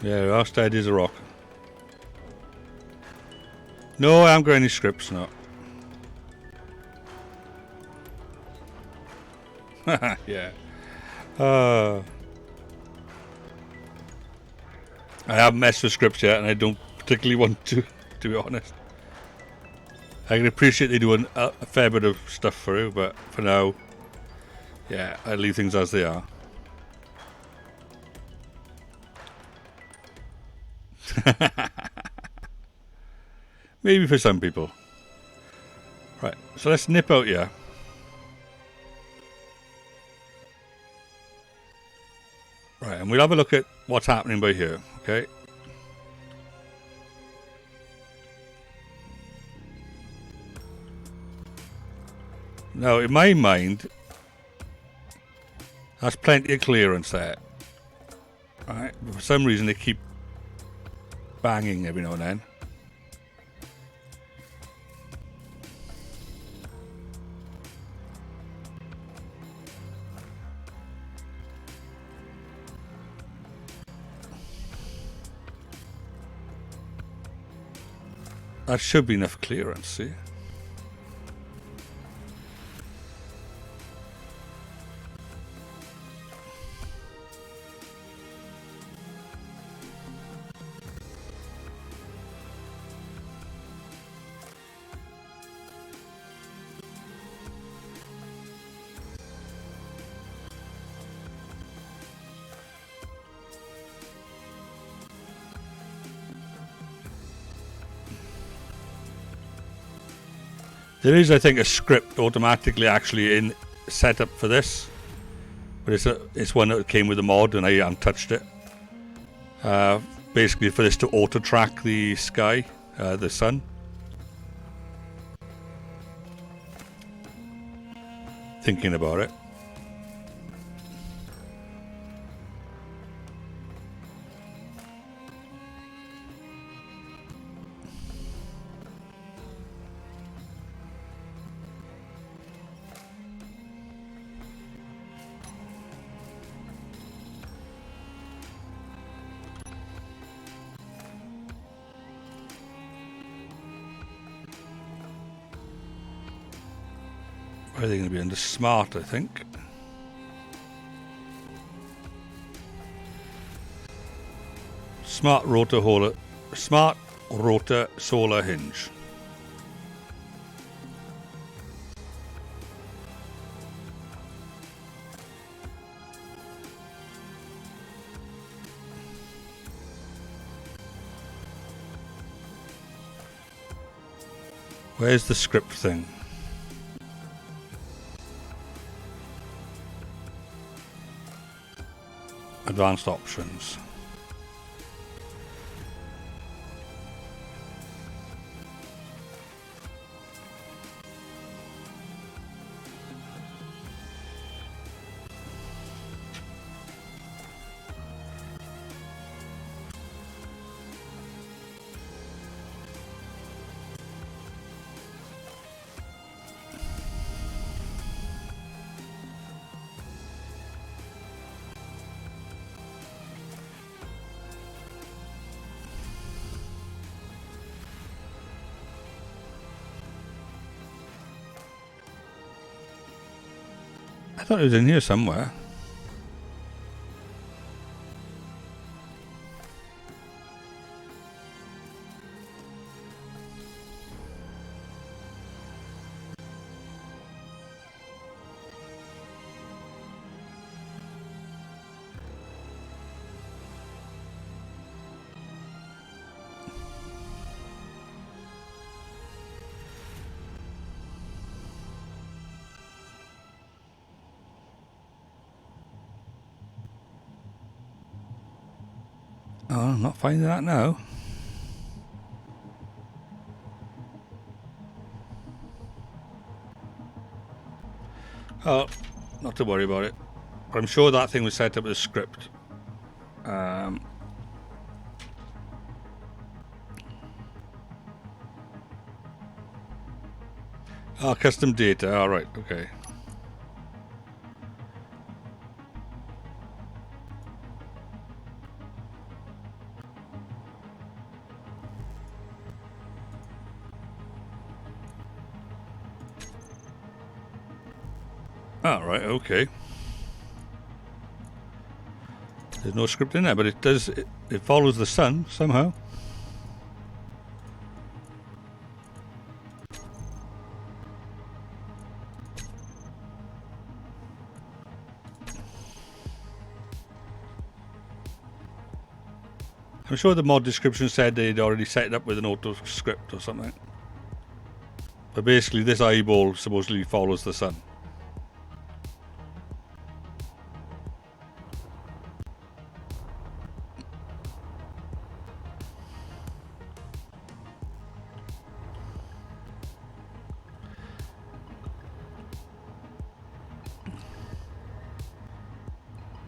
Yeah, our steady as a rock. No, I haven't got any scripts, no. Yeah. I haven't messed with scripts yet, and I don't particularly want to be honest. I can appreciate they do a fair bit of stuff for you, but for now, yeah, I leave things as they are. Maybe for some people. Right, so let's nip out here. Right, and we'll have a look at what's happening by here, okay? Now, in my mind, that's plenty of clearance there. Alright, but for some reason they keep banging every now and then. That should be enough clearance, see? There is, I think, a script automatically actually in set up for this, but it's one that came with a mod, and I haven't touched it. Basically, for this to auto track the sky, the sun. Thinking about it. Where are they going to be? Under smart, I think. Smart rotor hauler. Smart rotor solar hinge. Where's the script thing? Advanced options. I thought it was in here somewhere. Oh, I'm not finding that now. Oh, not to worry about it. I'm sure that thing was set up as a script. Custom data. All right, okay. All right, okay. There's no script in there, but it does. It follows the sun somehow. I'm sure the mod description said they'd already set it up with an auto script or something. But basically, this eyeball supposedly follows the sun.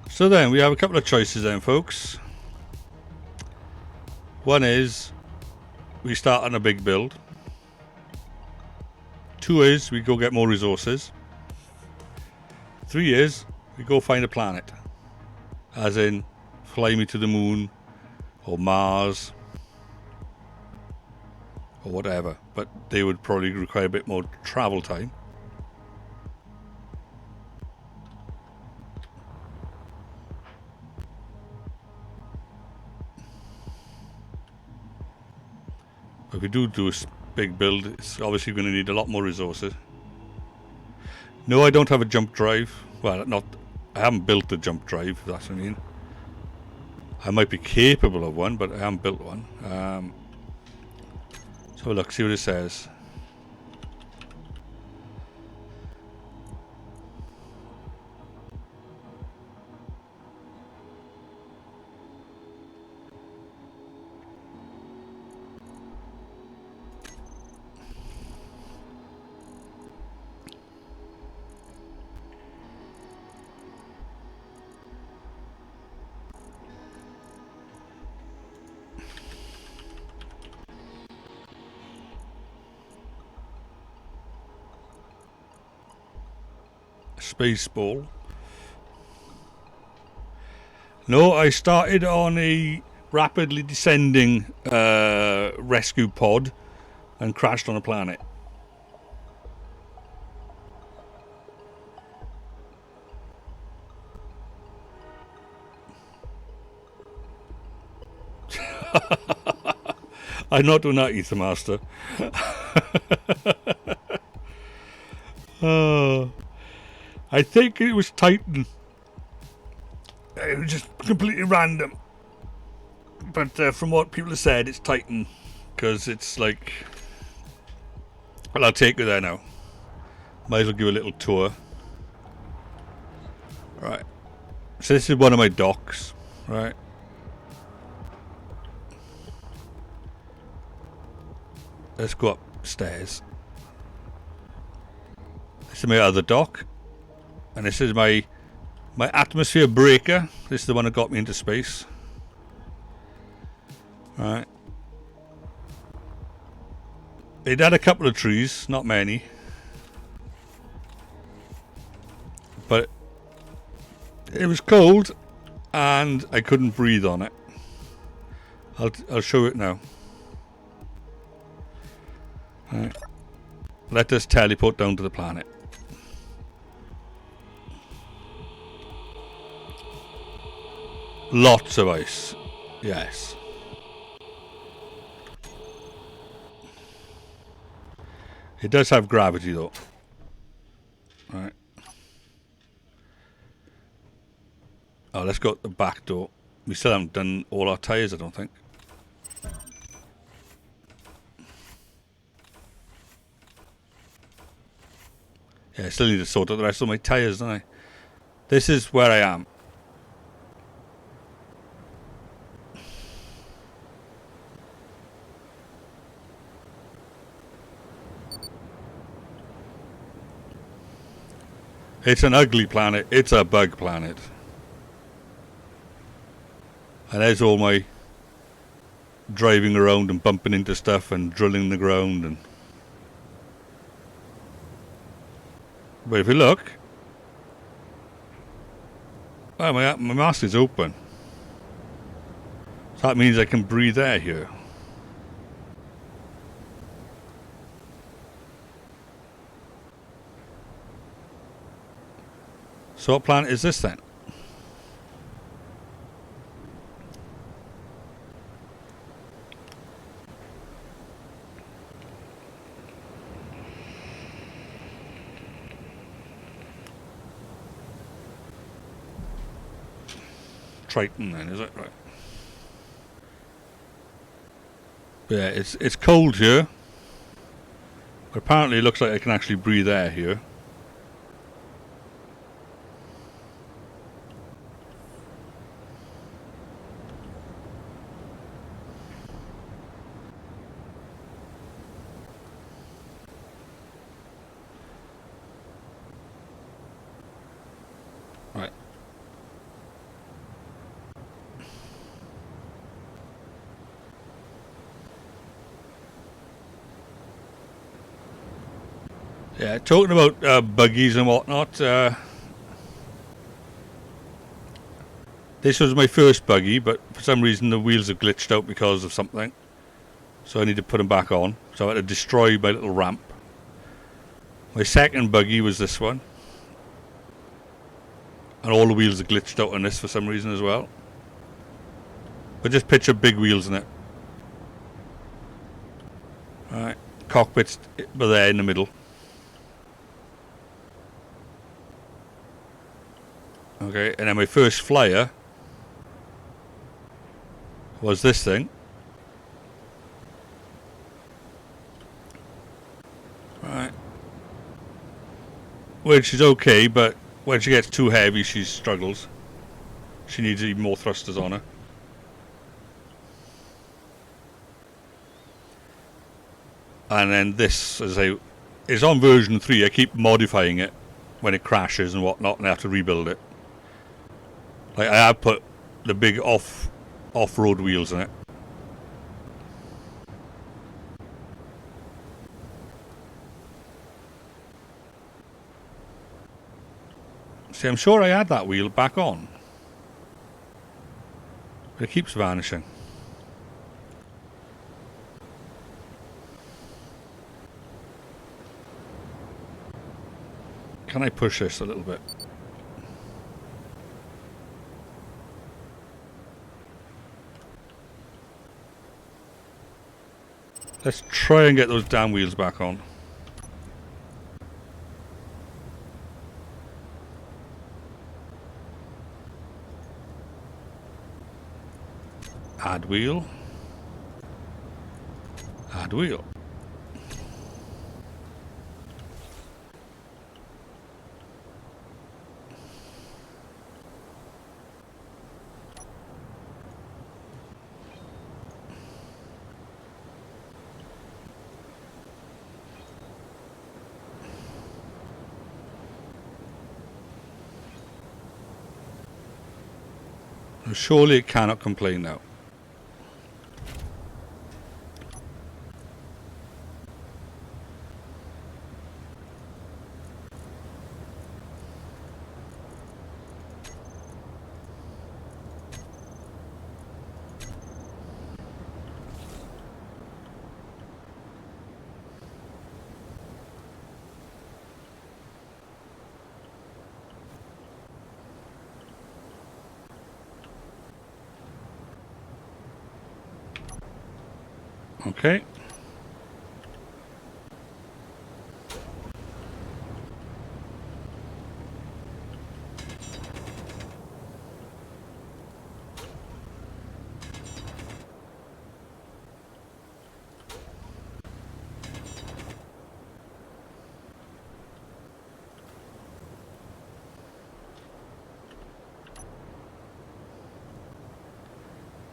So then, we have a couple of choices then, folks. One is, we start on a big build. Two is, we go get more resources. Three is, we go find a planet. As in, fly me to the moon, or Mars, or whatever. But they would probably require a bit more travel time. If we do a big build, it's obviously going to need a lot more resources. No, I don't have a jump drive. Well, I haven't built a jump drive, if that's what I mean. I might be capable of one, but I haven't built one. So look, see what it says. Spaceball. No, I started on a rapidly descending rescue pod and crashed on a planet. I'm not doing that, Ether Master. I think it was Titan. It was just completely random. But from what people have said, it's Titan. Because it's like... Well, I'll take you there now. Might as well give a little tour. Right. So this is one of my docks. Right. Let's go upstairs. This is my other dock. And this is my atmosphere breaker. This is the one that got me into space. Right. It had a couple of trees, not many. But it was cold and I couldn't breathe on it. I'll show it now. Right. Let us teleport down to the planet. Lots of ice. Yes. It does have gravity though. Right. Oh, let's go to the back door. We still haven't done all our tyres, I don't think. Yeah, I still need to sort out the rest of my tyres, don't I? This is where I am. It's an ugly planet. It's a bug planet. And there's all my driving around and bumping into stuff and drilling the ground. And but if you look, well, my mask is open. So that means I can breathe air here. So what planet is this then? Triton then, is it? Right. Yeah, it's cold here. But apparently it looks like I can actually breathe air here. Right. Yeah, talking about buggies and whatnot. This was my first buggy, but for some reason the wheels have glitched out because of something. So I need to put them back on. So I had to destroy my little ramp. My second buggy was this one. And all the wheels are glitched out on this for some reason as well. But just picture big wheels in it. Alright, cockpits were there in the middle. Okay, and then my first flyer was this thing. Right. Which is okay, but when she gets too heavy, she struggles. She needs even more thrusters on her. And then this, as I say, is on version 3. I keep modifying it when it crashes and whatnot, and I have to rebuild it. Like I have put the big off-road wheels in it. See, I'm sure I had that wheel back on. But it keeps vanishing. Can I push this a little bit? Let's try and get those damn wheels back on. Add wheel. Add wheel. Surely it cannot complain now. Okay.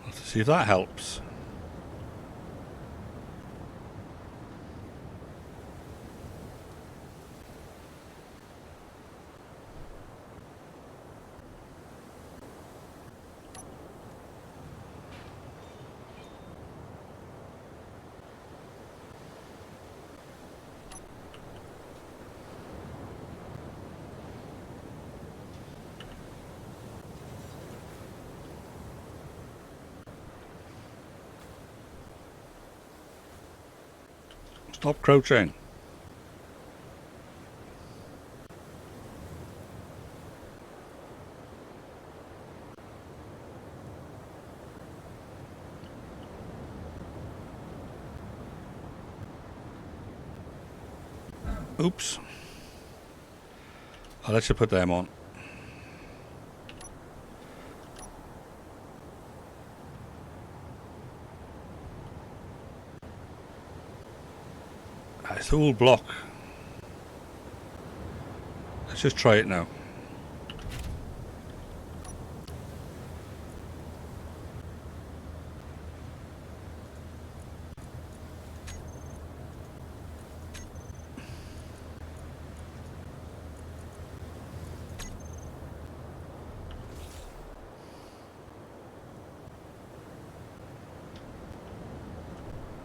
Let's see if that helps. Stop crouching. Oops. I'll let you put them on. It's all block. Let's just try it now.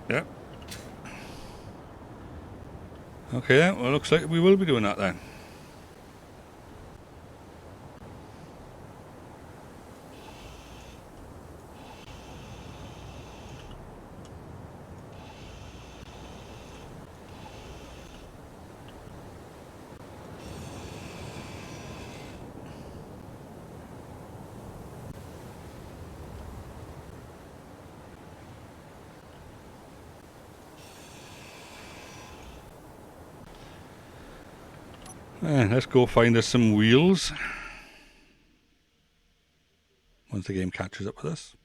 Yep. Okay then, well, looks like we will be doing that then. Let's go find us some wheels. Once the game catches up with us.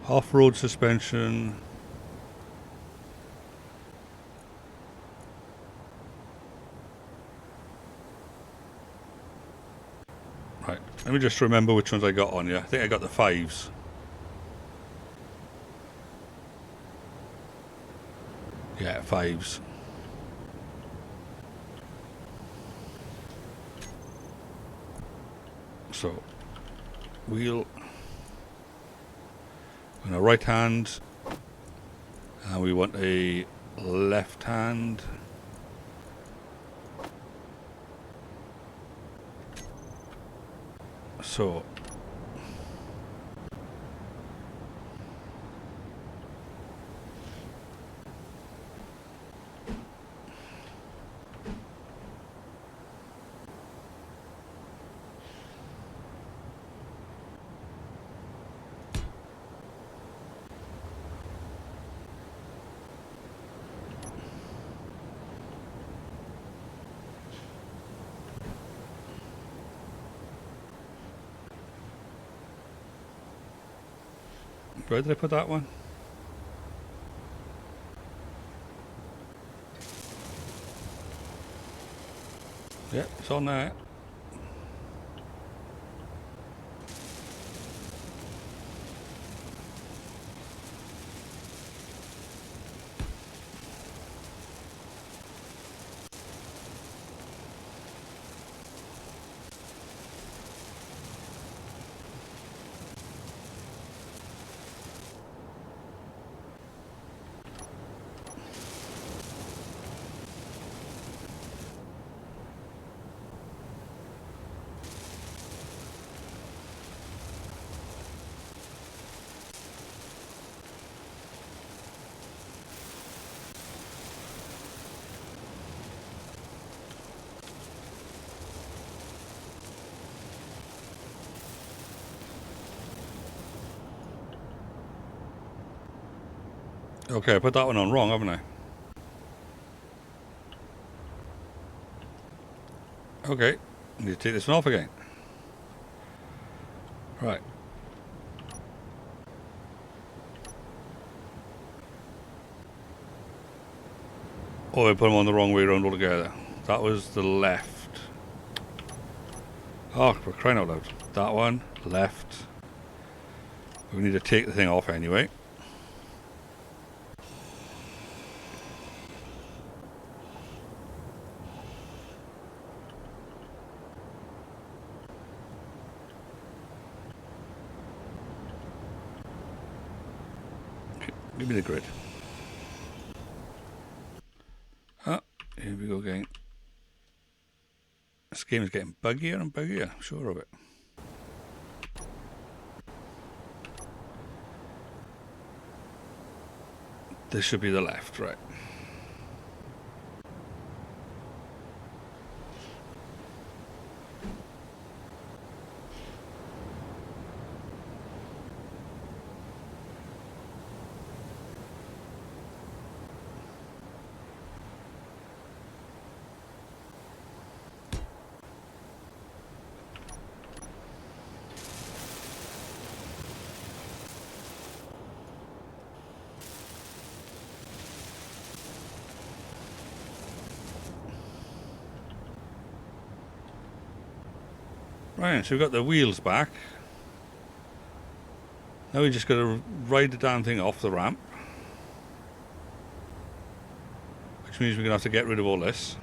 Off-road suspension. Right, let me just remember which ones I got on. Yeah, I think I got the 5s. Yeah, 5s. So, wheel on a right hand, and we want a left hand. So, Where did I put that one? Yeah, it's on there. Okay, I put that one on wrong, haven't I? Okay, I need to take this one off again. Right. Oh, I put them on the wrong way around altogether. That was the left. Oh, we're crying out loud. That one, left. We need to take the thing off anyway. Okay, give me the grid. Ah, here we go again. This game is getting buggier and buggier, I'm sure of it. This should be the left, right. Right, so we've got the wheels back. Now we just got to ride the damn thing off the ramp. Which means we're going to have to get rid of all this.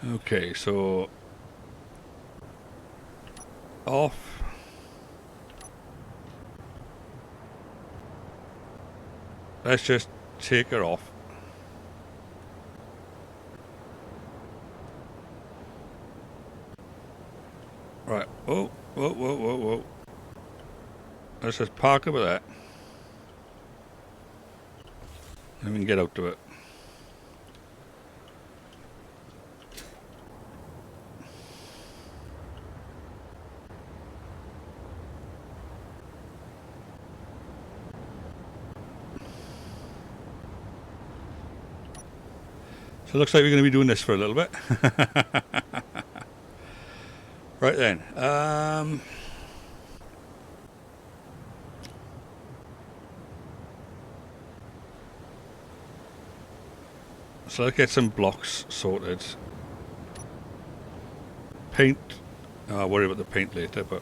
Okay, so off. Let's just take her off. Right. Oh, whoa, whoa, whoa, whoa. Let's just park over there. Then we can get out to it. So it looks like we're going to be doing this for a little bit. Right then. So let's get some blocks sorted. Paint. I'll worry about the paint later, but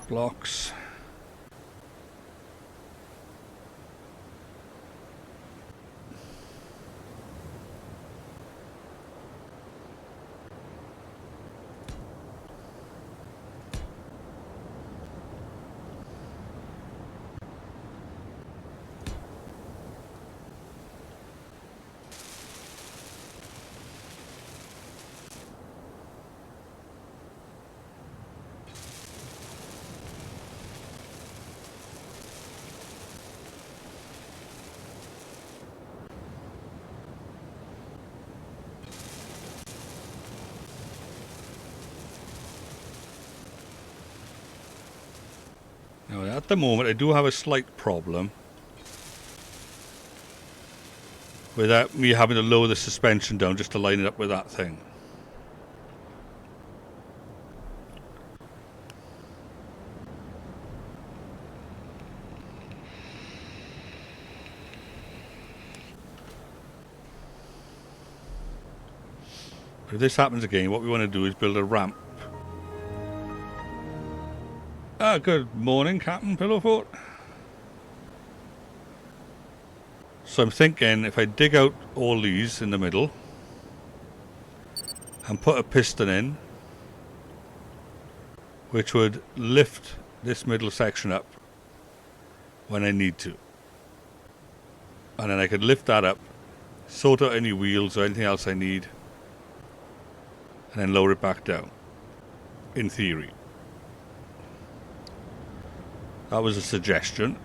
blocks. the moment I do have a slight problem without me having to lower the suspension down just to line it up with that thing. If this happens again, what we want to do is build a ramp. Good morning, Captain Pillowfort. So I'm thinking if I dig out all these in the middle and put a piston in, which would lift this middle section up when I need to. And then I could lift that up, sort out any wheels or anything else I need, and then lower it back down, in theory. That was a suggestion.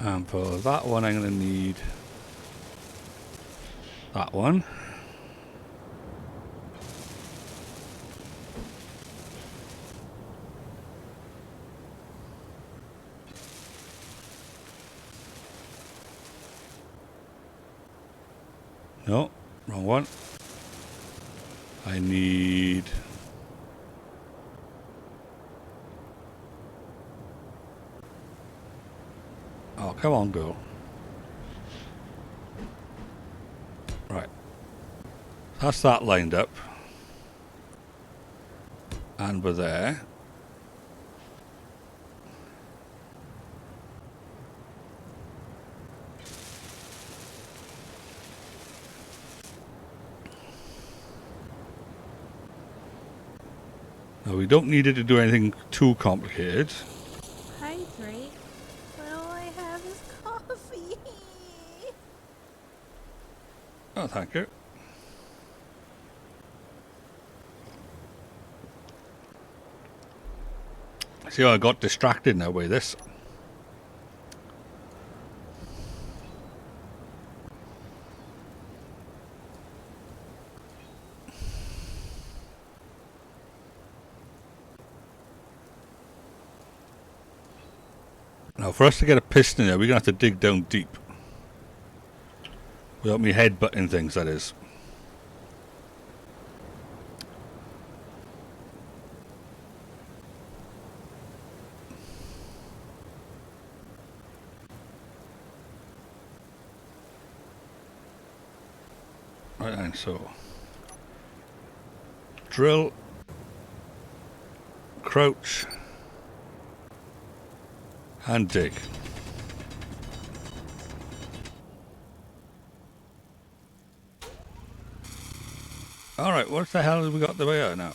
And for that one, I'm going to need that one. No, wrong one. I need... Oh, come on, girl. Right. That's that lined up. And we're there. Now, we don't need it to do anything too complicated. Hydrate, but all I have is coffee. Oh, thank you. See, I got distracted now by this. Now, for us to get a piston there, we're going to have to dig down deep. Without me headbutting things, that is. Right then, so... drill. Crouch. And dig. Alright, what the hell have we got the way out now?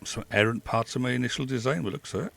Some errant parts of my initial design, by the looks of it.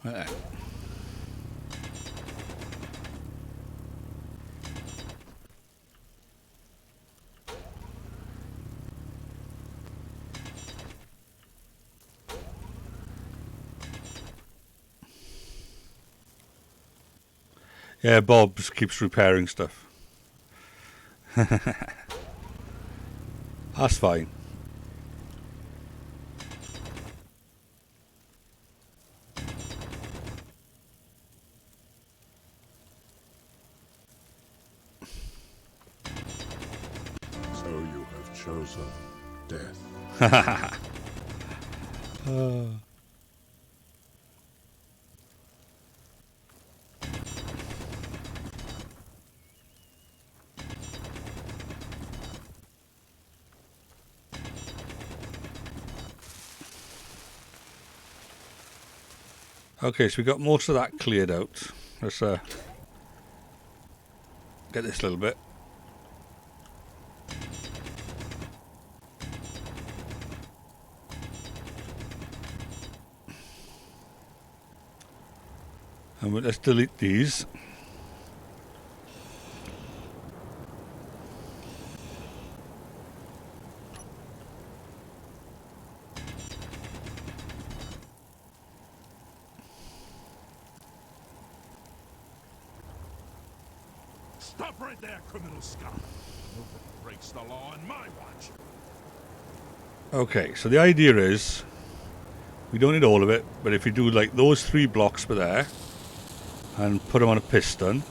Right then. Yeah, Bob keeps repairing stuff. That's fine. So you have chosen death. Okay, so we got most of that cleared out. Let's get this little bit. And let's delete these. Stop right there, criminal scum. Nobody breaks the law on my watch. Okay, so the idea is we don't need all of it, but if you do like those 3 blocks were there and put them on a piston,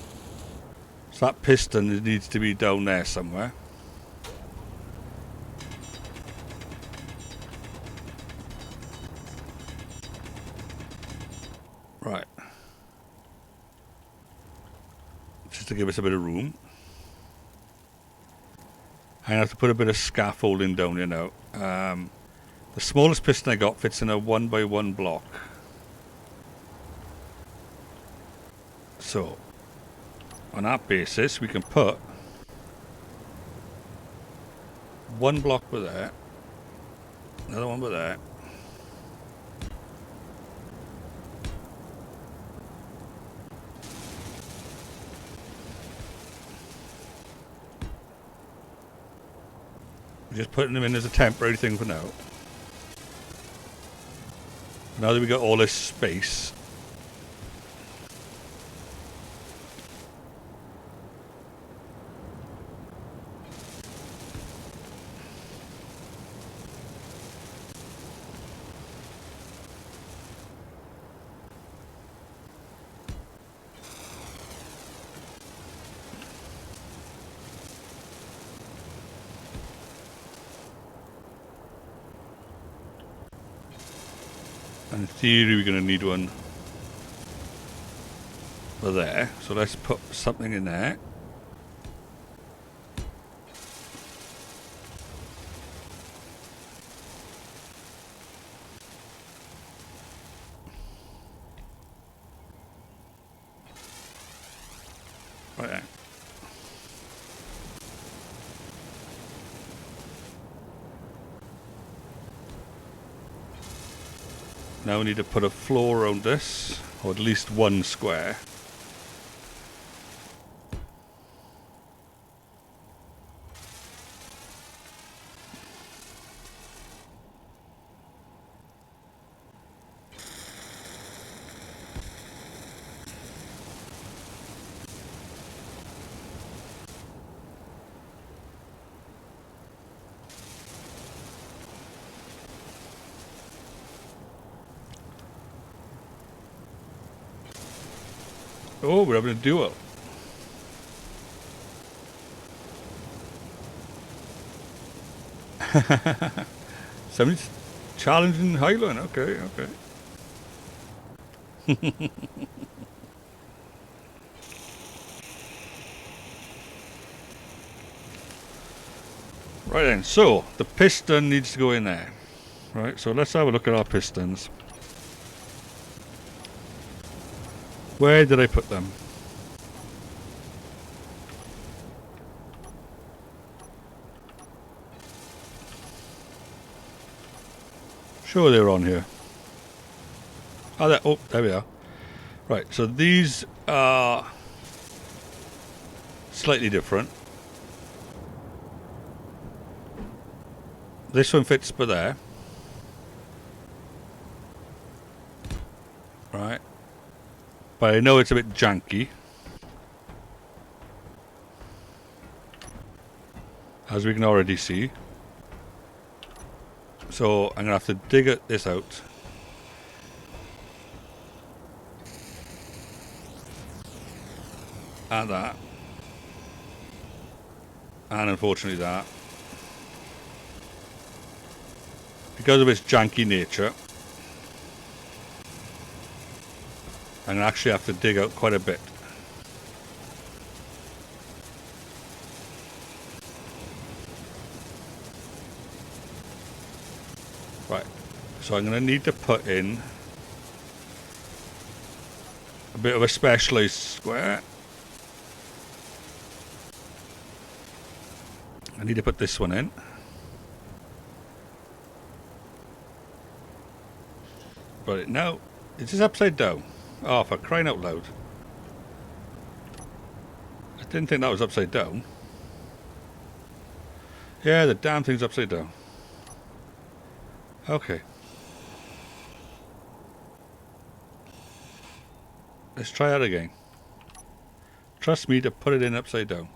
so that piston needs to be down there somewhere. Right. Just to give us a bit of room. I have to put a bit of scaffolding down here now. The smallest piston I got fits in a 1x1 block. So, on that basis, we can put 1 block with there, another one with there. We're just putting them in as a temporary thing for now. Now that we got all this space, in theory we're going to need one for there, so let's put something in there. Right there. Now we need to put a floor around this, or at least 1 square. Oh, we're having a duel. Somebody's challenging Highland. Okay, okay. Right then, so the piston needs to go in there. Right, so let's have a look at our pistons. Where did I put them? Sure they're on here. Oh, there we are. Right, so these are slightly different. This one fits by there. Right. But I know it's a bit janky. As we can already see. So I'm going to have to dig this out. And that. And unfortunately that. Because of its janky nature, I'm going to actually have to dig out quite a bit. Right, so I'm going to need to put in a bit of a specialized square. I need to put this one in. Right, now, is this upside down? Oh, for crying out loud. I didn't think that was upside down. Yeah, the damn thing's upside down. Okay. Let's try that again. Trust me to put it in upside down.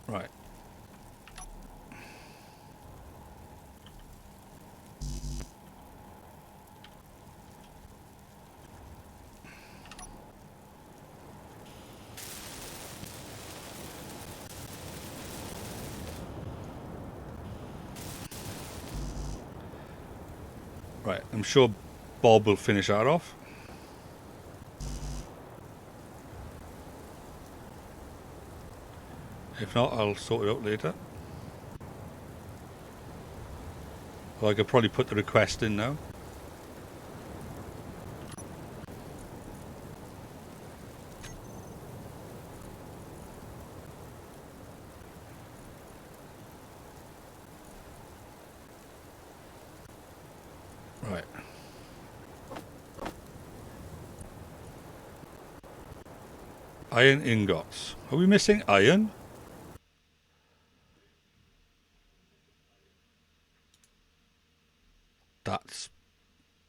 Right. Right, I'm sure Bob will finish that off. If not, I'll sort it out later. Well, I could probably put the request in now. Right. Iron ingots. Are we missing iron? That's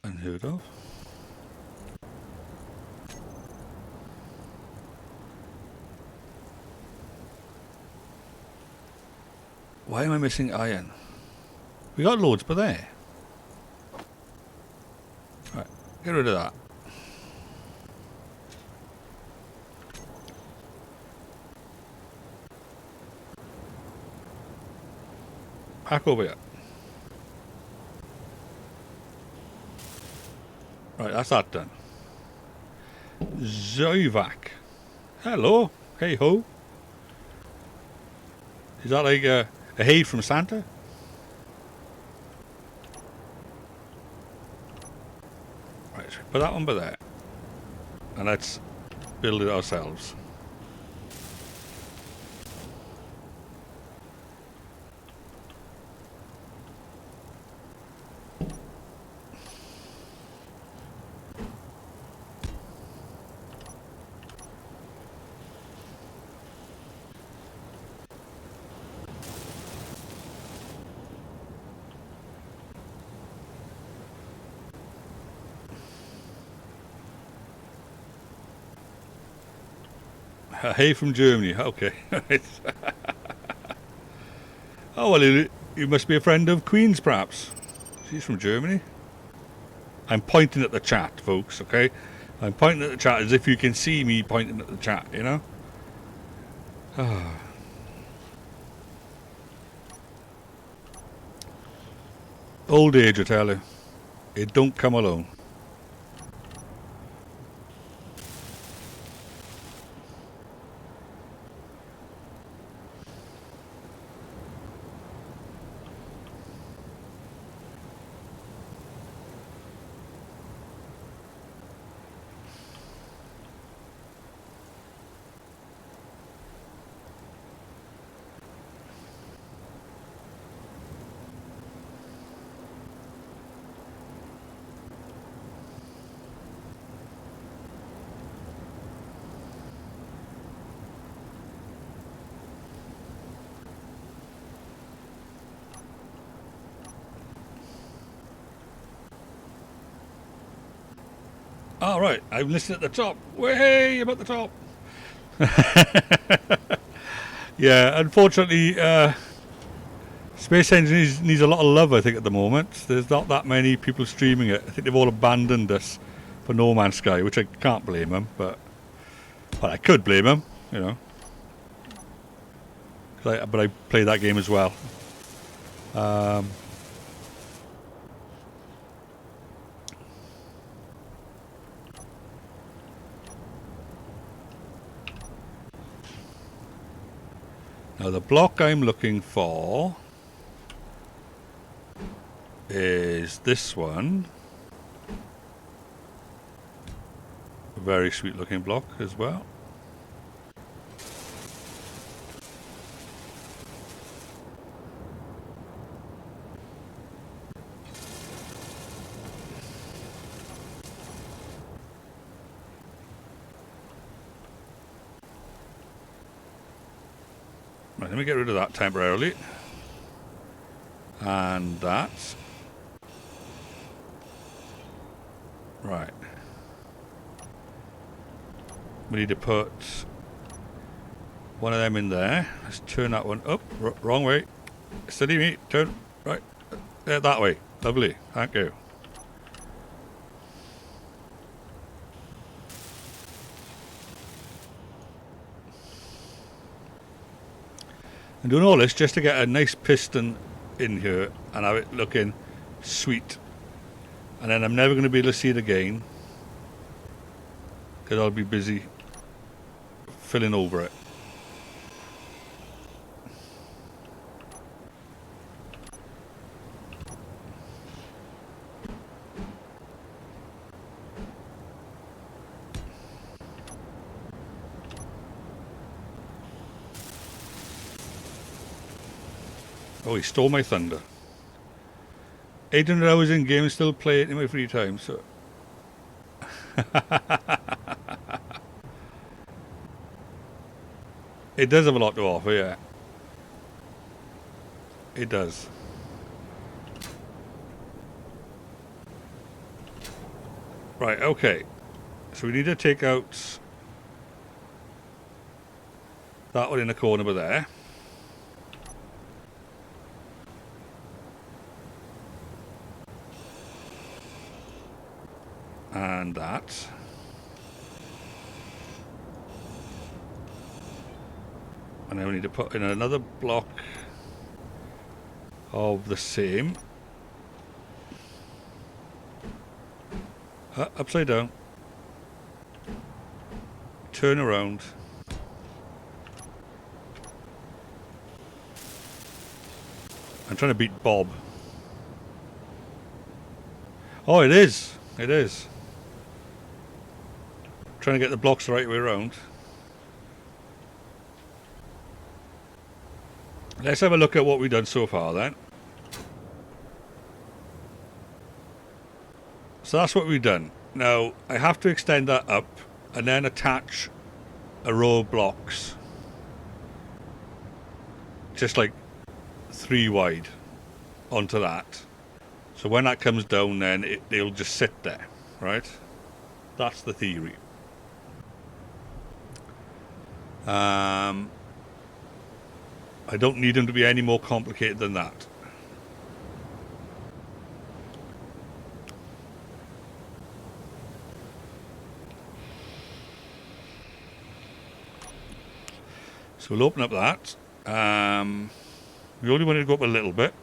unheard of. Why am I missing iron? We got loads per there. Right, get rid of that. Back over here. Right, that's that done. Zoivac. Hello. Hey ho. Is that like a hay from Santa? Right, put that one by there. And let's build it ourselves. Hey from Germany, okay. Oh, well, you must be a friend of Queen's, perhaps. She's from Germany. I'm pointing at the chat, folks, okay? I'm pointing at the chat as if you can see me pointing at the chat, you know? Old age, I tell you. It don't come alone. All right, I'm listed at the top. Way, I'm at the top. Yeah, unfortunately, Space Engineers needs a lot of love, I think, at the moment. There's not that many people streaming it. I think they've all abandoned us for No Man's Sky, which I can't blame them, but well, I could blame them, you know. But I play that game as well. Now the block I'm looking for is this one. A very sweet looking block as well. Right, let me get rid of that temporarily. And that. Right. We need to put one of them in there. Let's turn that one up. Wrong way. Steady me. Turn. Right. That way. Lovely. Thank you. I'm doing all this just to get a nice piston in here and have it looking sweet. And then I'm never going to be able to see it again because I'll be busy filling over it. Oh, he stole my thunder. 800 hours in game, still play it in my free time, so... It does have a lot to offer, yeah. It does. Right, okay. So we need to take out that one in the corner over there. And that. And then we need to put in another block of the same. Upside down. Turn around. I'm trying to beat Bob. Oh, it is. It is. Trying to get the blocks the right way around. Let's have a look at what we've done so far then. So that's what we've done. Now I have to extend that up and then attach a row of blocks. Just like 3 wide onto that. So when that comes down then they'll just sit there, right? That's the theory. I don't need them to be any more complicated than that. So we'll open up that. We only wanted to go up a little bit.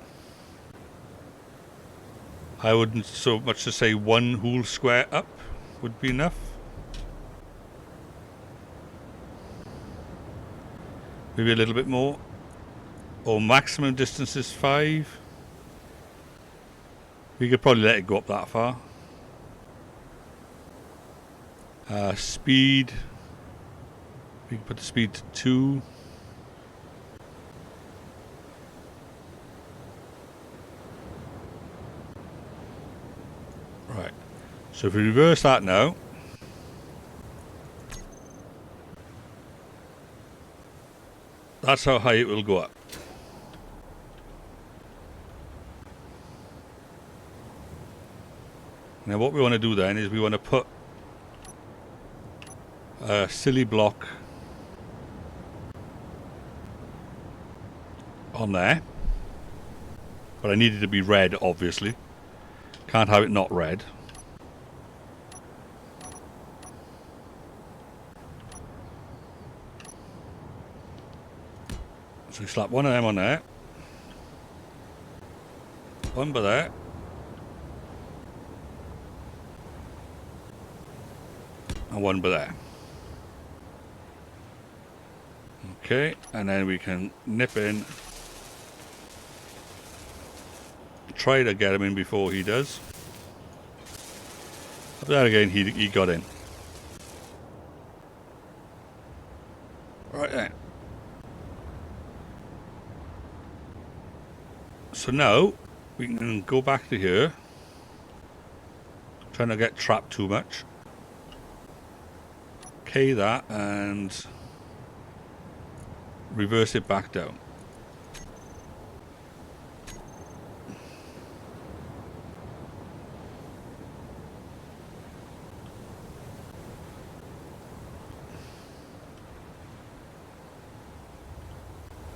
I wouldn't so much to say 1 whole square up would be enough. Maybe a little bit more. Or maximum distance is 5. We could probably let it go up that far. Speed. We can put the speed to 2. Right. So if we reverse that now. That's how high it will go up. Now what we want to do then is we want to put a silly block on there. But I need it to be red, obviously. Can't have it not red. So we slap one of them on there. One by there. And one by there. Okay, and then we can nip in. Try to get him in before he does. But there again, he got in. Right then. So now we can go back to here. Trying to get trapped too much. K that and reverse it back down.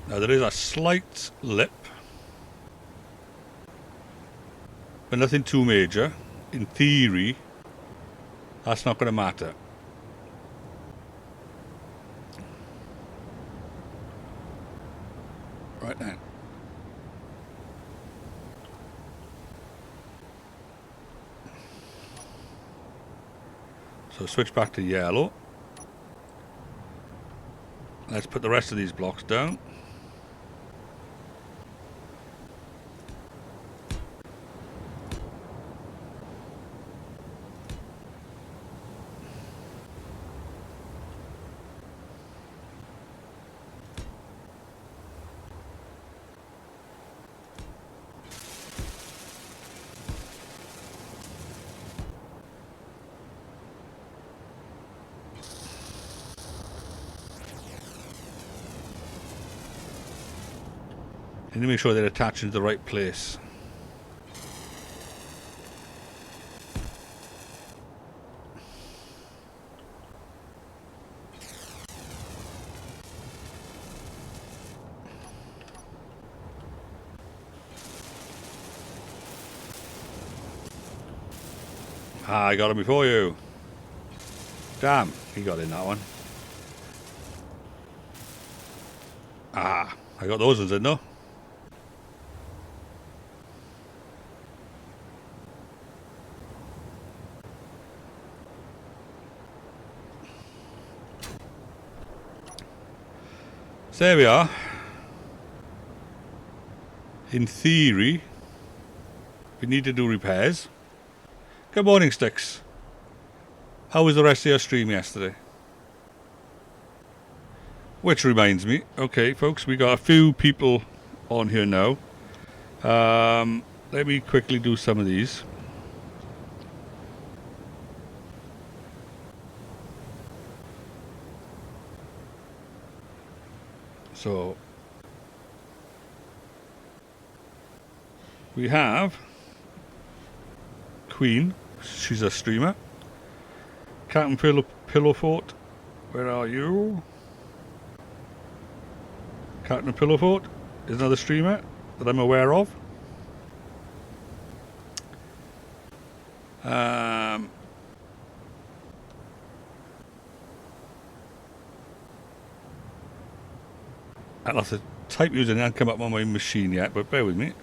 Now there is a slight lip, but nothing too major. In theory, that's not going to matter. Right then. So switch back to yellow. Let's put the rest of these blocks down. Need to make sure they're attaching to the right place. Ah, I got him before you. Damn, he got in that one. Ah, I got those ones in though. So there we are. In theory, we need to do repairs. Good morning, Sticks. How was the rest of your stream yesterday? Which reminds me, okay, folks, we got a few people on here now. Let me quickly do some of these. So we have Queen, she's a streamer. Captain Pillowfort, where are you? Captain Pillowfort is another streamer that I'm aware of. I'll have to type using it and come up on my machine yet, but bear with me.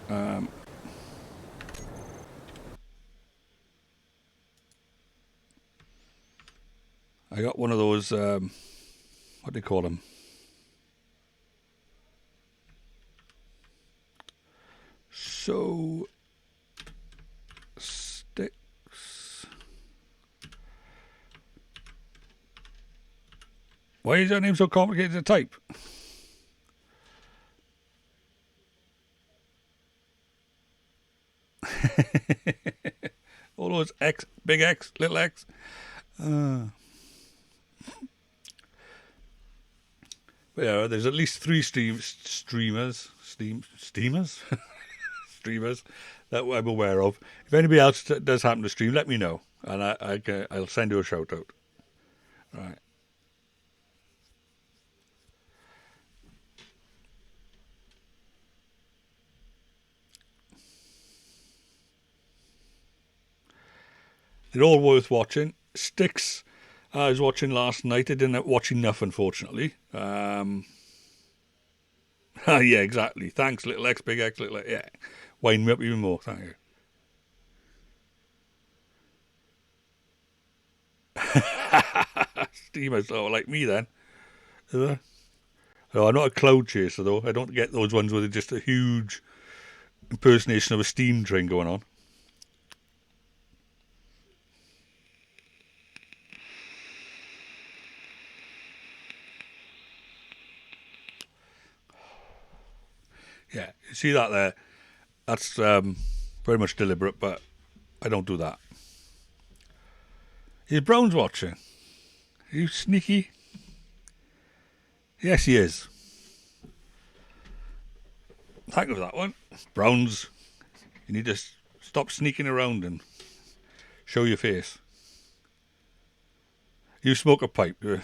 I got one of those, what do you call them? So, Sticks. Why is your name so complicated to type? All those X, big X, little X. But yeah, there's at least 3 streamers that I'm aware of. If anybody else does happen to stream, let me know, and I'll send you a shout out. Right. They're all worth watching. Sticks, I was watching last night. I didn't end up watching enough, unfortunately. Yeah, exactly. Thanks, Little X, Big X, Little X. Yeah, wind me up even more. Thank you. Steamers, oh, like me then. Is there? No, I'm not a cloud chaser though. I don't get those ones where they're just a huge impersonation of a steam train going on. Yeah, you see that there? That's very much deliberate, but I don't do that. Is Brown's watching? Are you sneaky? Yes, he is. Thank you for that one. Browns, you need to stop sneaking around and show your face. You smoke a pipe, do you?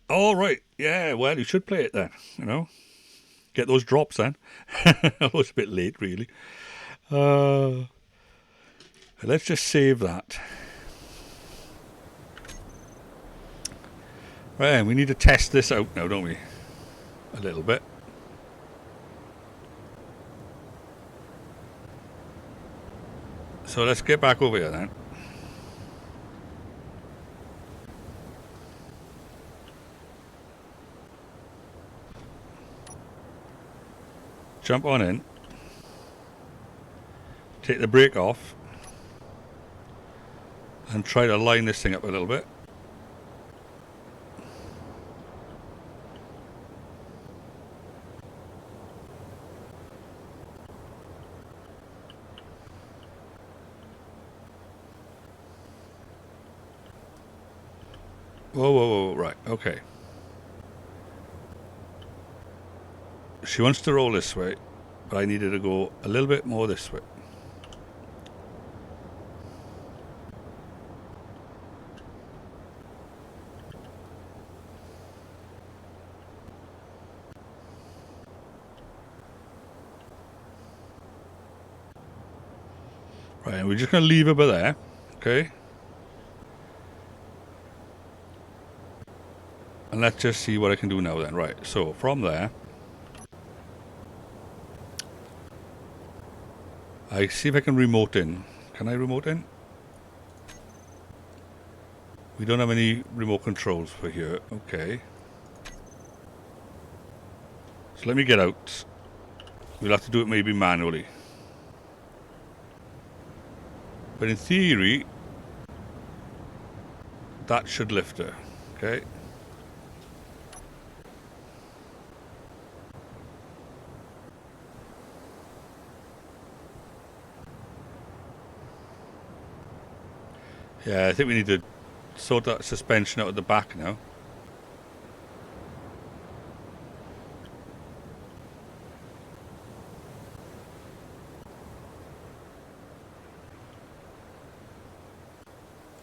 All right. Yeah, well, you should play it then, you know. Get those drops then. I was a bit late, really. Let's just save that. Right, we need to test this out now, don't we? A little bit. So let's get back over here then. Jump on in. Take the brake off. And try to line this thing up a little bit. Whoa, right, okay. She wants to roll this way, but I needed to go a little bit more this way. Right, and we're just going to leave her by there, okay? And let's just see what I can do now then. Right, so from there, I see if I can remote in. Can I remote in? We don't have any remote controls for here. Okay. So let me get out. We'll have to do it maybe manually. But in theory, that should lift her. Okay. Yeah, I think we need to sort that suspension out at the back now.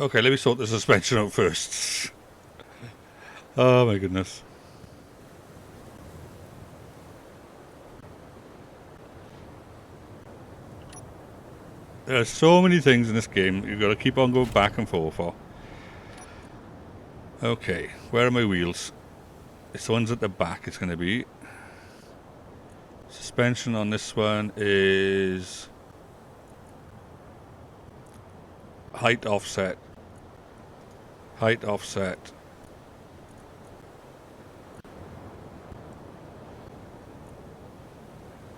Okay, let me sort the suspension out first. Oh my goodness. There are so many things in this game you've got to keep on going back and forth for. Okay, where are my wheels? It's the ones at the back it's going to be. Suspension on this one is height offset. Height offset.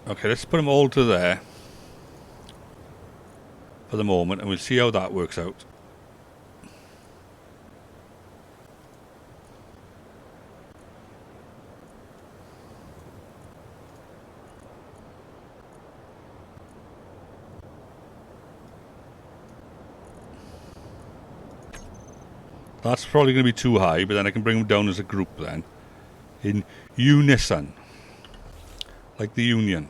Okay, let's put them all to there for the moment and we'll see how that works out. That's probably going to be too high, but then I can bring them down as a group then. In unison. Like the union.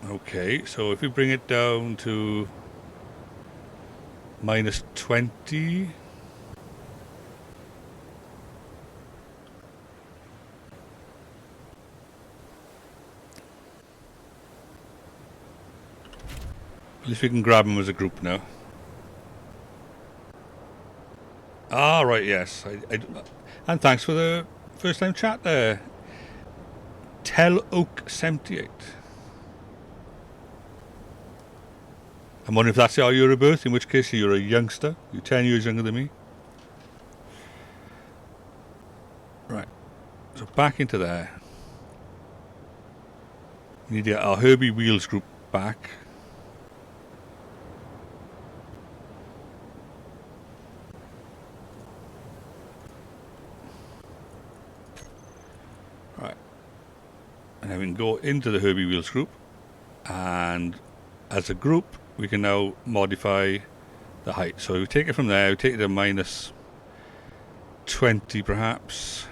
Okay, so if we bring it down to minus 20. At least we can grab them as a group now. Ah, right, yes. And thanks for the first time chat there. Tell Oak 78. I'm wondering if that's our year of birth, in which case you're a youngster. You're 10 years younger than me. Right. So back into there. We need to get our Herbie Wheels group back. Right. And then we can go into the Herbie Wheels group. And as a group, we can now modify the height. So we take it from there, we take it to minus 20 perhaps.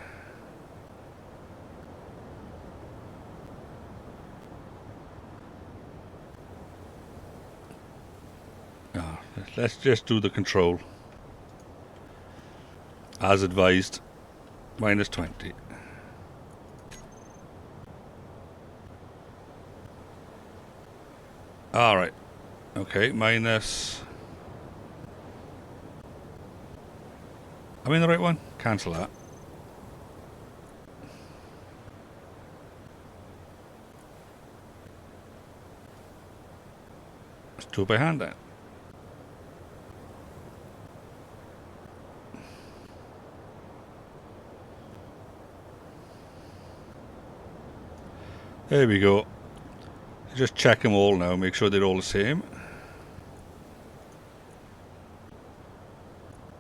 Let's just do the control. As advised, minus 20. Alright. Okay, minus... Am I in the right one? Cancel that. Let's do it by hand then. There we go. Just check them all now, make sure they're all the same.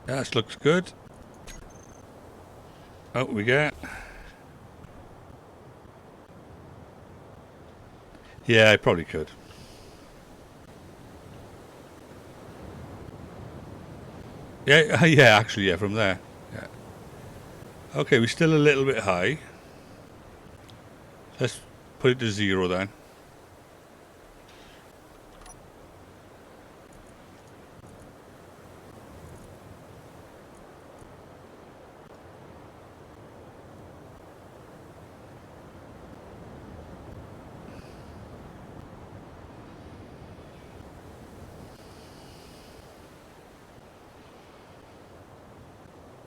That looks good. Out we get. Yeah, I probably could. Yeah, yeah, actually, yeah, from there. Yeah. Okay, we're still a little bit high. Let's put it to 0 then.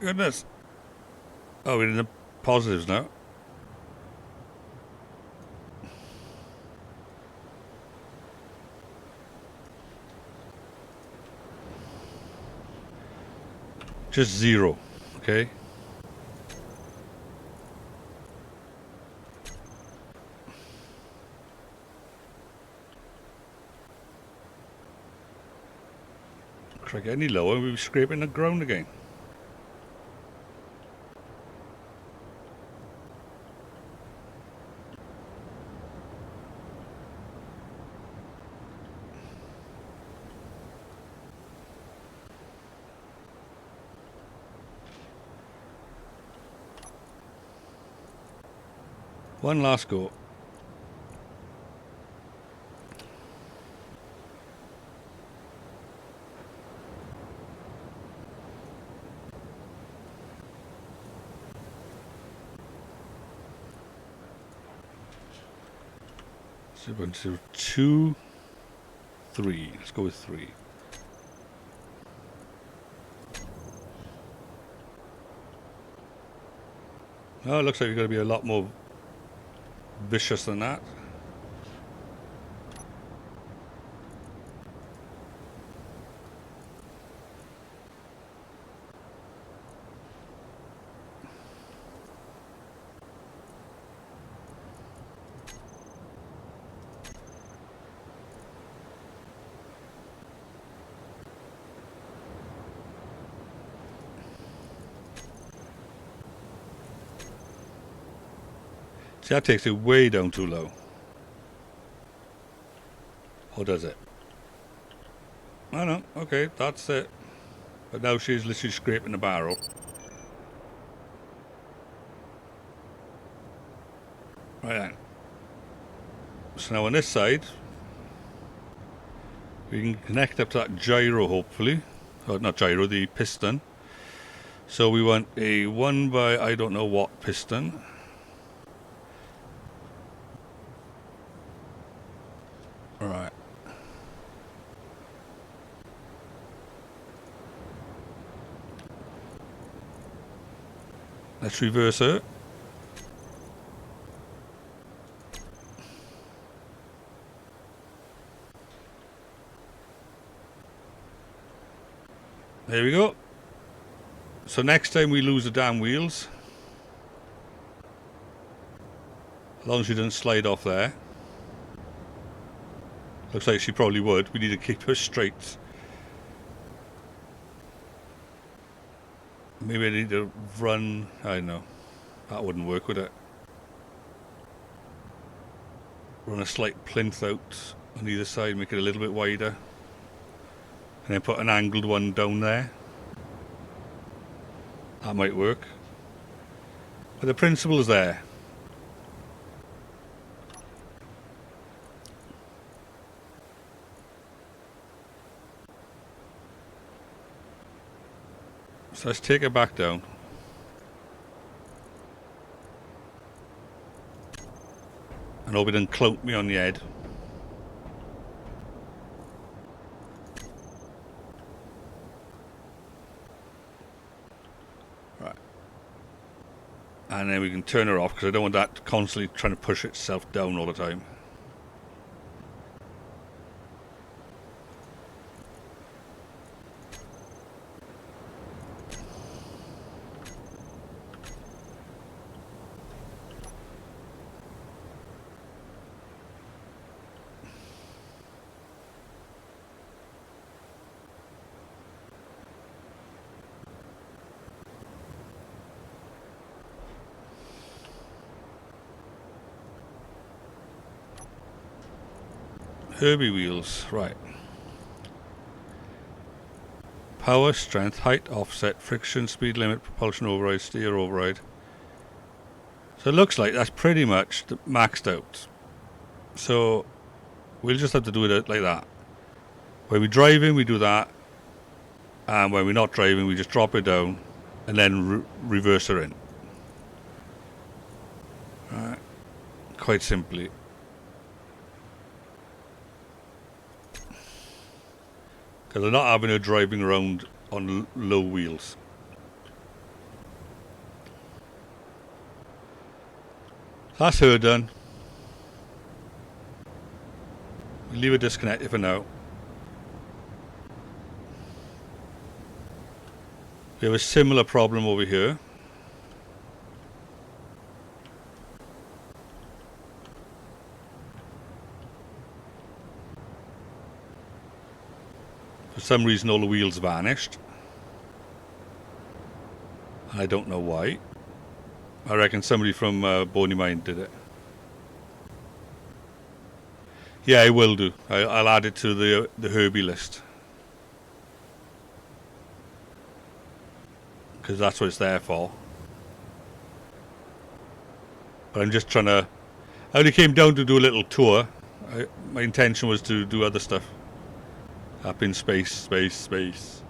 Goodness. Oh, we're in the positives now. Just 0, okay? If I get any lower, we'll be scraping the ground again. One last go. So 1, 2, 3. Let's go with 3. Oh, it looks like we've got to be a lot more vicious than that. See, that takes it way down too low. Or does it? Oh no, okay, that's it. But now she's literally scraping the barrel. Right then. So now on this side, We can connect up to that gyro, hopefully. Oh, not gyro, the piston. So we want a 1 by I don't know what piston. Alright. Let's reverse it. There we go. So next time we lose the damn wheels, as long as she doesn't slide off there. Looks like she probably would. We need to keep her straight. Maybe I need to run. I don't know. That wouldn't work, would it? Run a slight plinth out on either side, make it a little bit wider. And then put an angled one down there. That might work. But the principle is there. So let's take it back down. And hope it doesn't clout me on the head. Right. And then we can turn her off because I don't want that constantly trying to push itself down all the time. Herbie wheels, right. Power, strength, height, offset, friction, speed limit, propulsion override, steer override. So it looks like that's pretty much maxed out. So we'll just have to do it like that. When we're driving, we do that. And when we're not driving, we just drop it down and then reverse her in. Right. Quite simply. Because I'm not having her driving around on low wheels. That's her done. We'll leave her disconnected for now. We have a similar problem over here. For some reason all the wheels vanished. I don't know why. I reckon somebody from Boney Mind did it. Yeah, I will do. I'll add it to the Herbie list. Because that's what it's there for. But I'm just trying to... I only came down to do a little tour. My intention was to do other stuff. Up in space, space, space.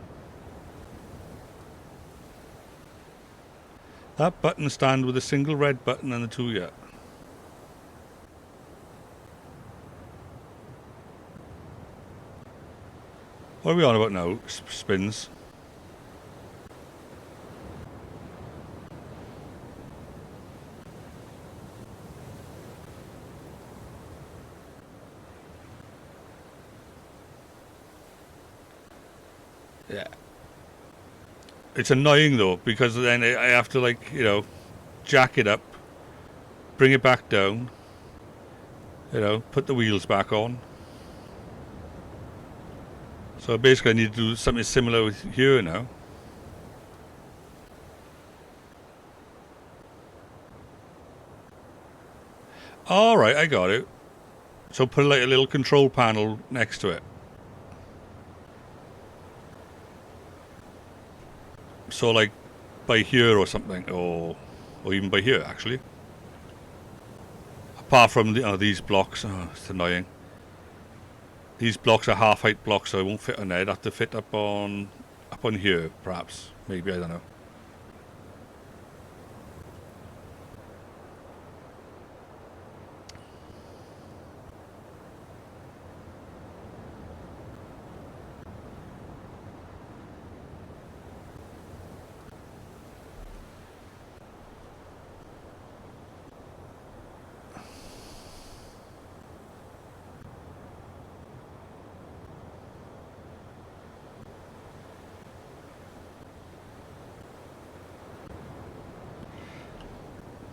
That button stand with a single red button and the two yet. What are we on about now? Spins. Yeah. It's annoying though, because then I have to, like, you know, jack it up, bring it back down, you know, put the wheels back on. So basically I need to do something similar with here now. Alright, I got it. So put like a little control panel next to it. So like by here or something, or even by here actually. Apart from these blocks, oh, it's annoying. These blocks are half height blocks, so it won't fit on there. It'd have to fit up on here, perhaps. Maybe, I don't know.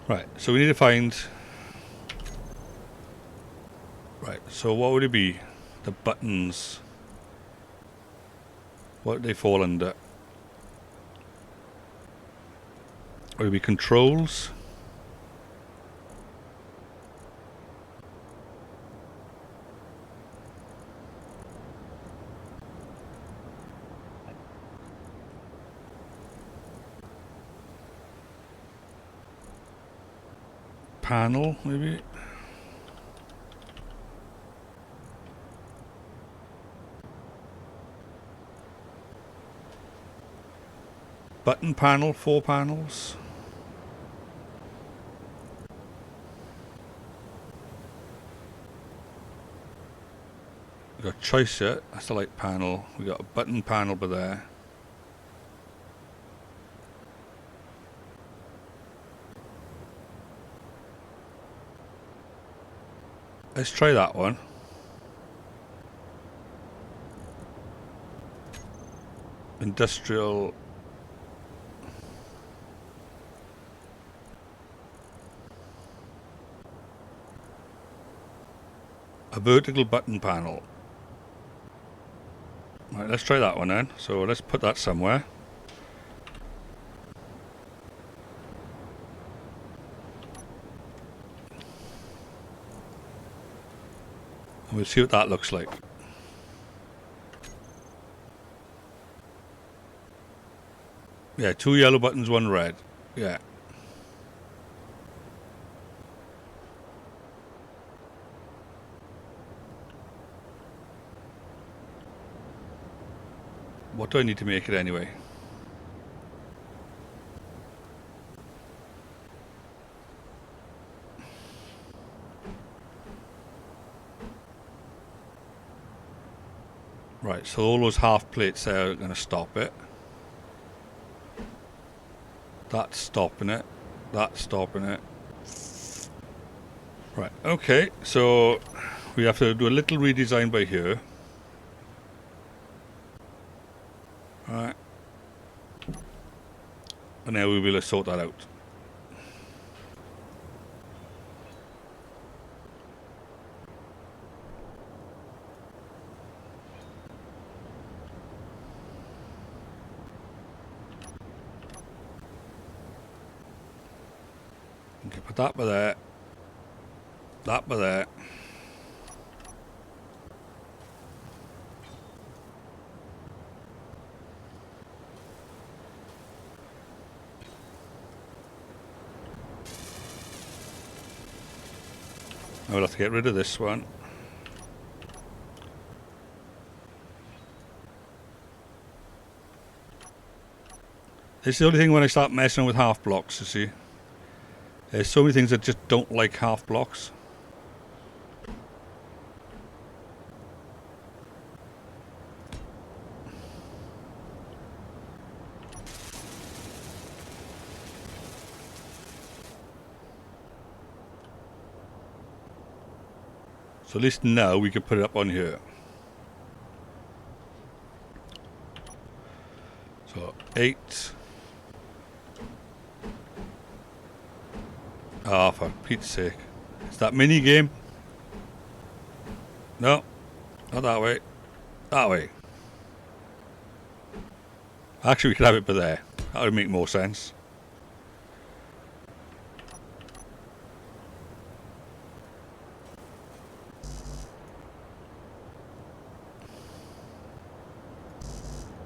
Right, so we need to find... Right, so what would it be? The buttons. What would they fall under? Would it be controls? Panel, maybe? Button panel, 4 panels. We've got choice here, that's the light panel. We've got a button panel by there. Let's try that one. Industrial. A vertical button panel. Right, let's try that one then. So let's put that somewhere. And we'll see what that looks like. Yeah, 2 yellow buttons, 1 red. Yeah. What do I need to make it anyway? Right, so all those half plates there are going to stop it. That's stopping it. That's stopping it. Right, okay, so we have to do a little redesign by here. Alright. And now we will sort that out. Okay, put that by there. That by there. I will have to get rid of this one. This is the only thing when I start messing with half blocks, you see. There's so many things that just don't like half blocks. So at least now we can put it up on here. So 8. Ah, for Pete's sake. It's that mini game. No, not that way. That way. Actually, we could have it by there. That would make more sense.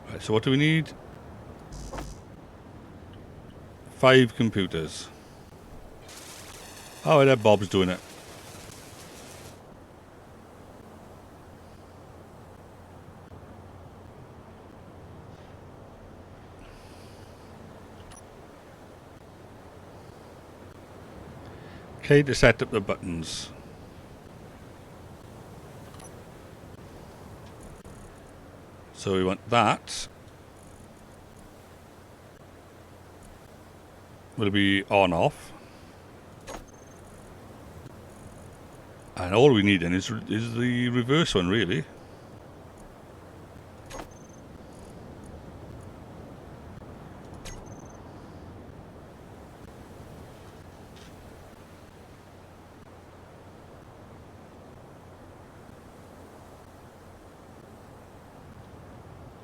Right, so what do we need? 5 computers. Oh, there Bob's doing it. K to set up the buttons. So we want that. Will be on off. And all we need then is the reverse one, really.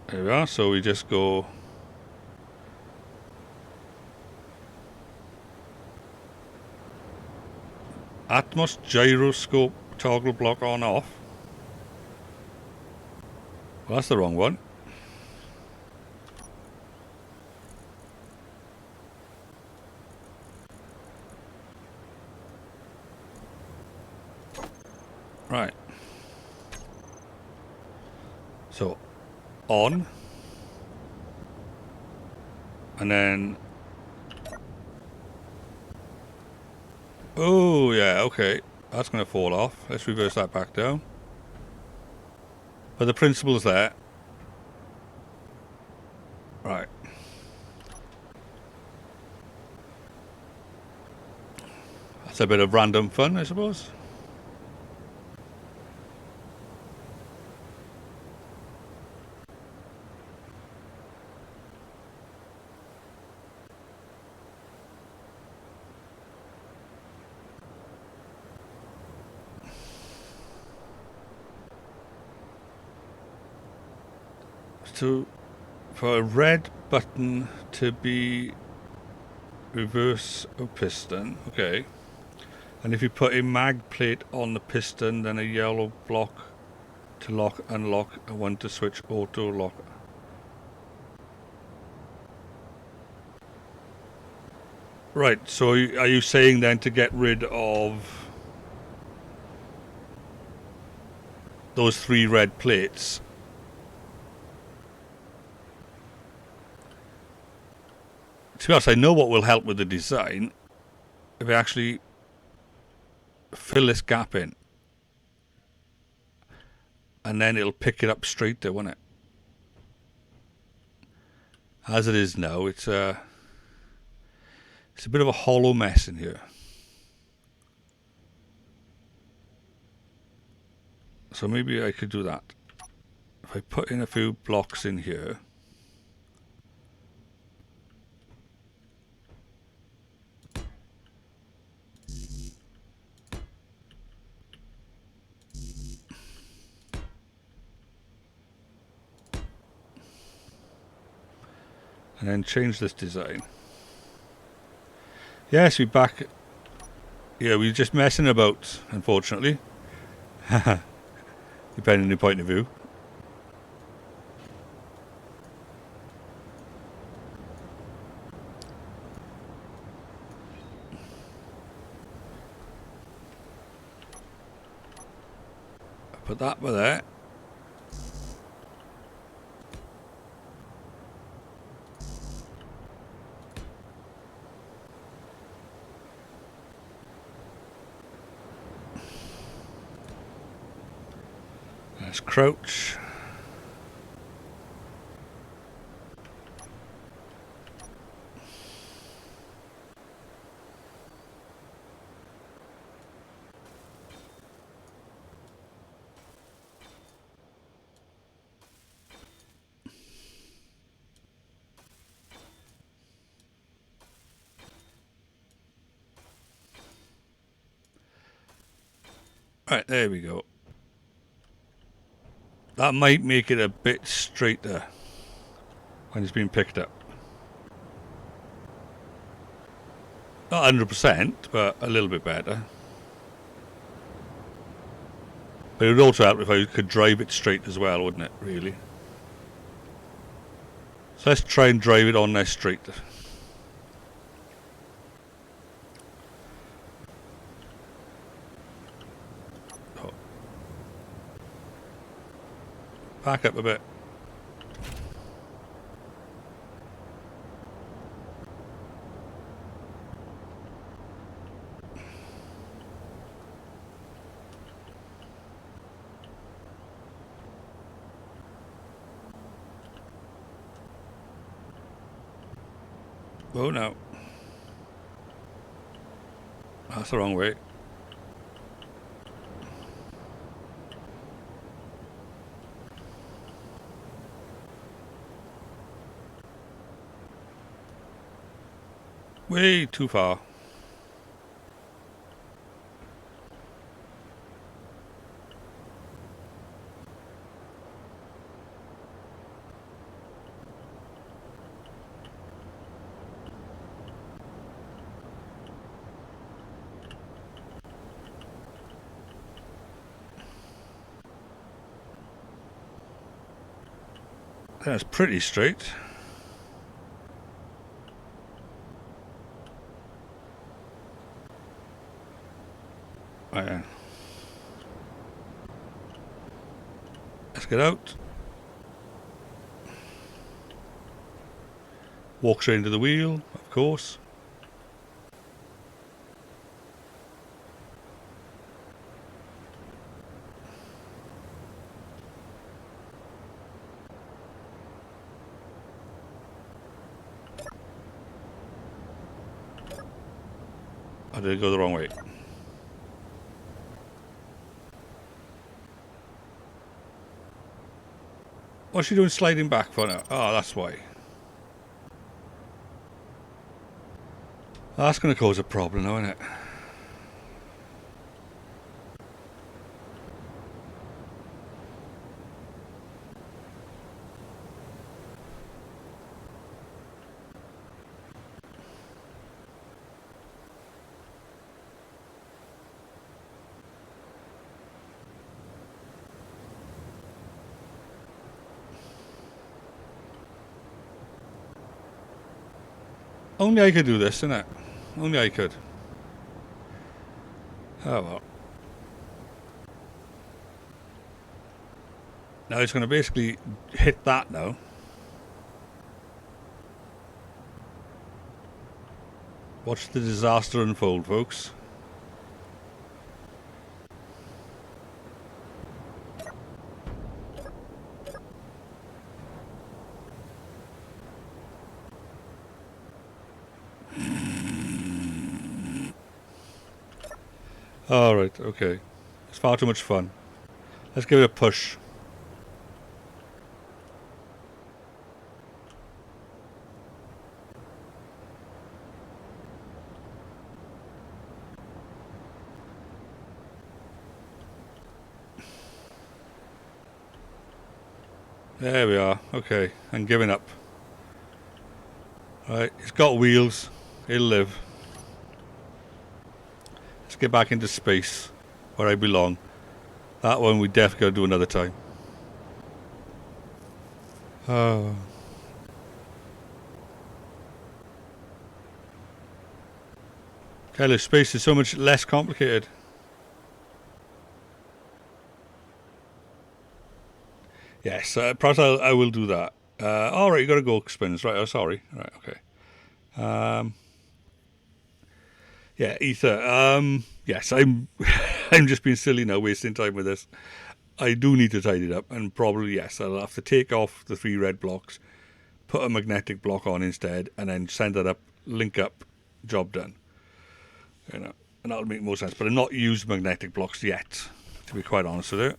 There we are, so we just go Atmos gyroscope toggle block on off. Well, that's the wrong one. Right. So on, and then oh yeah, okay, that's going to fall off. Let's reverse that back down. But the principle's there. Right. That's a bit of random fun, I suppose. So, for a red button to be reverse of piston, okay. And if you put a mag plate on the piston, then a yellow block to lock, unlock, and one to switch auto lock. Right, so are you saying then to get rid of those 3 red plates? To be honest, I know what will help with the design if I actually fill this gap in. And then it'll pick it up straight there, won't it? As it is now, it's a bit of a hollow mess in here. So maybe I could do that. If I put in a few blocks in here. And then change this design. Yes, we're back. Yeah, we're just messing about, unfortunately. Depending on your point of view. Put that by there. Let's crouch. Right, there we go. That might make it a bit straighter when it's been picked up. Not 100%, but a little bit better. But it would also help if I could drive it straight as well, wouldn't it, really? So let's try and drive it on there straight. Oh. Back up a bit. Oh no. That's the wrong way. Way too far. That's pretty straight. Oh, yeah. Let's get out. Walk straight into the wheel, of course. I did go the wrong way. What's she doing sliding back for now? Oh, that's why. That's going to cause a problem now, isn't it? Only I could do this, innit? Only I could. Oh well. Now it's going to basically hit that now. Watch the disaster unfold, folks. Alright, okay. It's far too much fun. Let's give it a push. There we are. Okay, I'm giving up. Right, it's got wheels. It'll live. Let's get back into space, where I belong. That one we definitely got to do another time. Oh. Hello, space is so much less complicated. Yes, perhaps I will do that. All right, you got to go spins, right? Oh, sorry. Right, okay. Yeah, Ether. Yes, I'm. I'm just being silly now, wasting time with this. I do need to tidy it up, and probably yes, I'll have to take off the 3 red blocks, put a magnetic block on instead, and then send that up, link up, job done. You know, and that'll make more sense. But I've not used magnetic blocks yet, to be quite honest with you.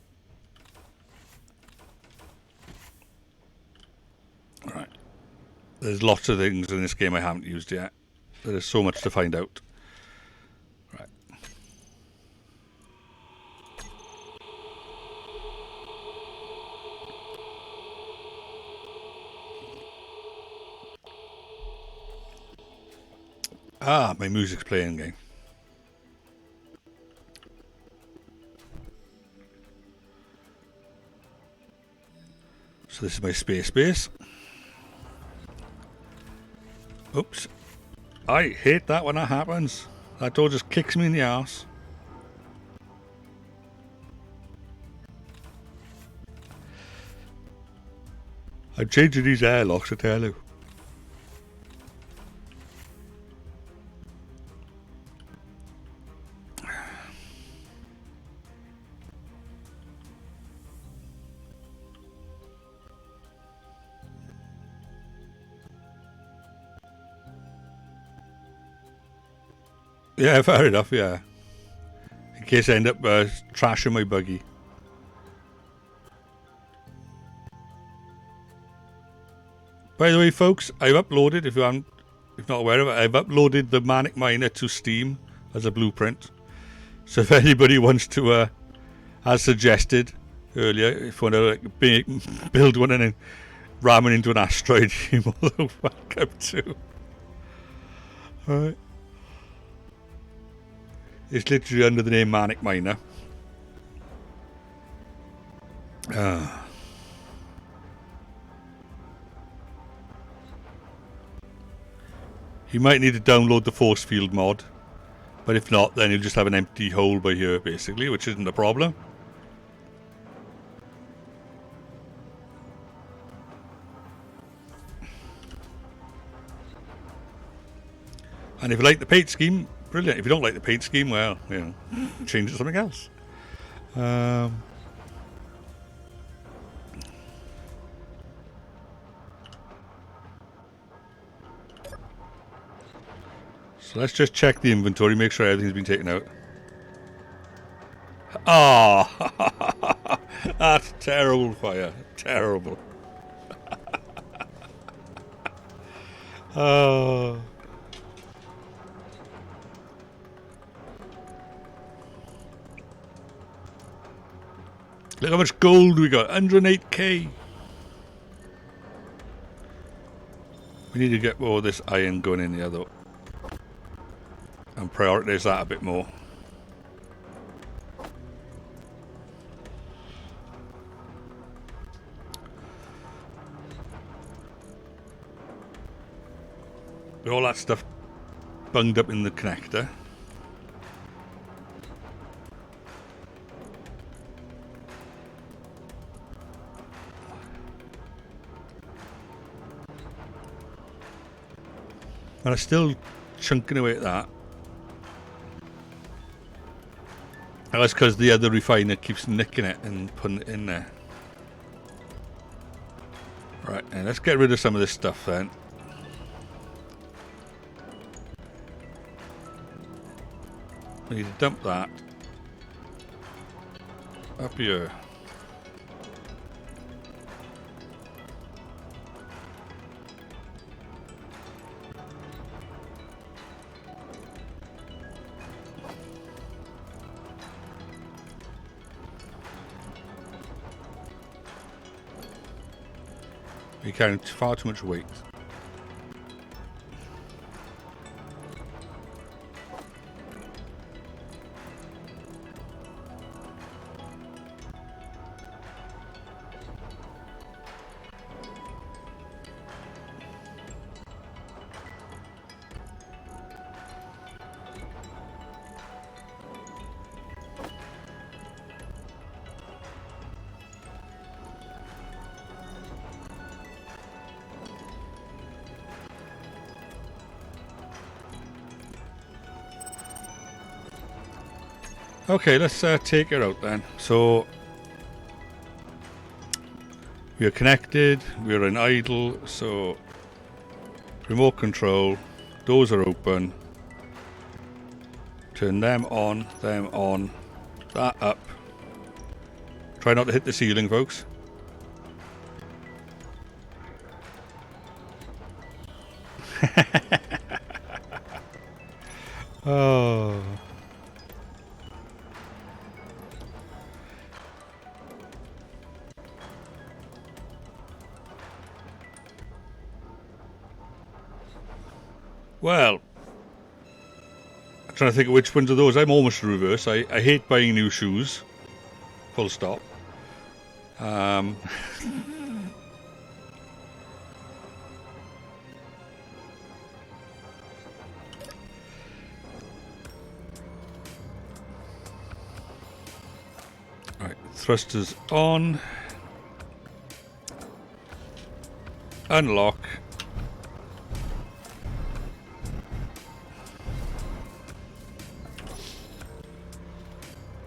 All right. There's lots of things in this game I haven't used yet. There's so much to find out. Right. Ah, my music's playing again. So this is my space base. Oops. I hate that when that happens. That door just kicks me in the arse. I'm changing these airlocks, I tell you. Yeah, fair enough, yeah. In case I end up trashing my buggy. By the way, folks, I've uploaded, if you're not aware of it, I've uploaded the Manic Miner to Steam as a blueprint. So if anybody wants to, as suggested earlier, if you want to build one and then ram it into an asteroid, you're more than welcome to. Alright. It's literally under the name Manic Miner. You might need to download the force field mod, but if not, then you'll just have an empty hole by here, basically, which isn't a problem. And if you like the paint scheme, brilliant. If you don't like the paint scheme, well, you know, change it to something else. So let's just check the inventory, make sure everything's been taken out. Ah, that's terrible fire. Terrible. Oh. Look how much gold we got. 108k. We need to get more of this iron going in here, though. And prioritise that a bit more. With all that stuff bunged up in the connector. And I'm still chunking away at that. And that's because the other refiner keeps nicking it and putting it in there. Right, and let's get rid of some of this stuff then. We need to dump that up here. You're carrying far too much weight. Okay, let's take it out then. So we are connected, we are in idle, so remote control, doors are open, turn them on, that up. Try not to hit the ceiling, folks. Oh. Well, I'm trying to think of which ones of those. I'm almost reverse. I hate buying new shoes. Full stop. Right, thrusters on. Unlock.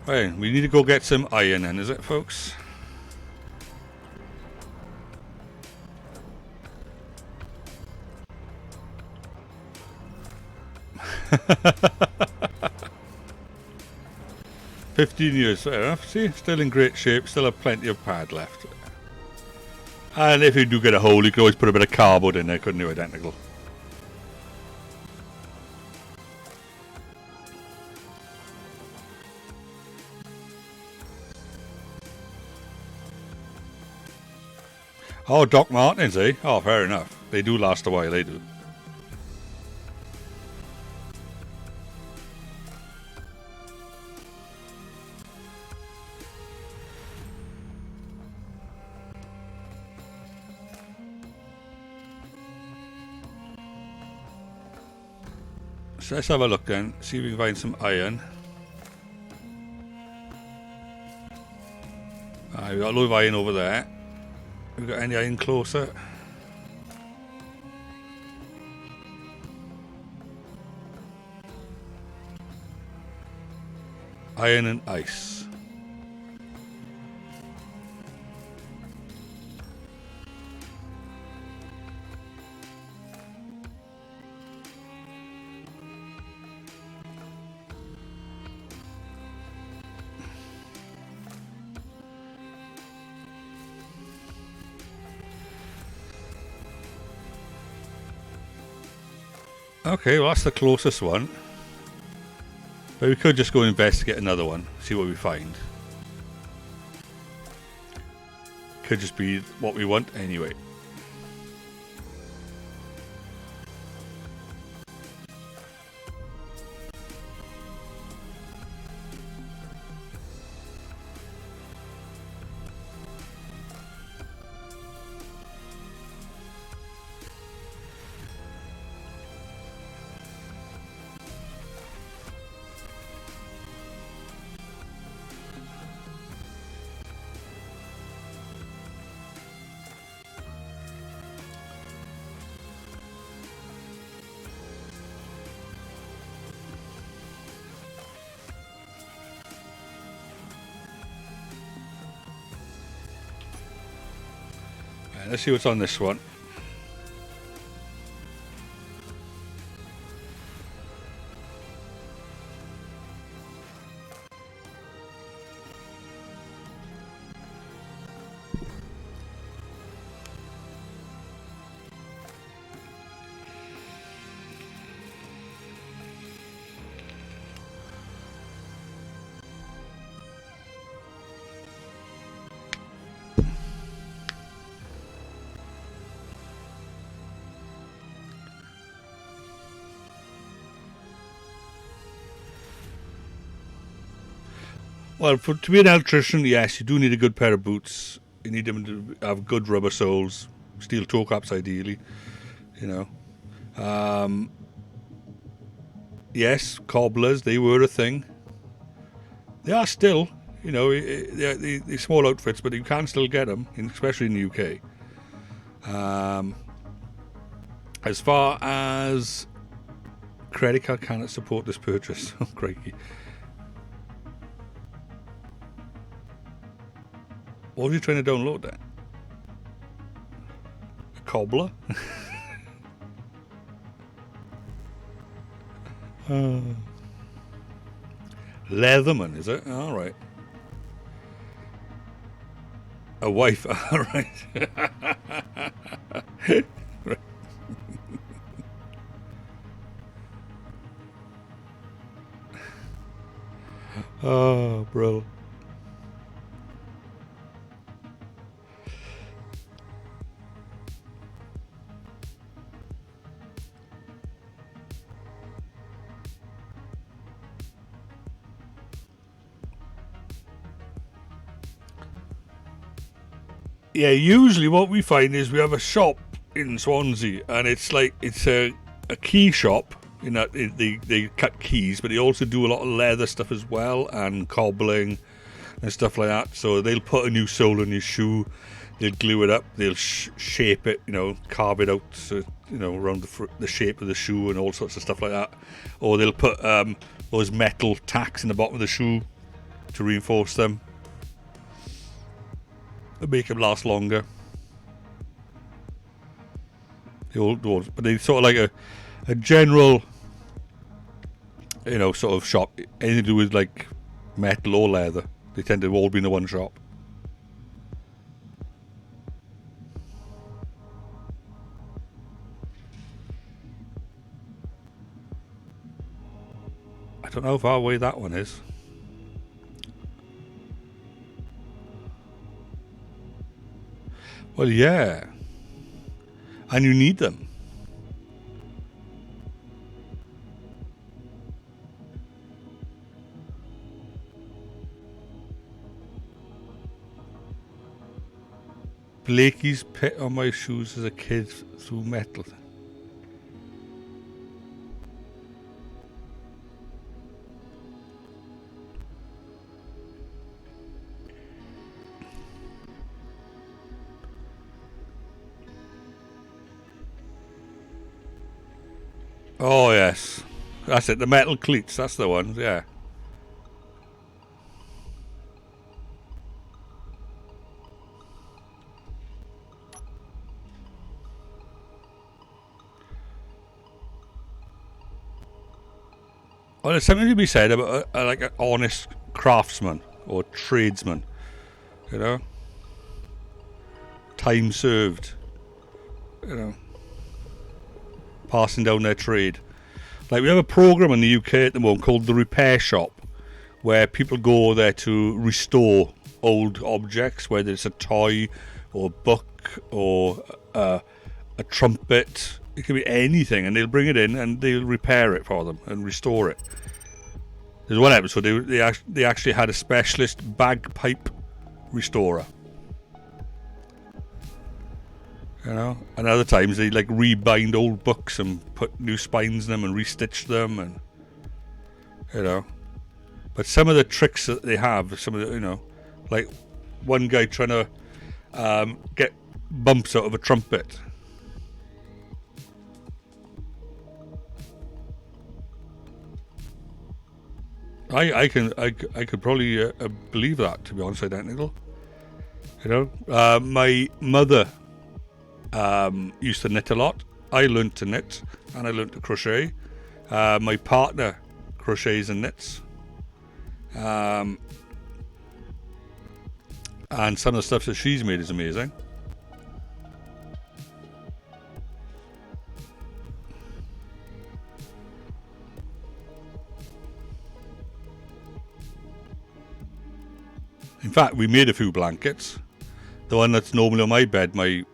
Right, we need to go get some iron in, is it, folks? 15 years, fair enough. See, still in great shape, still have plenty of pad left. And if you do get a hole, you can always put a bit of cardboard in there, couldn't you, identical? Oh, Doc Martens, eh? Oh, fair enough. They do last a while, they do. So let's have a look then, see if we can find some iron. We've got a load of iron over there. We've got any iron closer? Iron and ice. Okay, well that's the closest one. But we could just go investigate another one, see what we find. Could just be what we want anyway. Let's see what's on this one. Well, to be an electrician, yes, you do need a good pair of boots. You need them to have good rubber soles, steel toe caps ideally, you know. Yes, cobblers, they were a thing. They are still, you know, they're small outfits, but you can still get them, especially in the UK. As far as credit card cannot support this purchase, oh, crikey. What are you trying to download then? A cobbler? Leatherman, is it? All right. A wife, all right. Right. Oh, bro. Yeah, usually what we find is we have a shop in Swansea, and it's like it's a key shop. In that they cut keys, but they also do a lot of leather stuff as well, and cobbling and stuff like that. So they'll put a new sole on your shoe, they'll glue it up, they'll shape it, you know, carve it out, so, you know, around the shape of the shoe and all sorts of stuff like that. Or they'll put those metal tacks in the bottom of the shoe to reinforce them. Make them last longer. The old ones, but they sort of like a general, you know, sort of shop. Anything to do with like metal or leather. They tend to all be in the one shop. I don't know how far away that one is. Well, yeah. And you need them. Blakey's pit on my shoes as a kid through metal. Oh yes, that's it. The metal cleats. That's the one. Yeah. Well, there's something to be said about like an honest craftsman or tradesman. You know, time served. You know, passing down their trade. Like we have a program in the UK at the moment called the Repair Shop, where people go there to restore old objects, whether it's a toy or a book or a trumpet. It could be anything, and they'll bring it in and they'll repair it for them and restore it. There's one episode they actually had a specialist bagpipe restorer. You know, and other times they like rebind old books and put new spines in them and restitch them, and you know. But some of the tricks that they have, some of the, you know, like one guy trying to get bumps out of a trumpet. I could probably believe that, to be honest, identical. You know, my mother used to knit a lot. I learned to knit and I learned to crochet. My partner crochets and knits. And some of the stuff that she's made is amazing. In fact, we made a few blankets. The one that's normally on my bed, my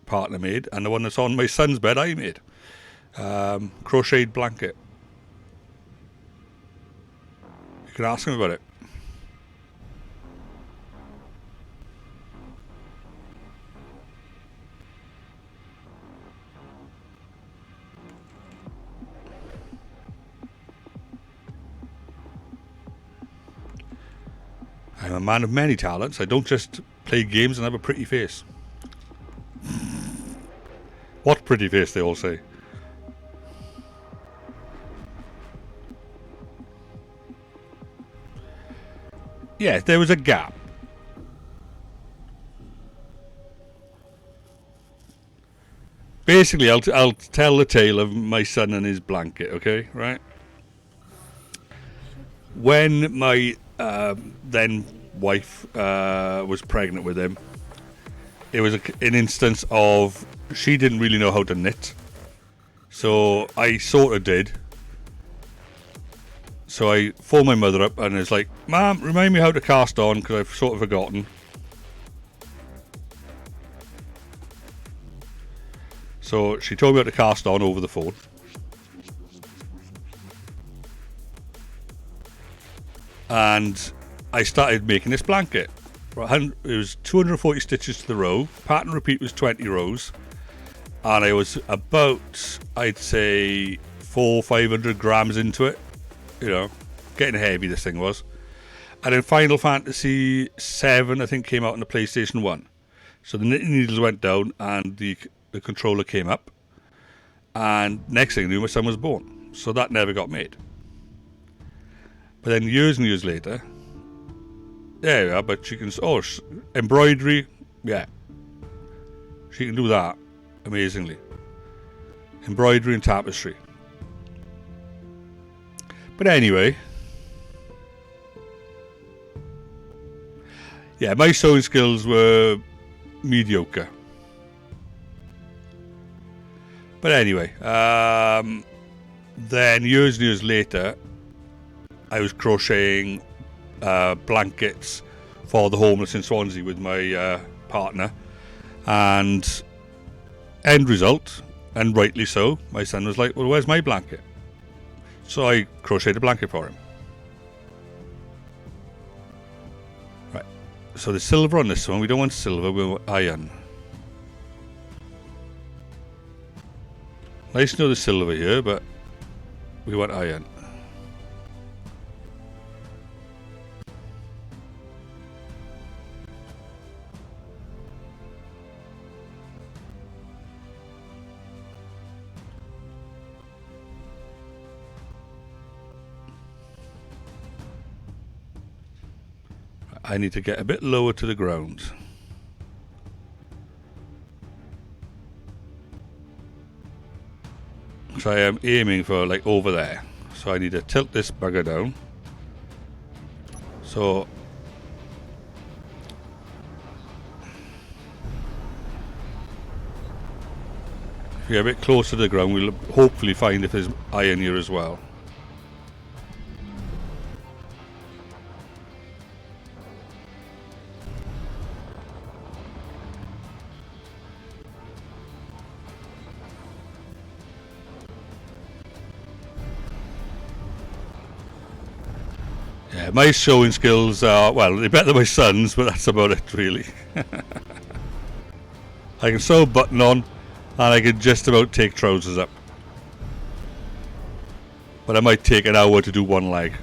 partner made, and the one that's on my son's bed, I made. Crocheted blanket. You can ask him about it. I'm a man of many talents. I don't just play games and have a pretty face. What pretty face, they all say. Yeah, there was a gap. Basically, I'll tell the tale of my son and his blanket, okay? Right? When my then wife was pregnant with him, it was an instance of she didn't really know how to knit, so I sort of did. So I phoned my mother up and it's like, "Mom, remind me how to cast on, because I've sort of forgotten." So she told me how to cast on over the phone. And I started making this blanket. It was 240 stitches to the row. Pattern repeat was 20 rows. And I was about, I'd say, 400-500 grams into it. You know, getting heavy this thing was. And then Final Fantasy 7, I think, came out on the PlayStation 1. So the knitting needles went down and the controller came up. And next thing I knew, my son was born. So that never got made. But then years and years later, there we are, but she can, embroidery, yeah. She can do that amazingly. Embroidery and tapestry. But anyway, Yeah, my sewing skills were mediocre. But anyway, then years and years later, I was crocheting blankets for the homeless in Swansea with my partner, and end result, and rightly so, my son was like, well, where's my blanket? So I crocheted a blanket for him. Right, so the silver on this one, we don't want silver, we want iron. Nice to know the silver here, but we want iron. I need to get a bit lower to the ground. So I am aiming for like over there. So I need to tilt this bugger down. So if we get a bit closer to the ground, we'll hopefully find if there's iron here as well. Yeah, my sewing skills are, well, they're better than my son's, but that's about it, really. I can sew a button on, and I can just about take trousers up. But I might take an hour to do one leg.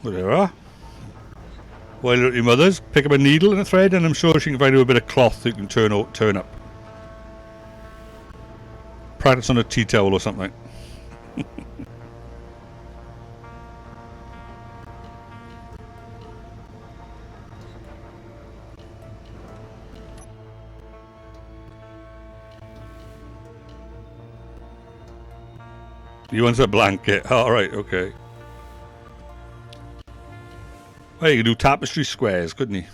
Well, there we are. While you're at your mother's, pick up a needle and a thread, and I'm sure she can find you a bit of cloth that you can turn up. Practice on a tea towel or something. You want a blanket? Alright, okay. Well, you could do tapestry squares, couldn't you?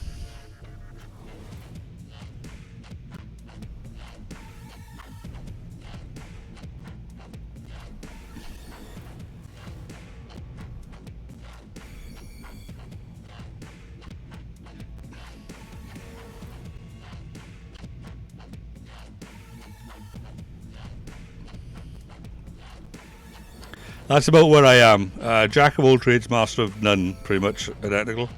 That's about where I am. Jack of all trades, master of none, pretty much, identical.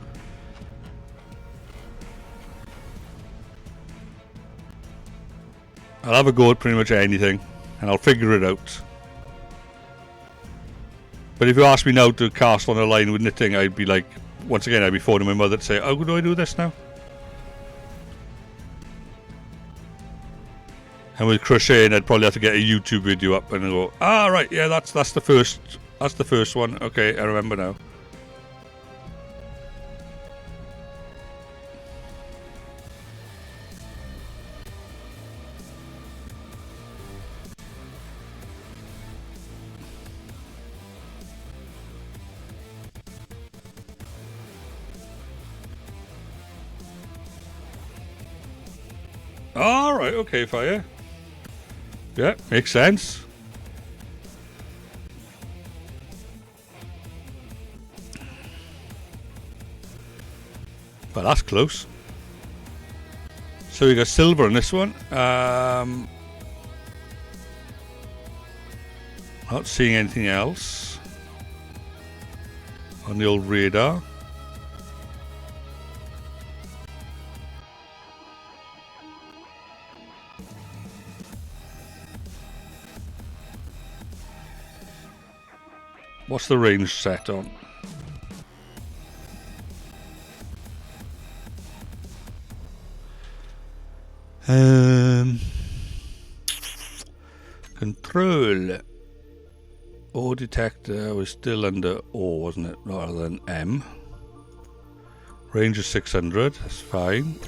I'll have a go at pretty much anything, and I'll figure it out. But if you ask me now to cast on a line with knitting, I'd be like, once again, I'd be phoning my mother to say, how do I do this now? And with crocheting, I'd probably have to get a YouTube video up and go, right, yeah, that's the first one. Okay, I remember now. All right, okay, fire. Yeah, makes sense. But that's close. So we got silver on this one. Not seeing anything else on the old radar. What's the range set on? Control. O detector was still under O, wasn't it? Rather than M. Range is 600. That's fine.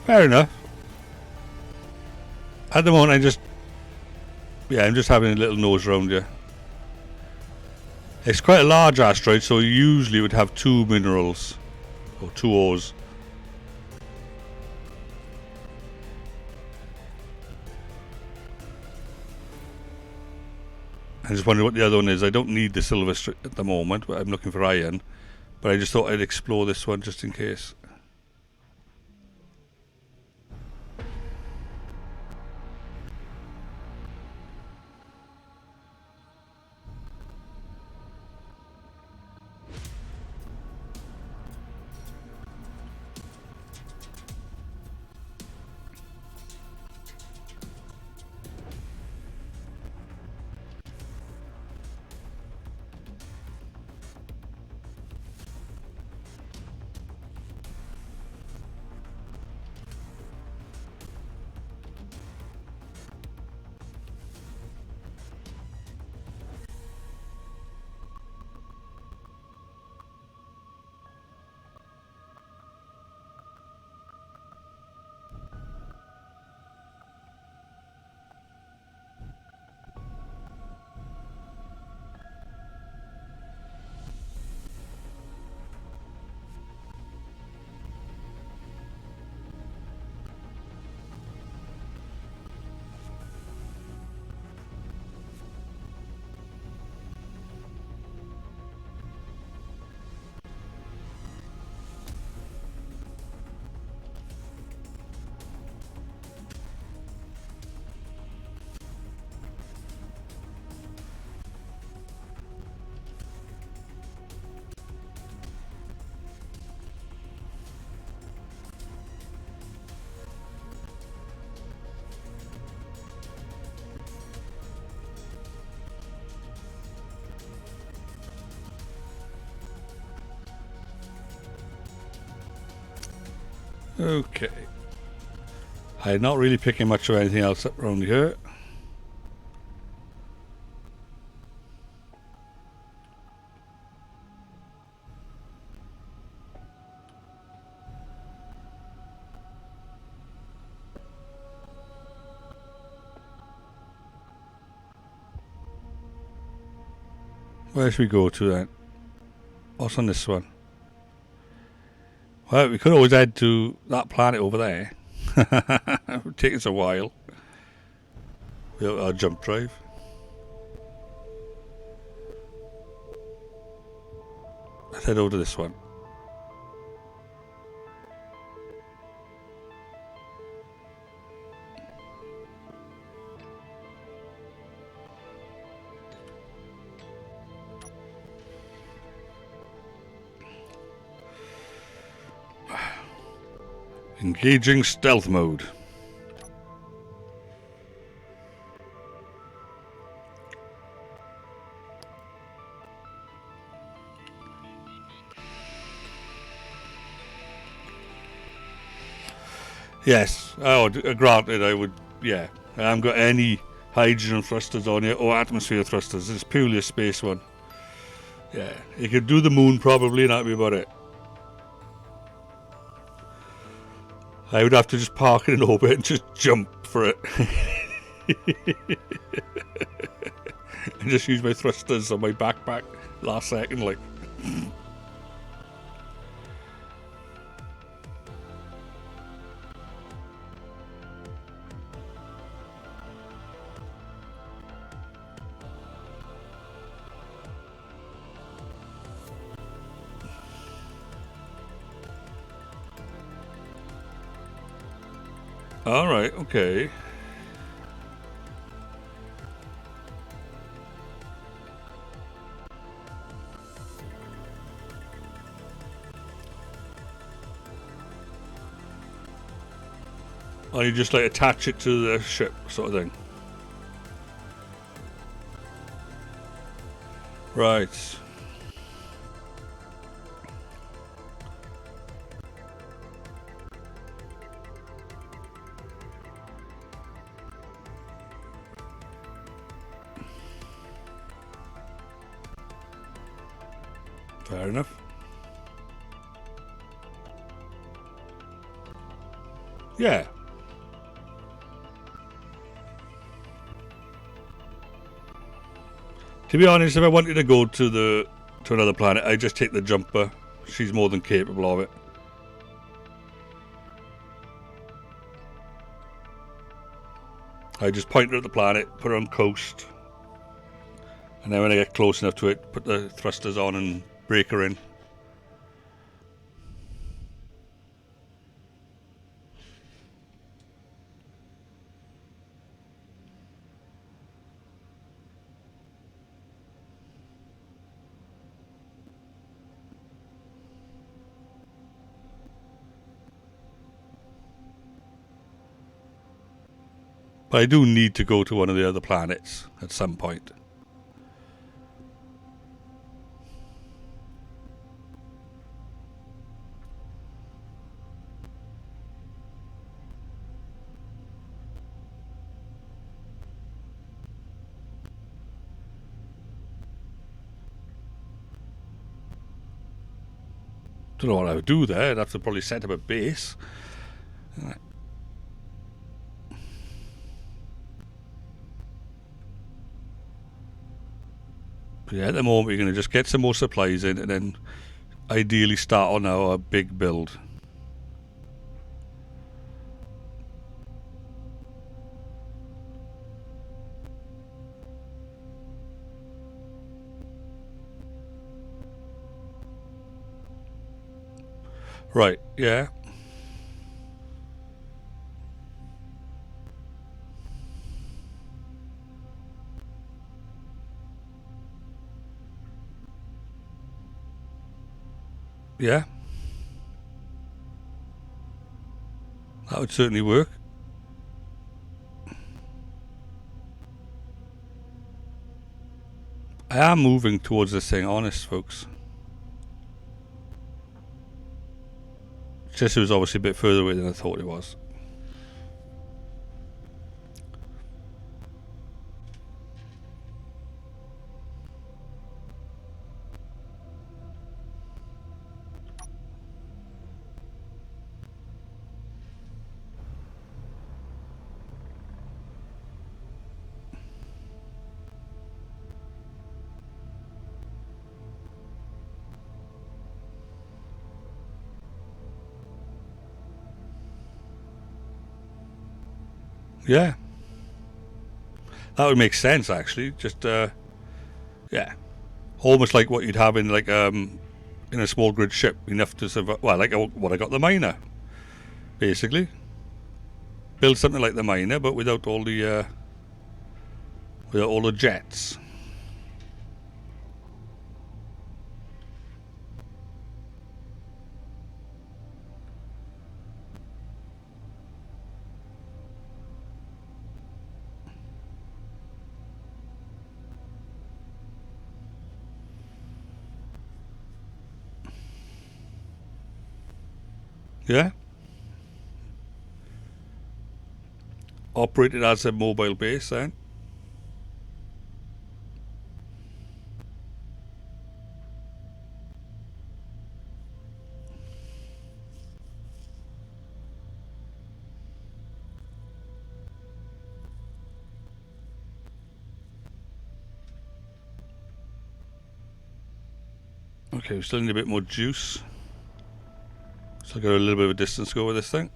Fair enough. At the moment, I'm just having a little nose around here. It's quite a large asteroid, so you usually would have 2 minerals, or 2 ores. I just wonder what the other one is. I don't need the silver at the moment, but I'm looking for iron. But I just thought I'd explore this one just in case. Okay. I'm not really picking much of anything else up around here. Where should we go to then? What's on this one? Well, we could always head to that planet over there. It would take us a while. We have our jump drive. Let's head over to this one. Engaging stealth mode. Yes. Oh, granted, I would. Yeah, I haven't got any hydrogen thrusters on it or atmosphere thrusters. It's purely a space one. Yeah, you could do the moon probably, and that'd be about it. I would have to just park it in orbit and just jump for it. And just use my thrusters on my backpack last second, like. All right, okay. Or you just like attach it to the ship, sort of thing. Right. Fair enough. Yeah. To be honest, if I wanted to go to another planet, I'd just take the jumper. She's more than capable of it. I just point her at the planet, put her on coast, and then when I get close enough to it, put the thrusters on and break her in. But I do need to go to one of the other planets at some point. Don't know what I would do there. I'd have to probably set up a base. But yeah, at the moment we're going to just get some more supplies in and then ideally start on our big build. Right, yeah. Yeah. That would certainly work. I am moving towards this thing, honest folks. Just it was obviously a bit further away than I thought it was. Yeah. That would make sense actually. Just yeah. Almost like what you'd have in like in a small grid ship, enough to survive. Well, like what I got the miner, basically. Build something like the miner, but without all the jets. Yeah. Operated as a mobile base then. Okay, we still need a bit more juice. So I've got a little bit of a distance to go with this thing.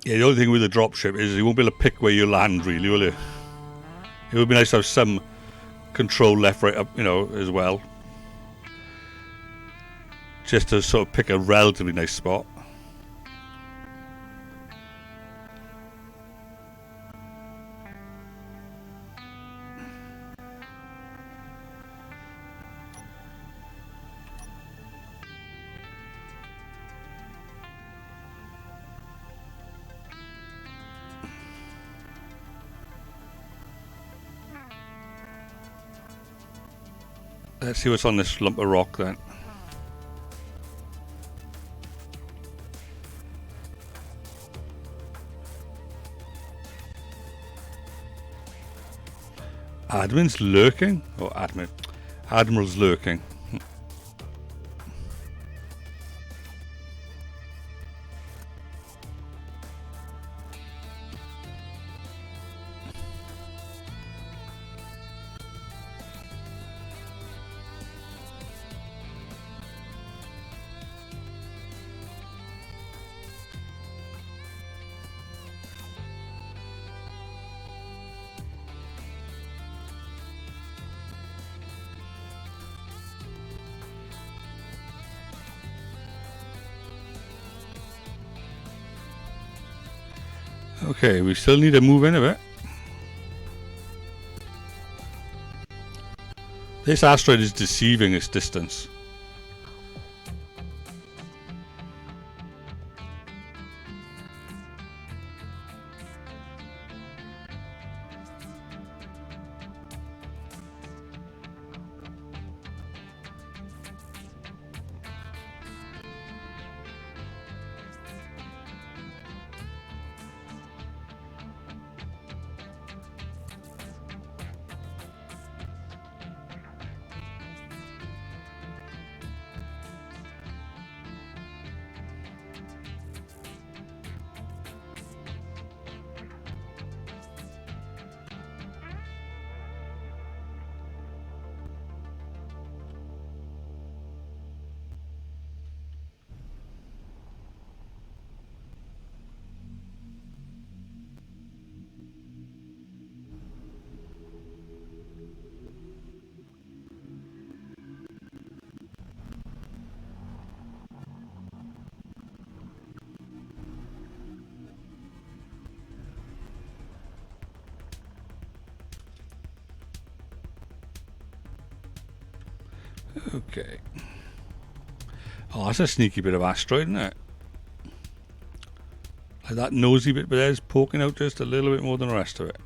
Yeah, the only thing with the dropship is you won't be able to pick where you land, really, will you? It would be nice to have some control left, right, up, you know, as well. Just to sort of pick a relatively nice spot. Let's see what's on this lump of rock then. Admin's lurking? Or admin? Admiral's lurking. Okay, we still need to move in a bit. This asteroid is deceiving its distance. Okay. Oh, that's a sneaky bit of asteroid, isn't it? Like that nosy bit there is poking out just a little bit more than the rest of it.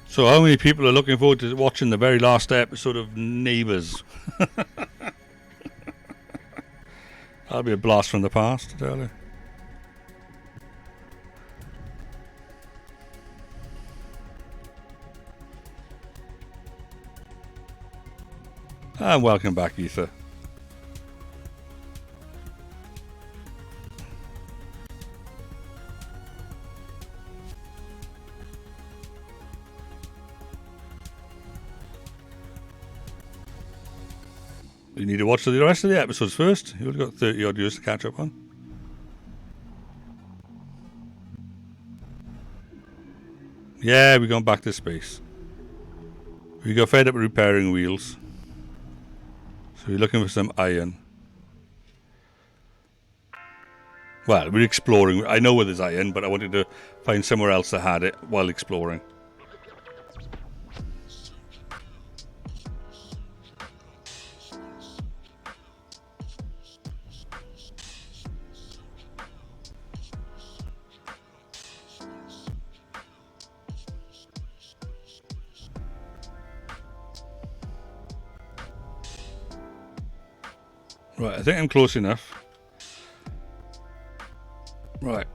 So how many people are looking forward to watching the very last episode of Neighbours? That'll be a blast from the past, I tell you. And welcome back, Ether. You need to watch the rest of the episodes first. You've got 30 odd years to catch up on. Yeah, we're going back to space. We got fed up repairing wheels. So we're looking for some iron. Well, we're exploring. I know where there's iron, but I wanted to find somewhere else that had it while exploring. Right, I think I'm close enough. Right.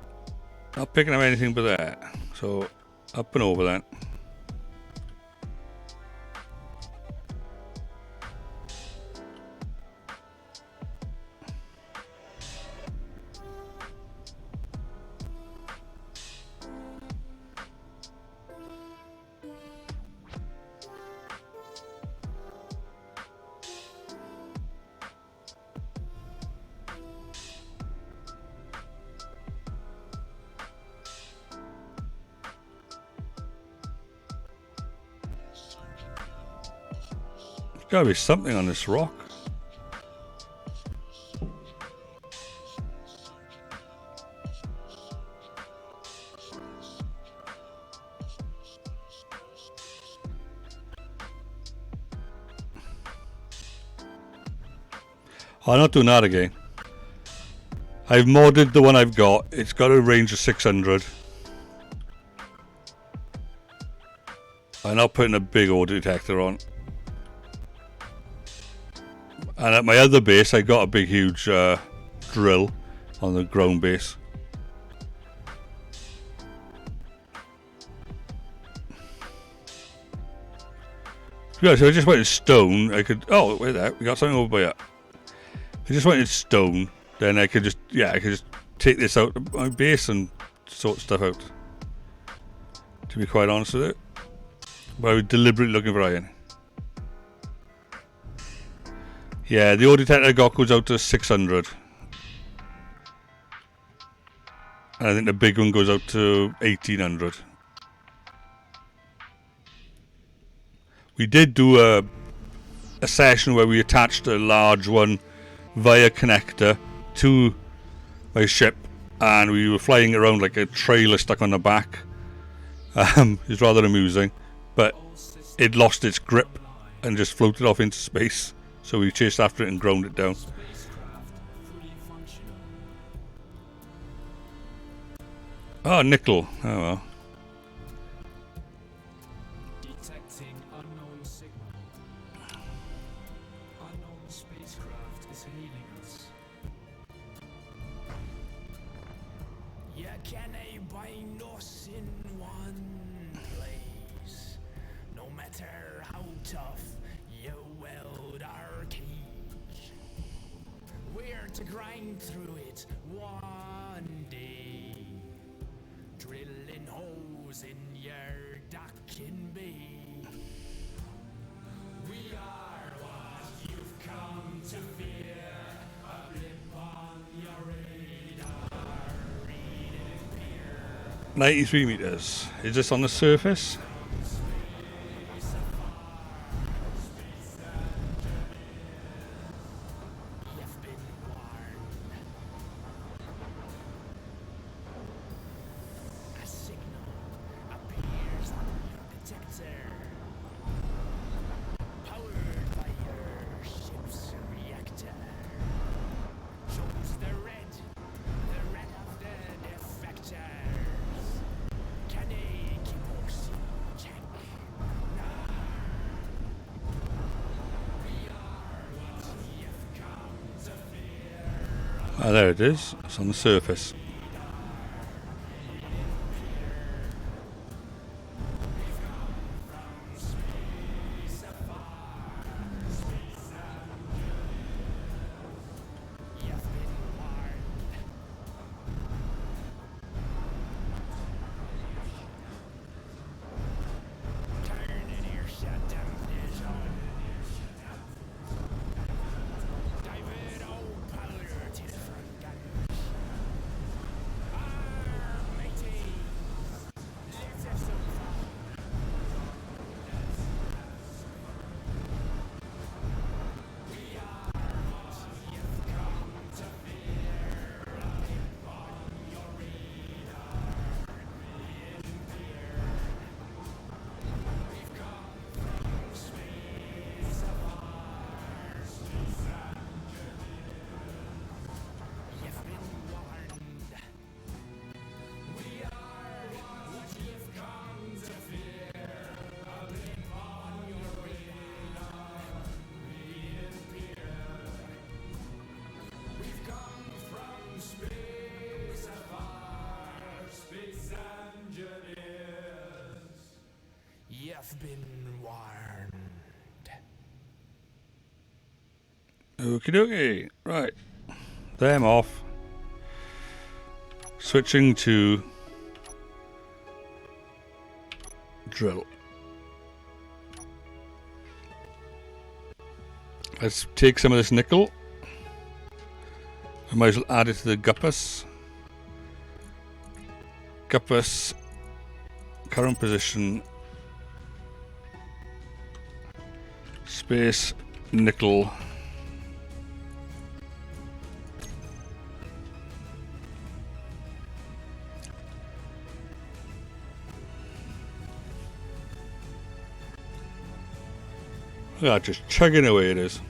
Not picking up anything but that. So, up and over then. Gotta be something on this rock. I'm not doing that again. I've modded the one I've got. It's got a range of 600. I'm not putting a big ore detector on. And at my other base, I got a big, huge drill on the ground base. Yeah, so I just went in stone. I could. Oh, wait there. We got something over by here. I just went in stone. Then I could just, I could just take this out of my base and sort stuff out. To be quite honest with it. But I was deliberately looking for iron. Yeah, the ore detector I got goes out to 600. And I think the big one goes out to 1800. We did do a session where we attached a large one via connector to my ship, and we were flying around like a trailer stuck on the back. It was rather amusing, but it lost its grip and just floated off into space. So we chased after it and ground it down. Oh, nickel. Oh well. Detecting unknown signal. Unknown spacecraft is hailing us. You can't bind us in one place. No matter how tough you weld our cage. We're to grind through it one day. Drilling holes in your docking bay. We are what you've come to fear. A blip on your radar. Read and peer. 93 meters. Is this on the surface? You've been warned. A signal appears on your detector. Powered by your ship's reactor. Shows the red of the defectors. Can they keep us in check? Nah. We are what you've come to fear. Ah, there it is. It's on the surface. You've been warned. Turning your shutdown is on. Divert all power to the front gunners. Matey, lift us up. We are what you've come to fear. A blip on your radar. We've come from space afar. You've been warned. We are what you've come to fear. A blip on your radar. Read and peer. We've come from space afar. Space engineers. You've been warned. Okie dokie. Right. Them off. Switching to drill. Let's take some of this nickel. I might as well add it to the Guppus. Guppus, current position. Space nickel. Ah, just chugging away it is.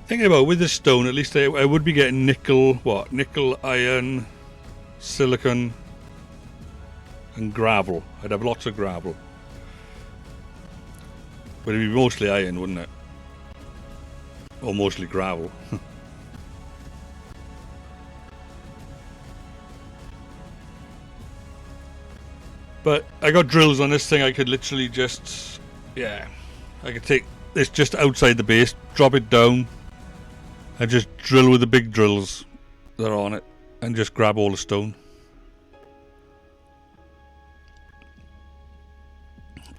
Thinking about with the stone, at least I would be getting nickel, what? Nickel, iron, silicon, and gravel. I'd have lots of gravel. But it'd be mostly iron, wouldn't it? Or mostly gravel. But I got drills on this thing. I could literally just, yeah, I could take this just outside the base, drop it down, and just drill with the big drills that are on it, and just grab all the stone.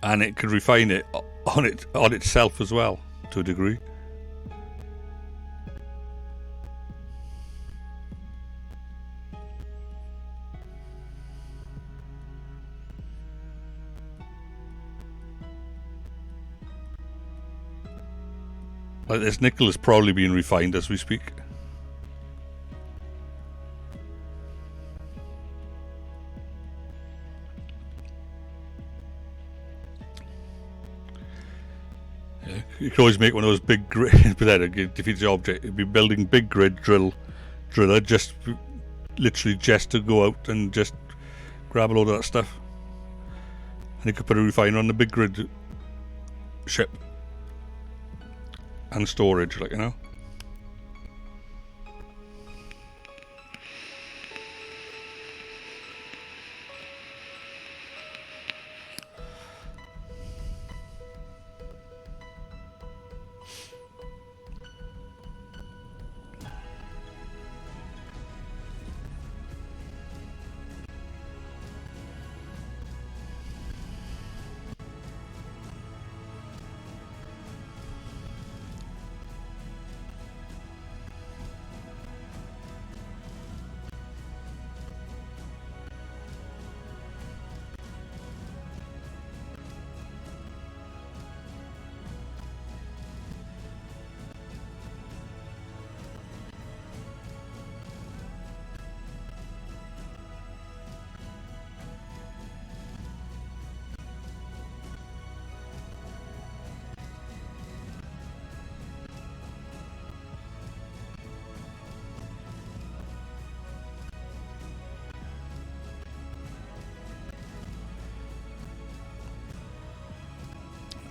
And it could refine it on itself as well, to a degree. Like this nickel is probably being refined as we speak. Yeah, you could always make one of those big grid, but then it defeats the object. It'd be building big grid driller just literally just to go out and just grab a load of that stuff. And you could put a refiner on the big grid ship. And storage, like, you know.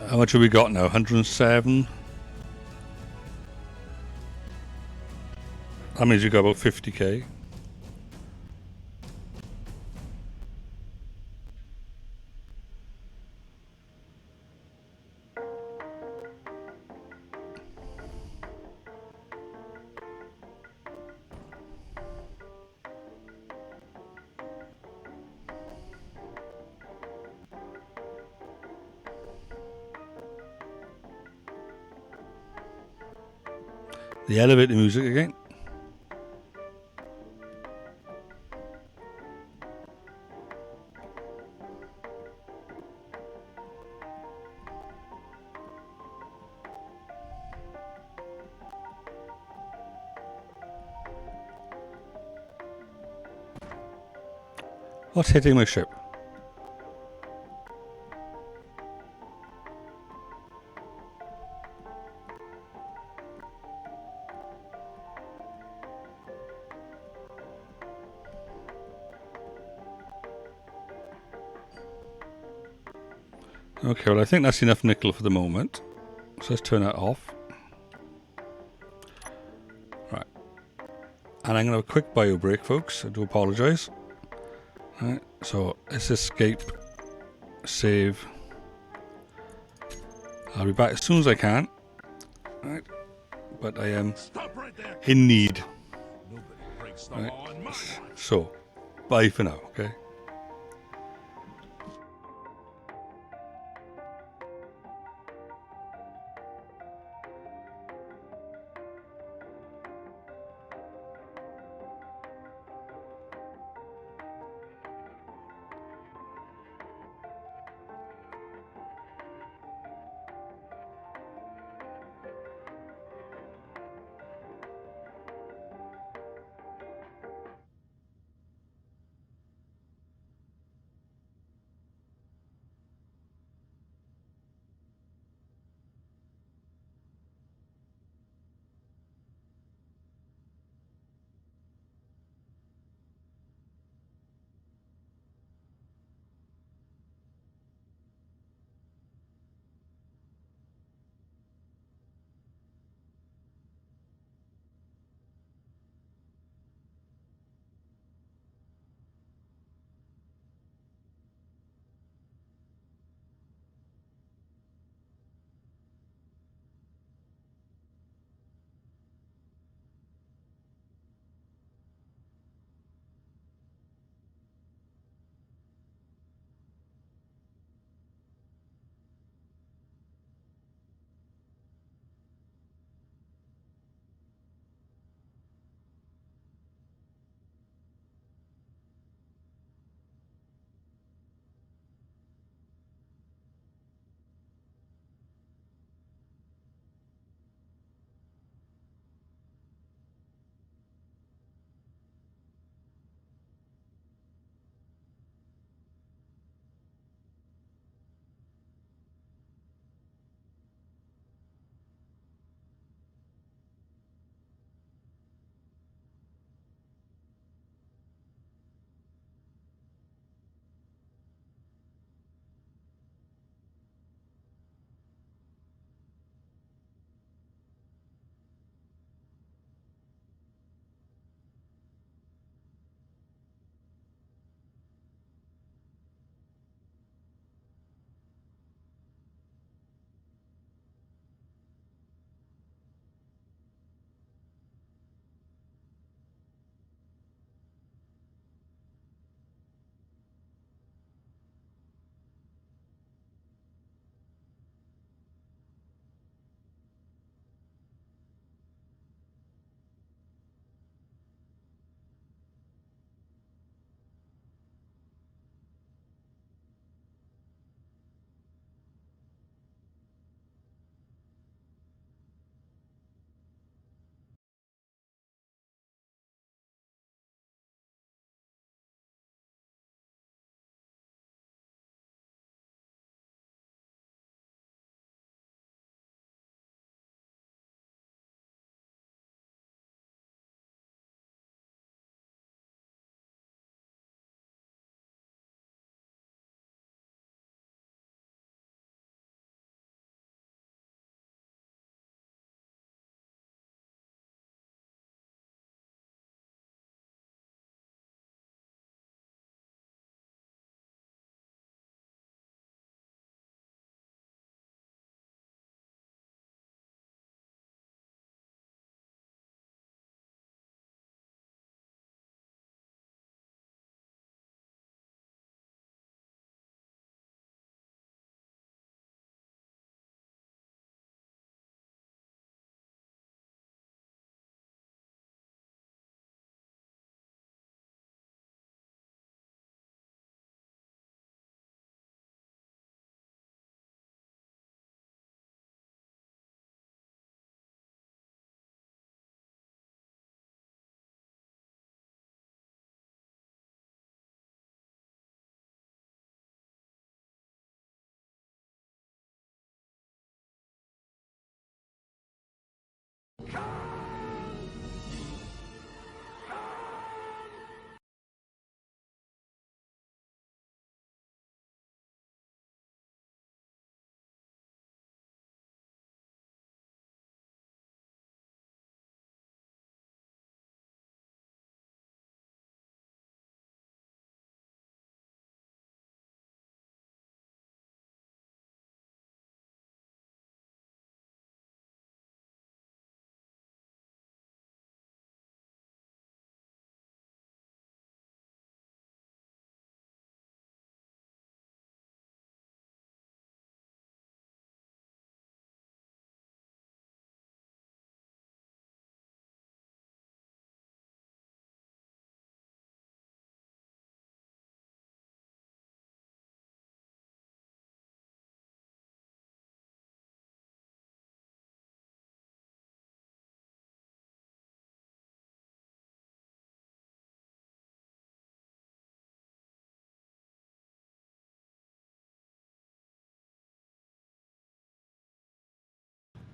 How much have we got now? 107? That means you got about 50k. The elevator music again. What's hitting my ship? Okay, well I think that's enough nickel for the moment. So let's turn that off. Right. And I'm going to have a quick bio break, folks. I do apologise. Right, so let's escape, save. I'll be back as soon as I can. Right. But I am Stop right there. in need. Nobody breaks the Right. law on my watch. So, bye for now, okay?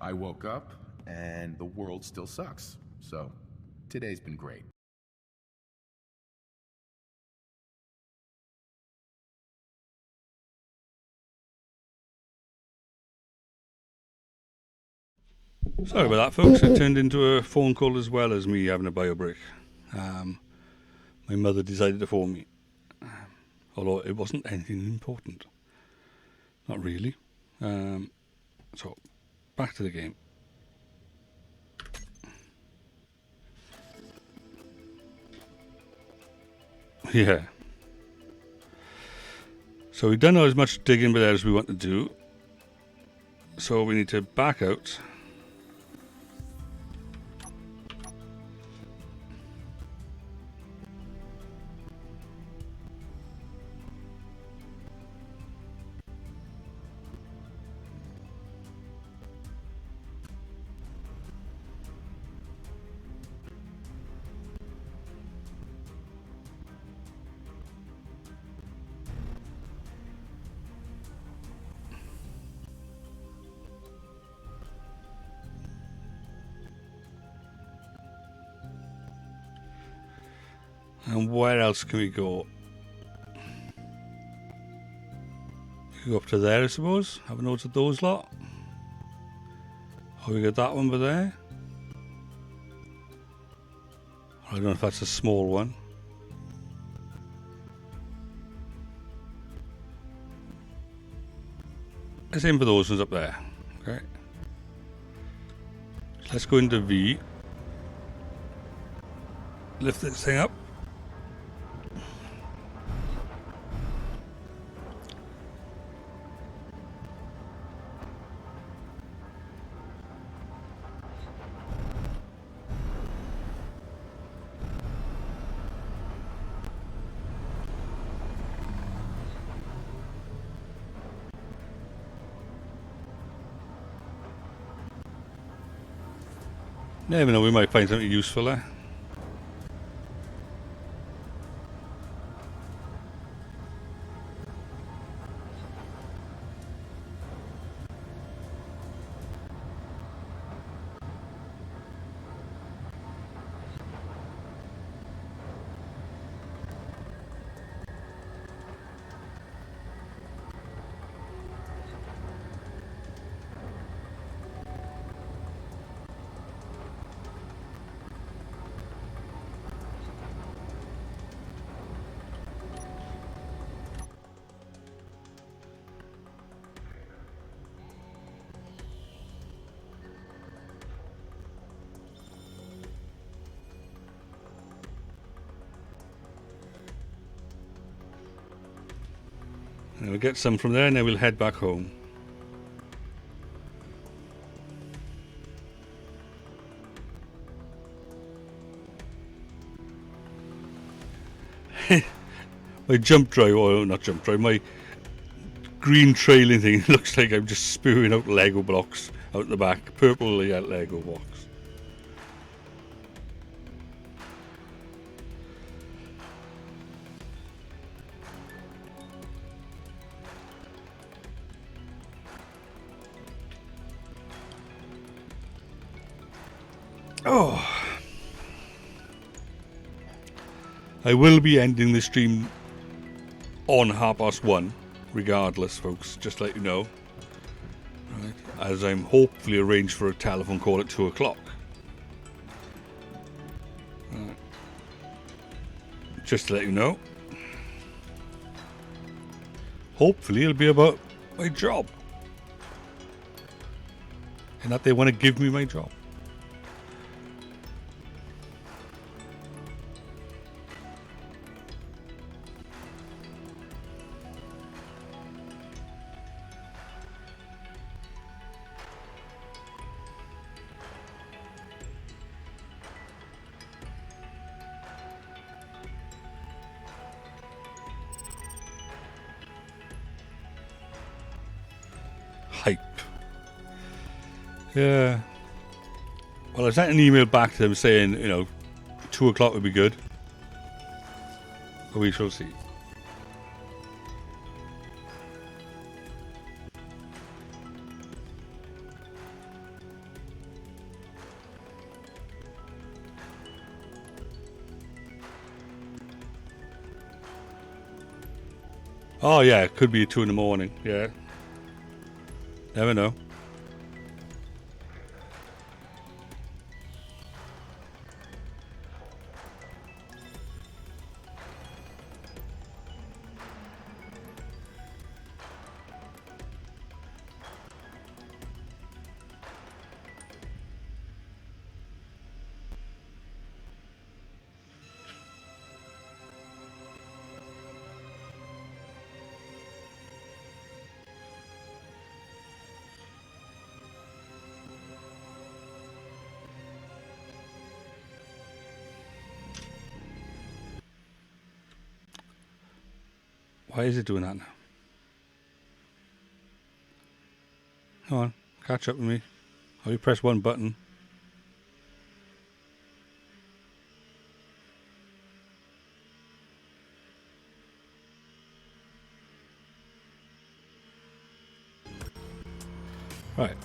I woke up and the world still sucks. So, today's been great. Sorry about that, folks. It turned into a phone call as well as me having a bio break. My mother decided to phone me, although it wasn't anything important. Not really. So, back to the game. Yeah. So we've done as much digging there as we want to do. So we need to back out. And where else can we go? We go up to there, I suppose. Have a note of those lot. Oh, we got that one over there. I don't know if that's a small one. Let's aim for those ones up there. Okay. So let's go into V. Lift this thing up. Never know, we might find something useful there. And we'll get some from there and then we'll head back home. My jump drive, or not jump drive, my green trailing thing looks like I'm just spewing out Lego blocks out the back. Purple Lego blocks. Oh, I will be ending the stream on 1:30, regardless, folks. Just to let you know, right? As I'm hopefully arranged for a telephone call at 2:00. Right. Just to let you know. Hopefully, it'll be about my job, and that they want to give me my job. Hype. Yeah. Well, I sent an email back to them saying, 2:00 would be good. But we shall see. Oh yeah, it could be 2 in the morning. Yeah. Never know. Why is it doing that now? Come on, catch up with me. Oh, you press one button. Right.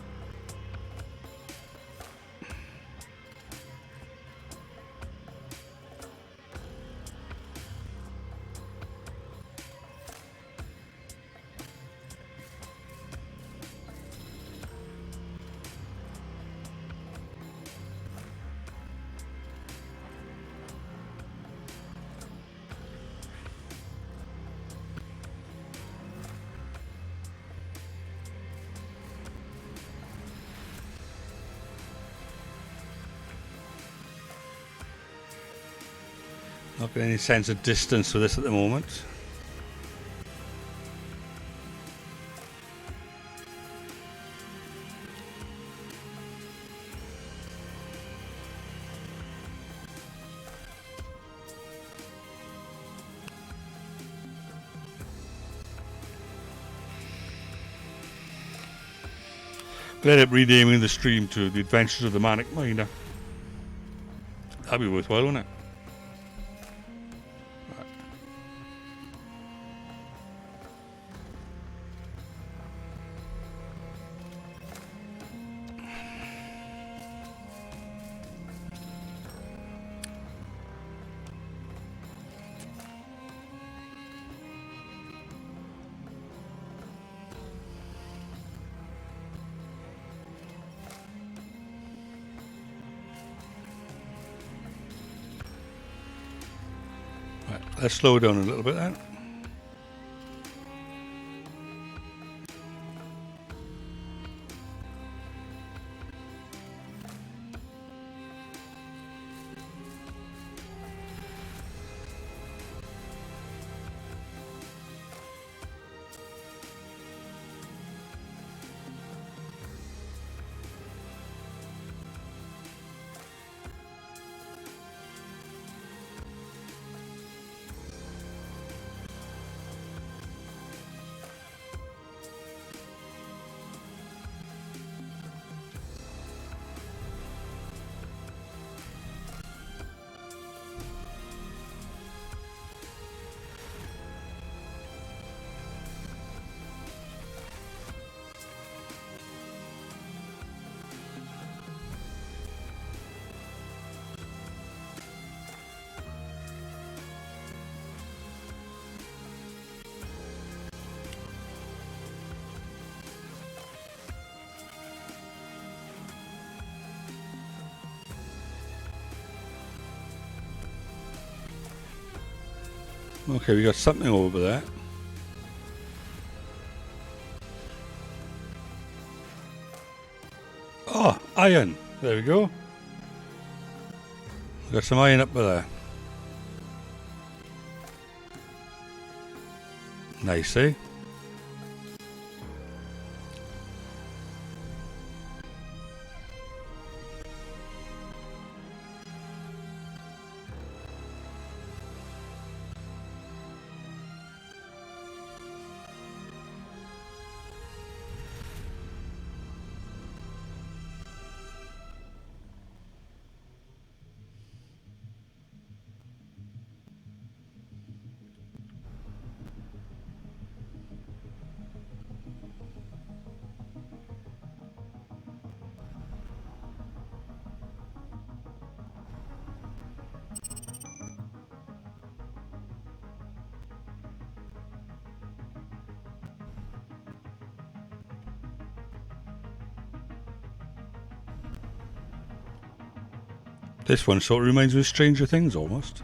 Not getting any sense of distance with this at the moment. Let it renaming the stream to The Adventures of the Manic Miner. That'd be worthwhile, wouldn't it? Right, let's slow down a little bit then. Okay, we got something over there. Oh, iron. There we go. Got some iron up there. Nice, eh? This one sort of reminds me of Stranger Things almost.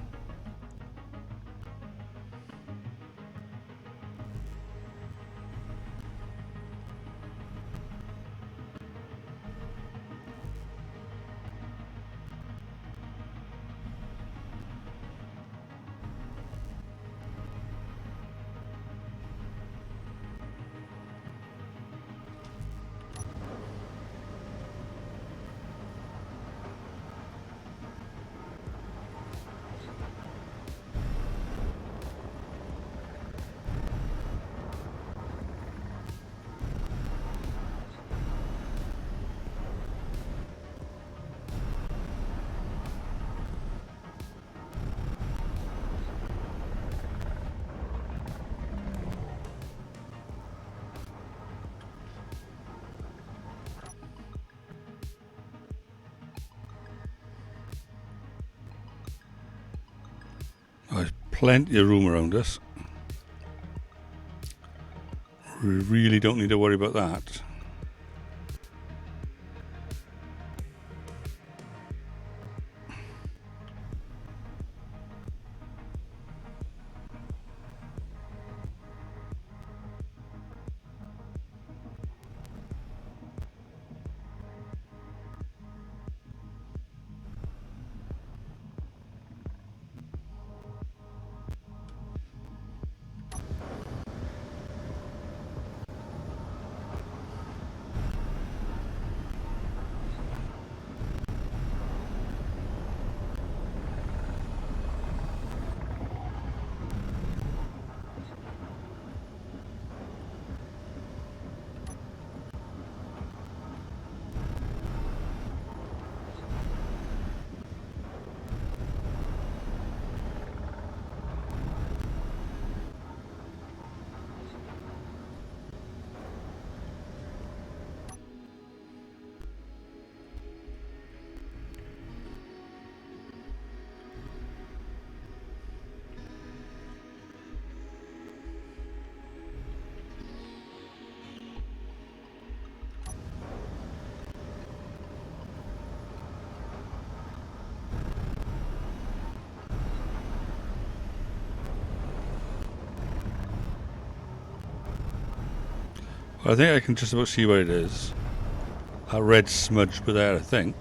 There's plenty of room around us. We really don't need to worry about that. I think I can just about see where it is. That red smudge over there, I think.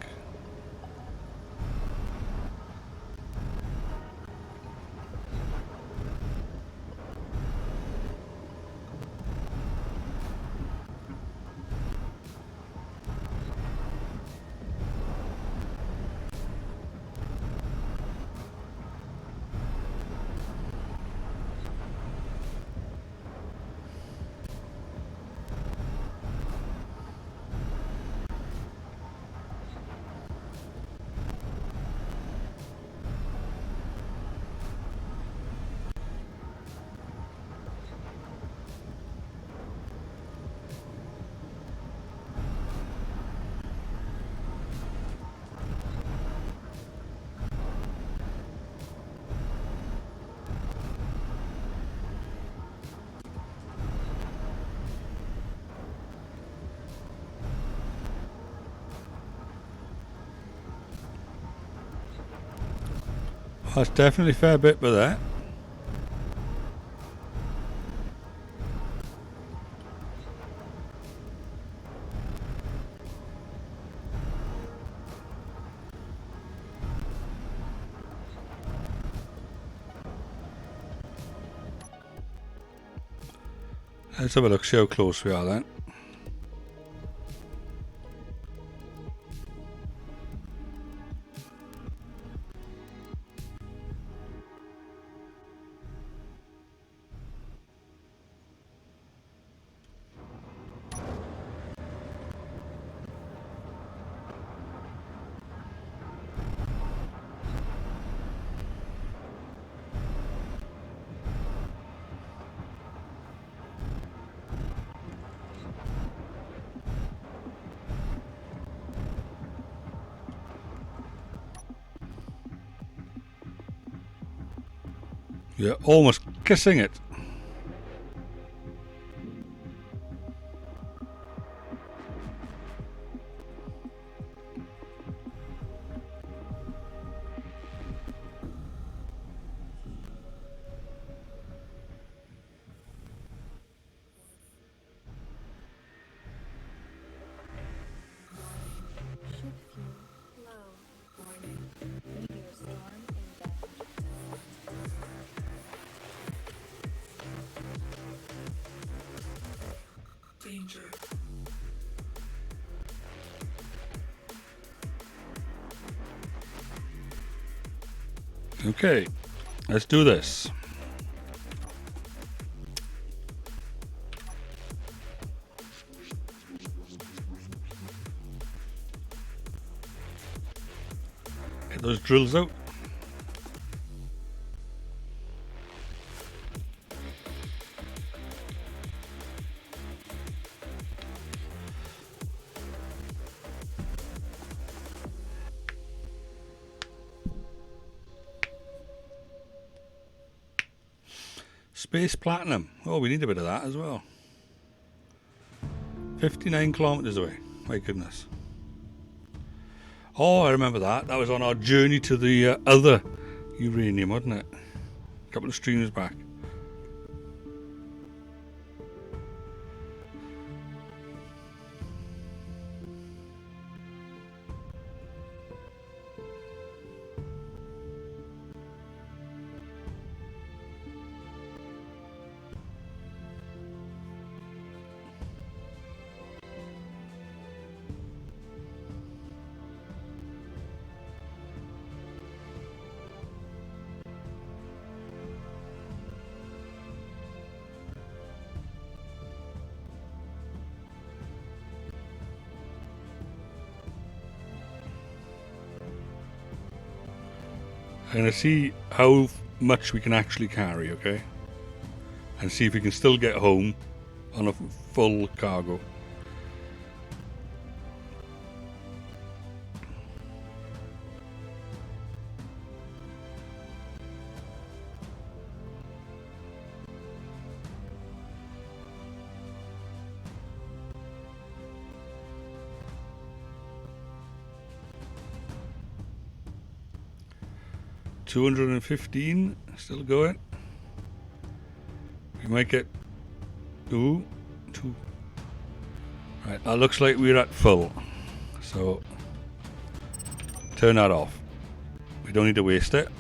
That's definitely a fair bit for that. Let's have a look, see how close we are then. You're almost kissing it. Okay, let's do this. Get those drills out. Space Platinum. Oh, we need a bit of that as well. 59 kilometers away. My goodness. Oh, I remember that. That was on our journey to the other uranium, wasn't it? A couple of streams back. I'm going to see how much we can actually carry, okay? And see if we can still get home on a full cargo. $215 still going. We might get two. Right, that looks like we're at full. So turn that off. We don't need to waste it.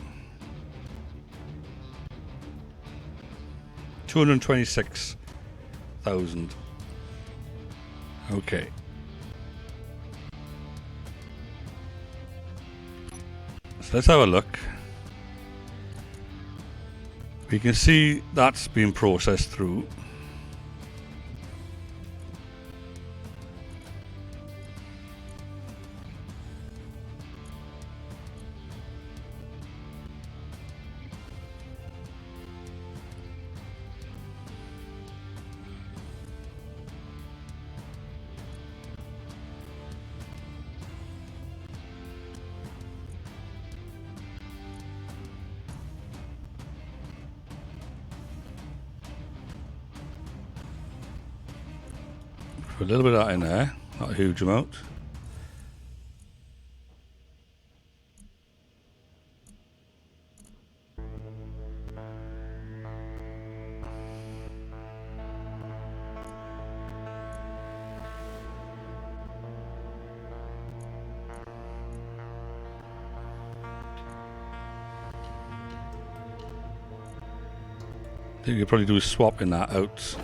226,000. Okay. So let's have a look. We can see that's been processed through. Put a little bit of that in there, not a huge amount. I think you could probably do is swapping that out.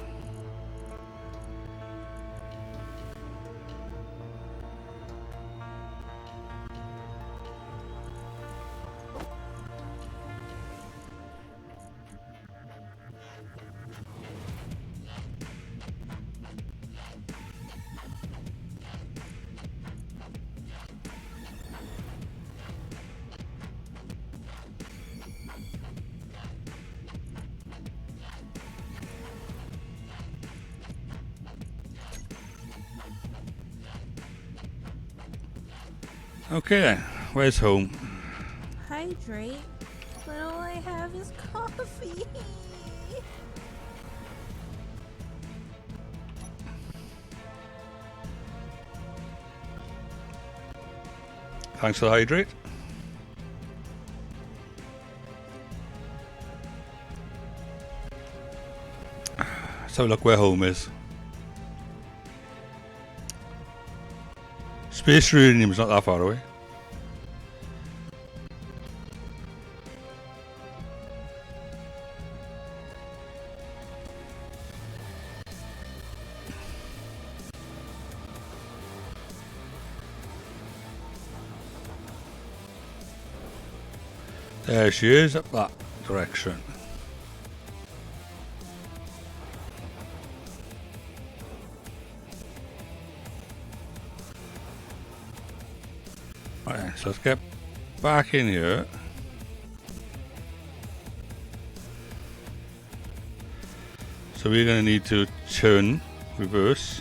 Okay then, where's home? Hydrate, but all I have is coffee. Thanks for the hydrate. So look where home is. Space uranium's not that far away. There she is, up that direction. Right, so let's get back in here. So we're going to need to turn, reverse.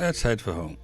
Let's head for home.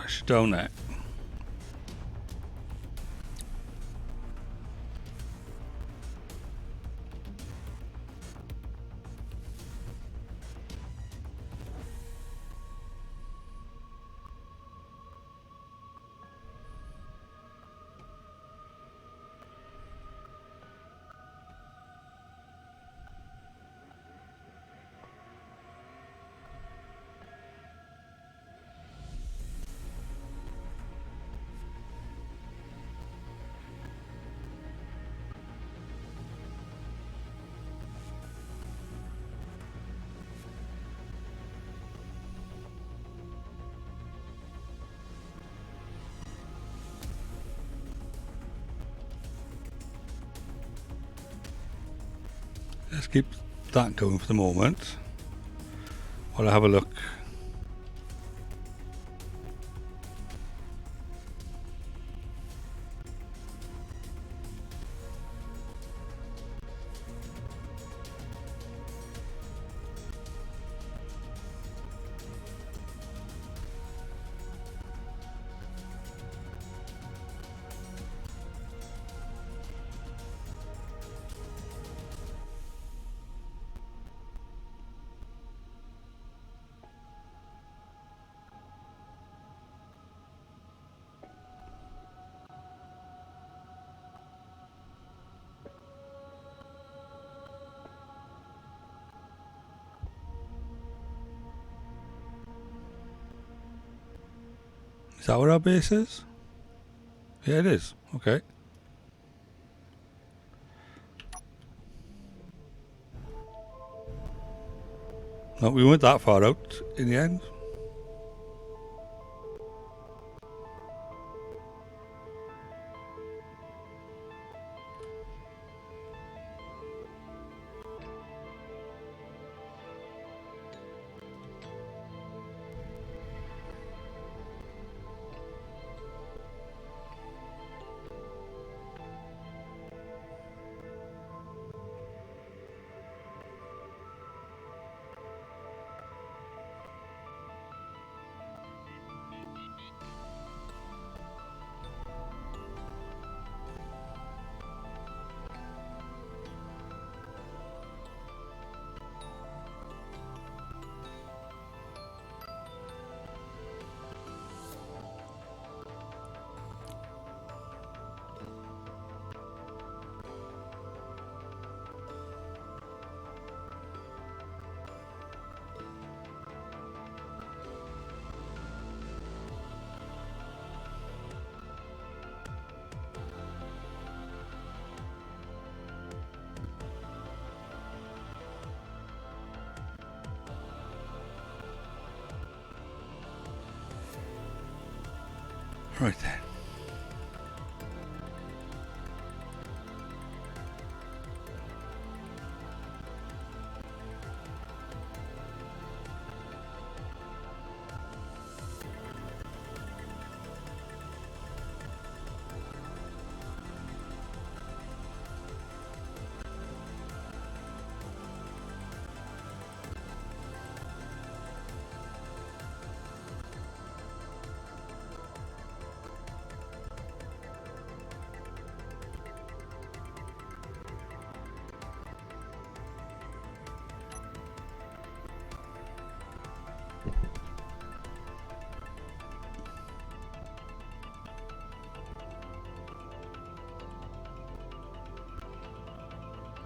She's down there. Let's keep that going for the moment while I have a look. Is that where our base is? Yeah, it is. Okay. No, we weren't that far out in the end. Right then.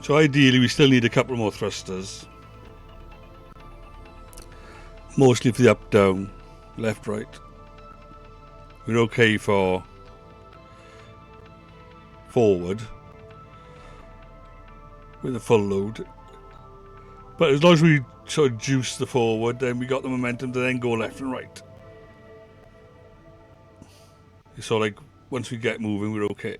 So ideally we still need a couple more thrusters. Mostly for the up, down, left, right. We're okay for forward with a full load. But as long as we sort of juice the forward, then we got the momentum to then go left and right. So like once we get moving, we're okay.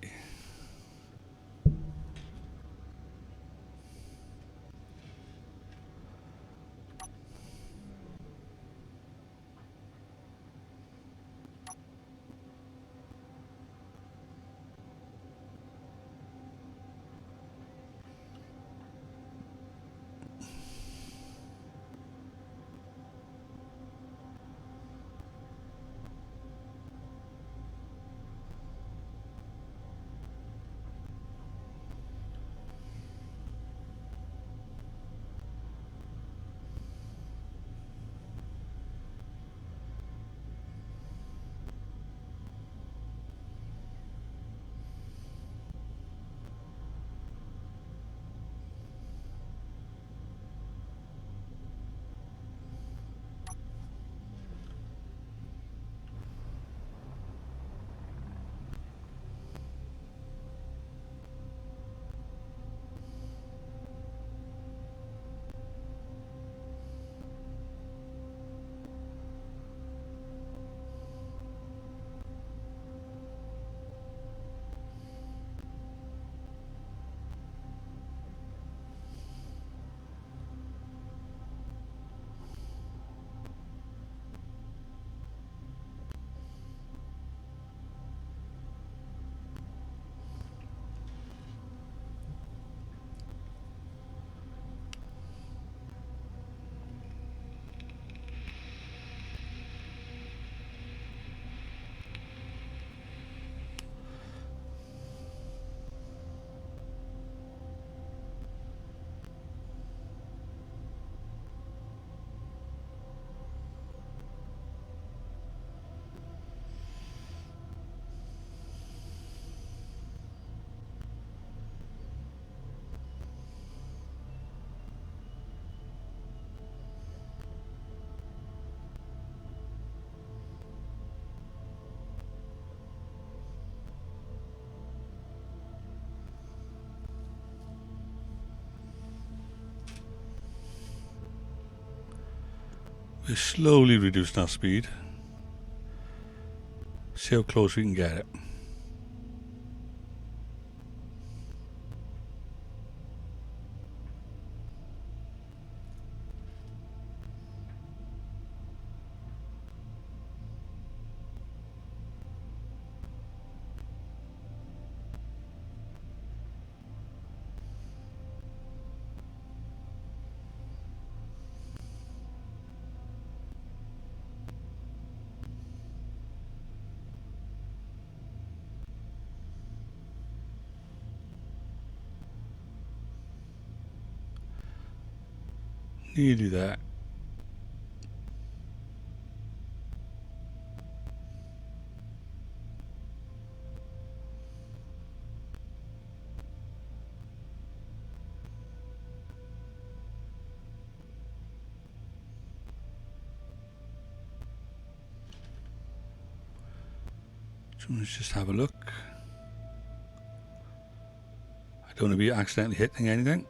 We're slowly reducing our speed. See how close we can get it. Nearly there. So let's just have a look. I don't want to be accidentally hitting anything.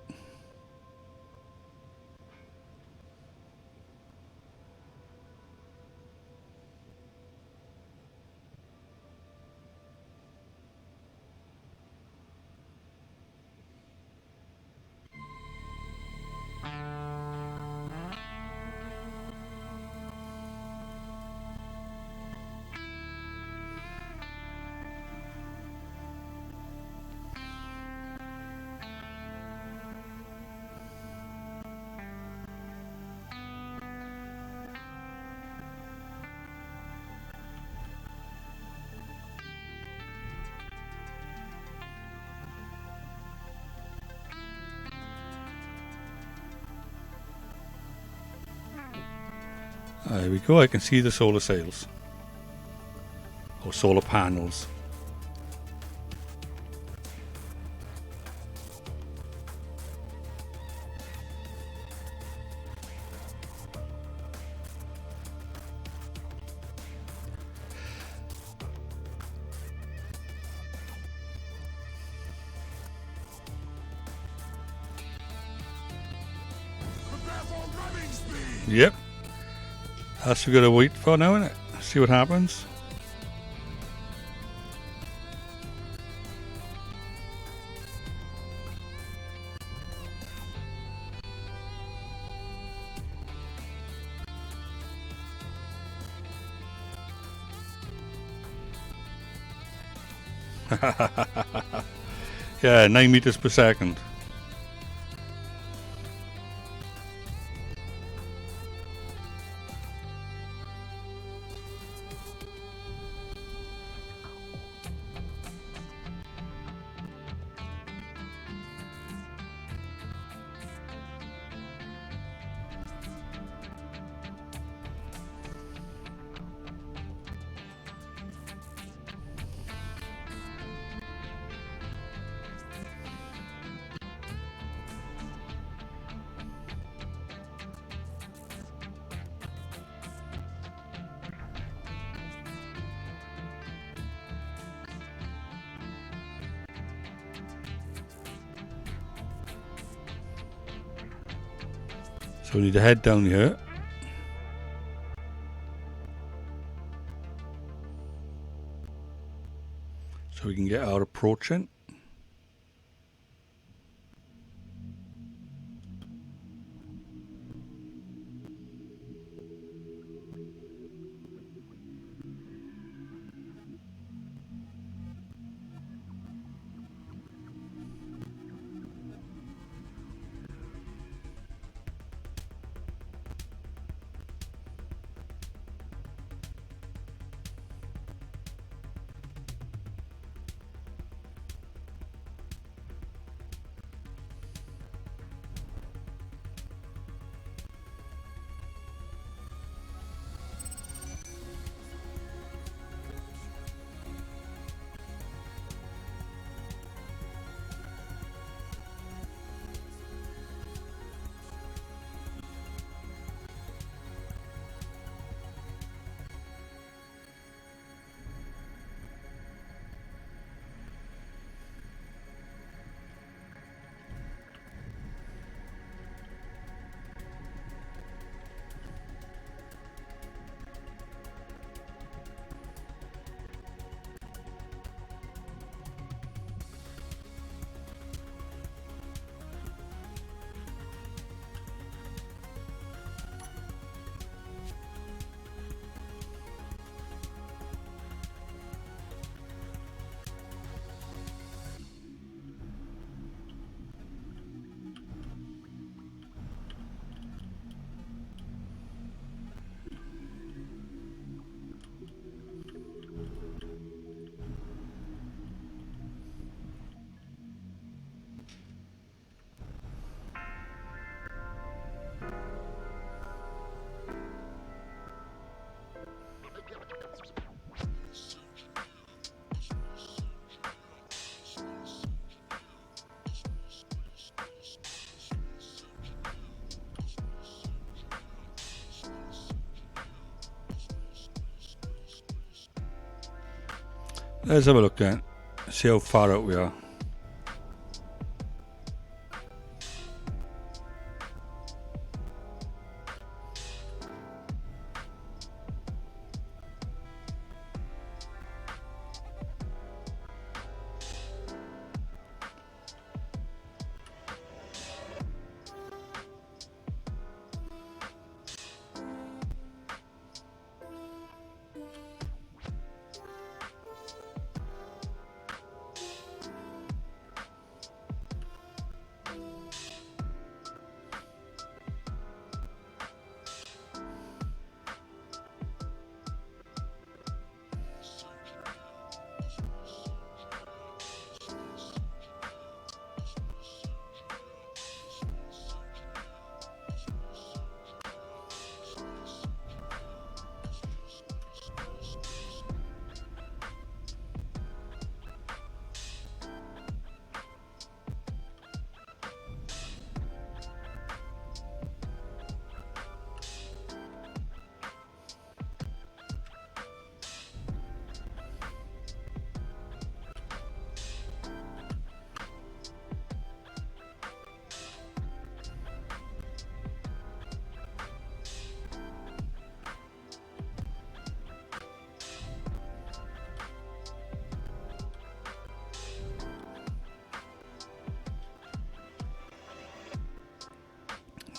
There we go, I can see the solar sails. Or solar panels. Prepare for running speed! Yep. That's we gotta wait for now, innit? See what happens. Yeah, 9 meters per second. So we need to head down here. So we can get our approach in. Let's have a look then. See how far out we are.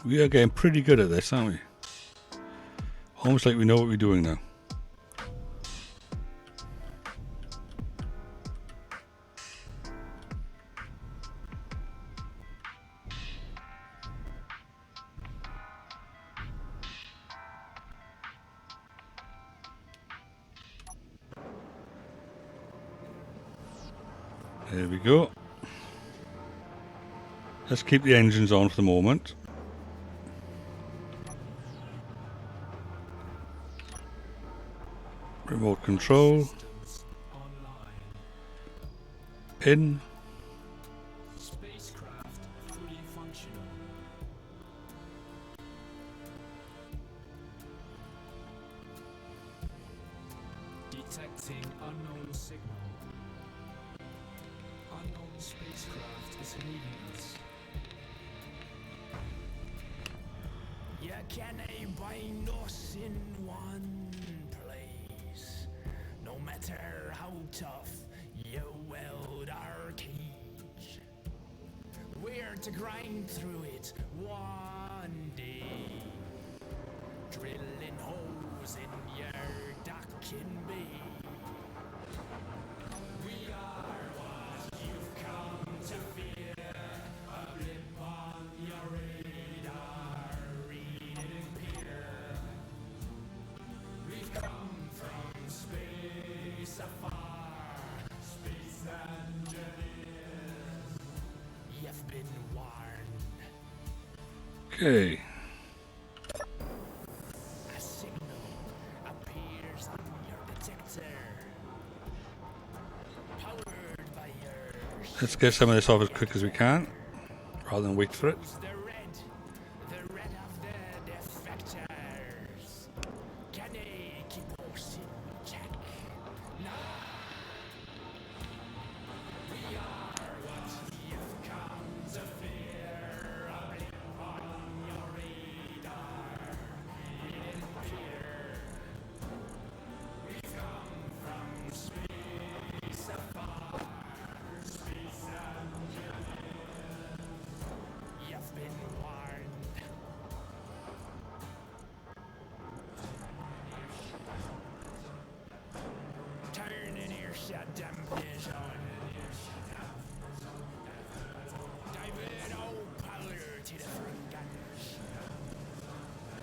We are getting pretty good at this, aren't we? Almost like we know what we're doing now. There we go. Let's keep the engines on for the moment. Remote control. In. Spacecraft fully functional. Detecting unknown signal. Unknown spacecraft is leaving us. You can bind us in one place, no matter how tough you weld our cage. We're to grind through it one day, drilling holes in your docking bay. We are what you've come to fear, a blip on your radar, read and peer. We've come from space afar, space engineers. You've been warned. Okay. A signal appears on your detector. Powered by your Let's get some of this off as quick as we can, rather than wait for it. the red of the defectors. Can they keep us in check? No. We are what you've come to fear. A blip on your radar. Hidden peer. We've come from space afar. Space engineers. You've been warned. Turn in your shut dampness on. Divert all power to the front gunners.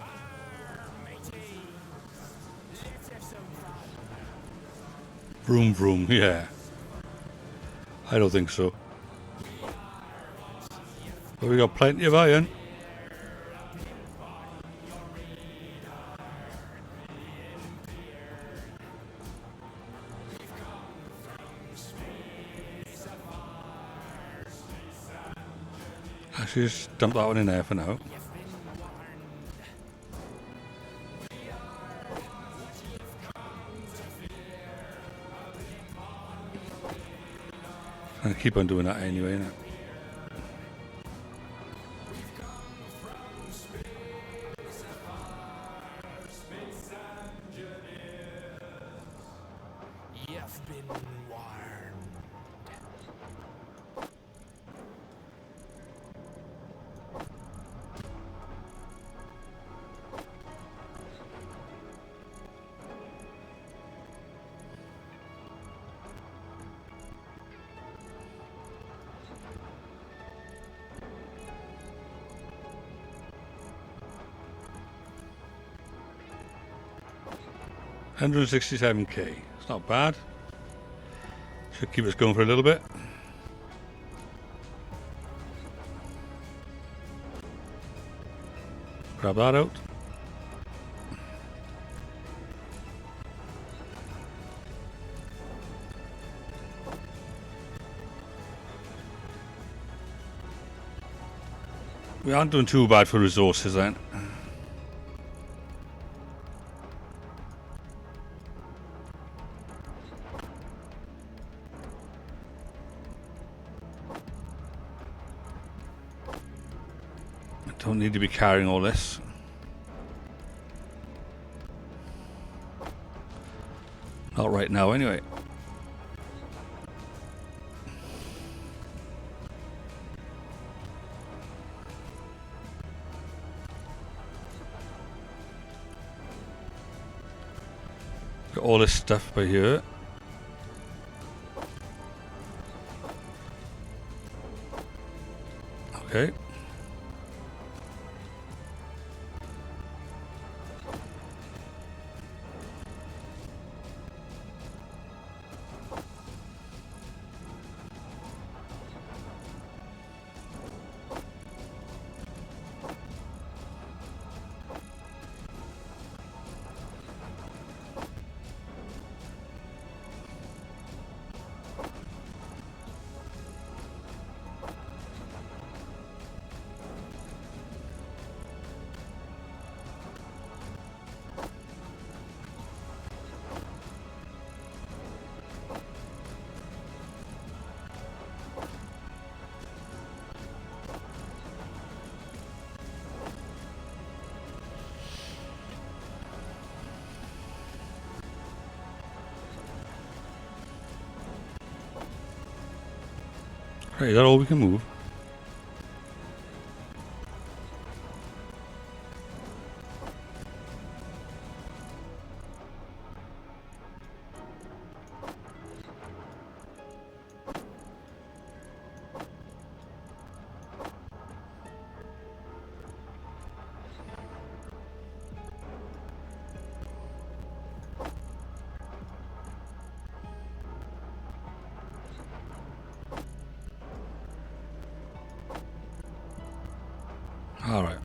Arr, matey. Let's have some fun. Vroom vroom, yeah. I don't think so. But we got plenty of iron. I should just dump that one in there for now. And keep on doing that anyway, innit? You've been warned. $167k. It's not bad. Should keep us going for a little bit. Grab that out. We aren't doing too bad for resources then. Don't need to be carrying all this. Not right now anyway. Got all this stuff by here. Okay. Right, is that all we can move? All right.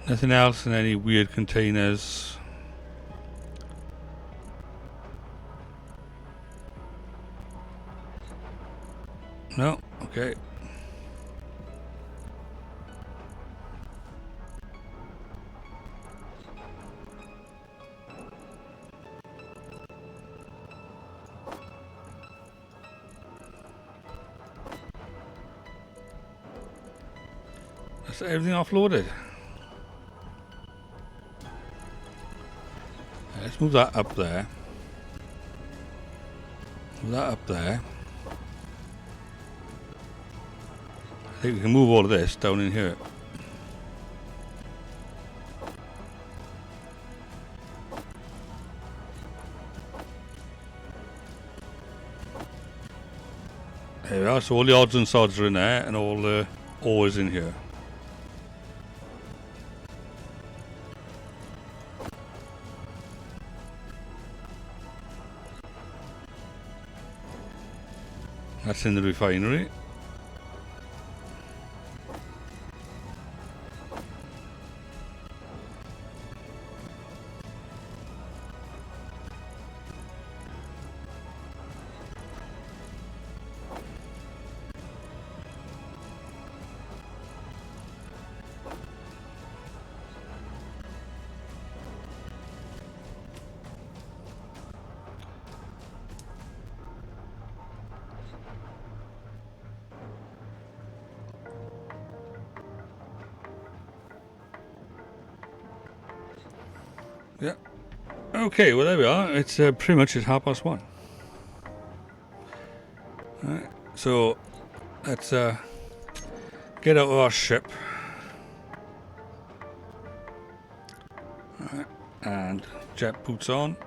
Nothing else in any weird containers. No? Okay. That's everything offloaded. Let's move that up there. Move that up there. I think we can move all of this down in here. There we are, so all the odds and sods are in there and all the ore is in here. That's in the refinery. Yeah. Okay, well there we are. It's pretty much at 1:30. Alright, so let's get out of our ship. Alright, and jet boots on.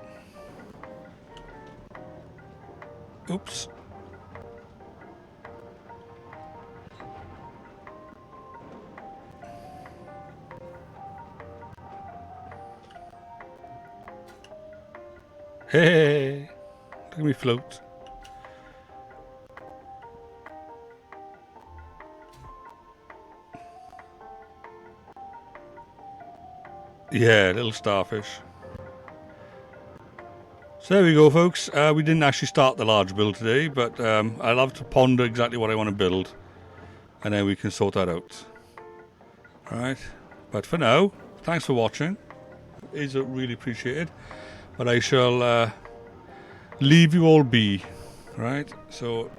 Oops. Hey, look at me float. Yeah, little starfish. So there we go, folks. We didn't actually start the large build today, but I'll have to ponder exactly what I want to build, and then we can sort that out. Alright, but for now, thanks for watching. It is really appreciated. But I shall leave you all be. Right, so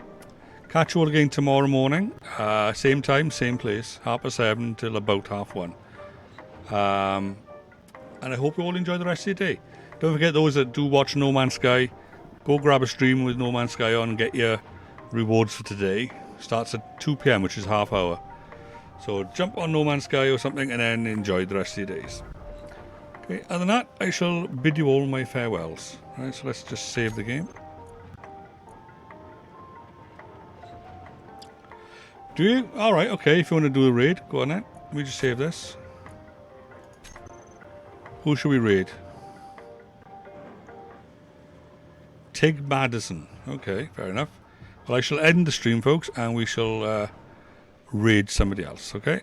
catch you all again tomorrow morning. Same time, same place. 7:30 till about 1:30. and I hope you all enjoy the rest of your day. Don't forget, those that do watch No Man's Sky, go grab a stream with No Man's Sky on and get your rewards for today. Starts at 2 p.m, which is half hour. So jump on No Man's Sky or something and then enjoy the rest of your days. Okay, other than that, I shall bid you all my farewells. Right, so let's just save the game. Do you? Alright, okay, if you want to do a raid, go on then. Let me just save this. Who should we raid? Tig Madison. Okay, fair enough. Well, I shall end the stream, folks, and we shall raid somebody else, okay?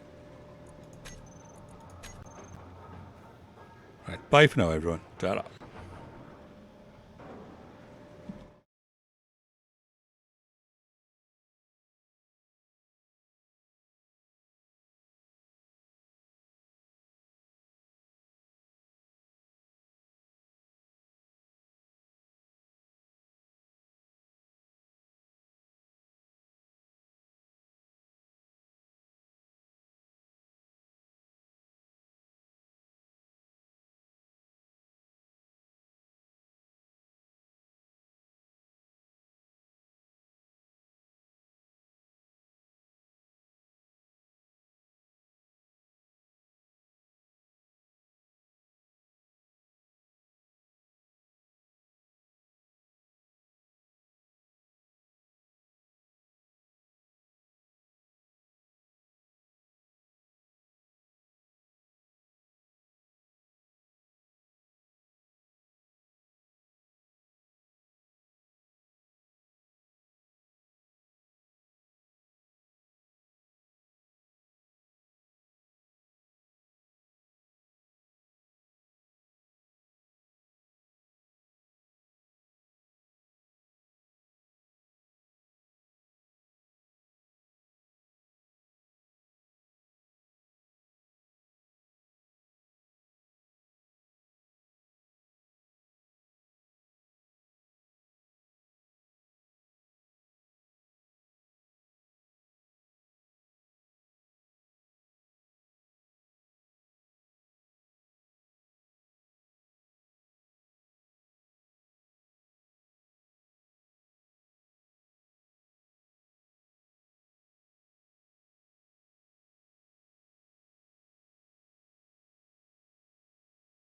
Right, bye for now, everyone. Ta-ra.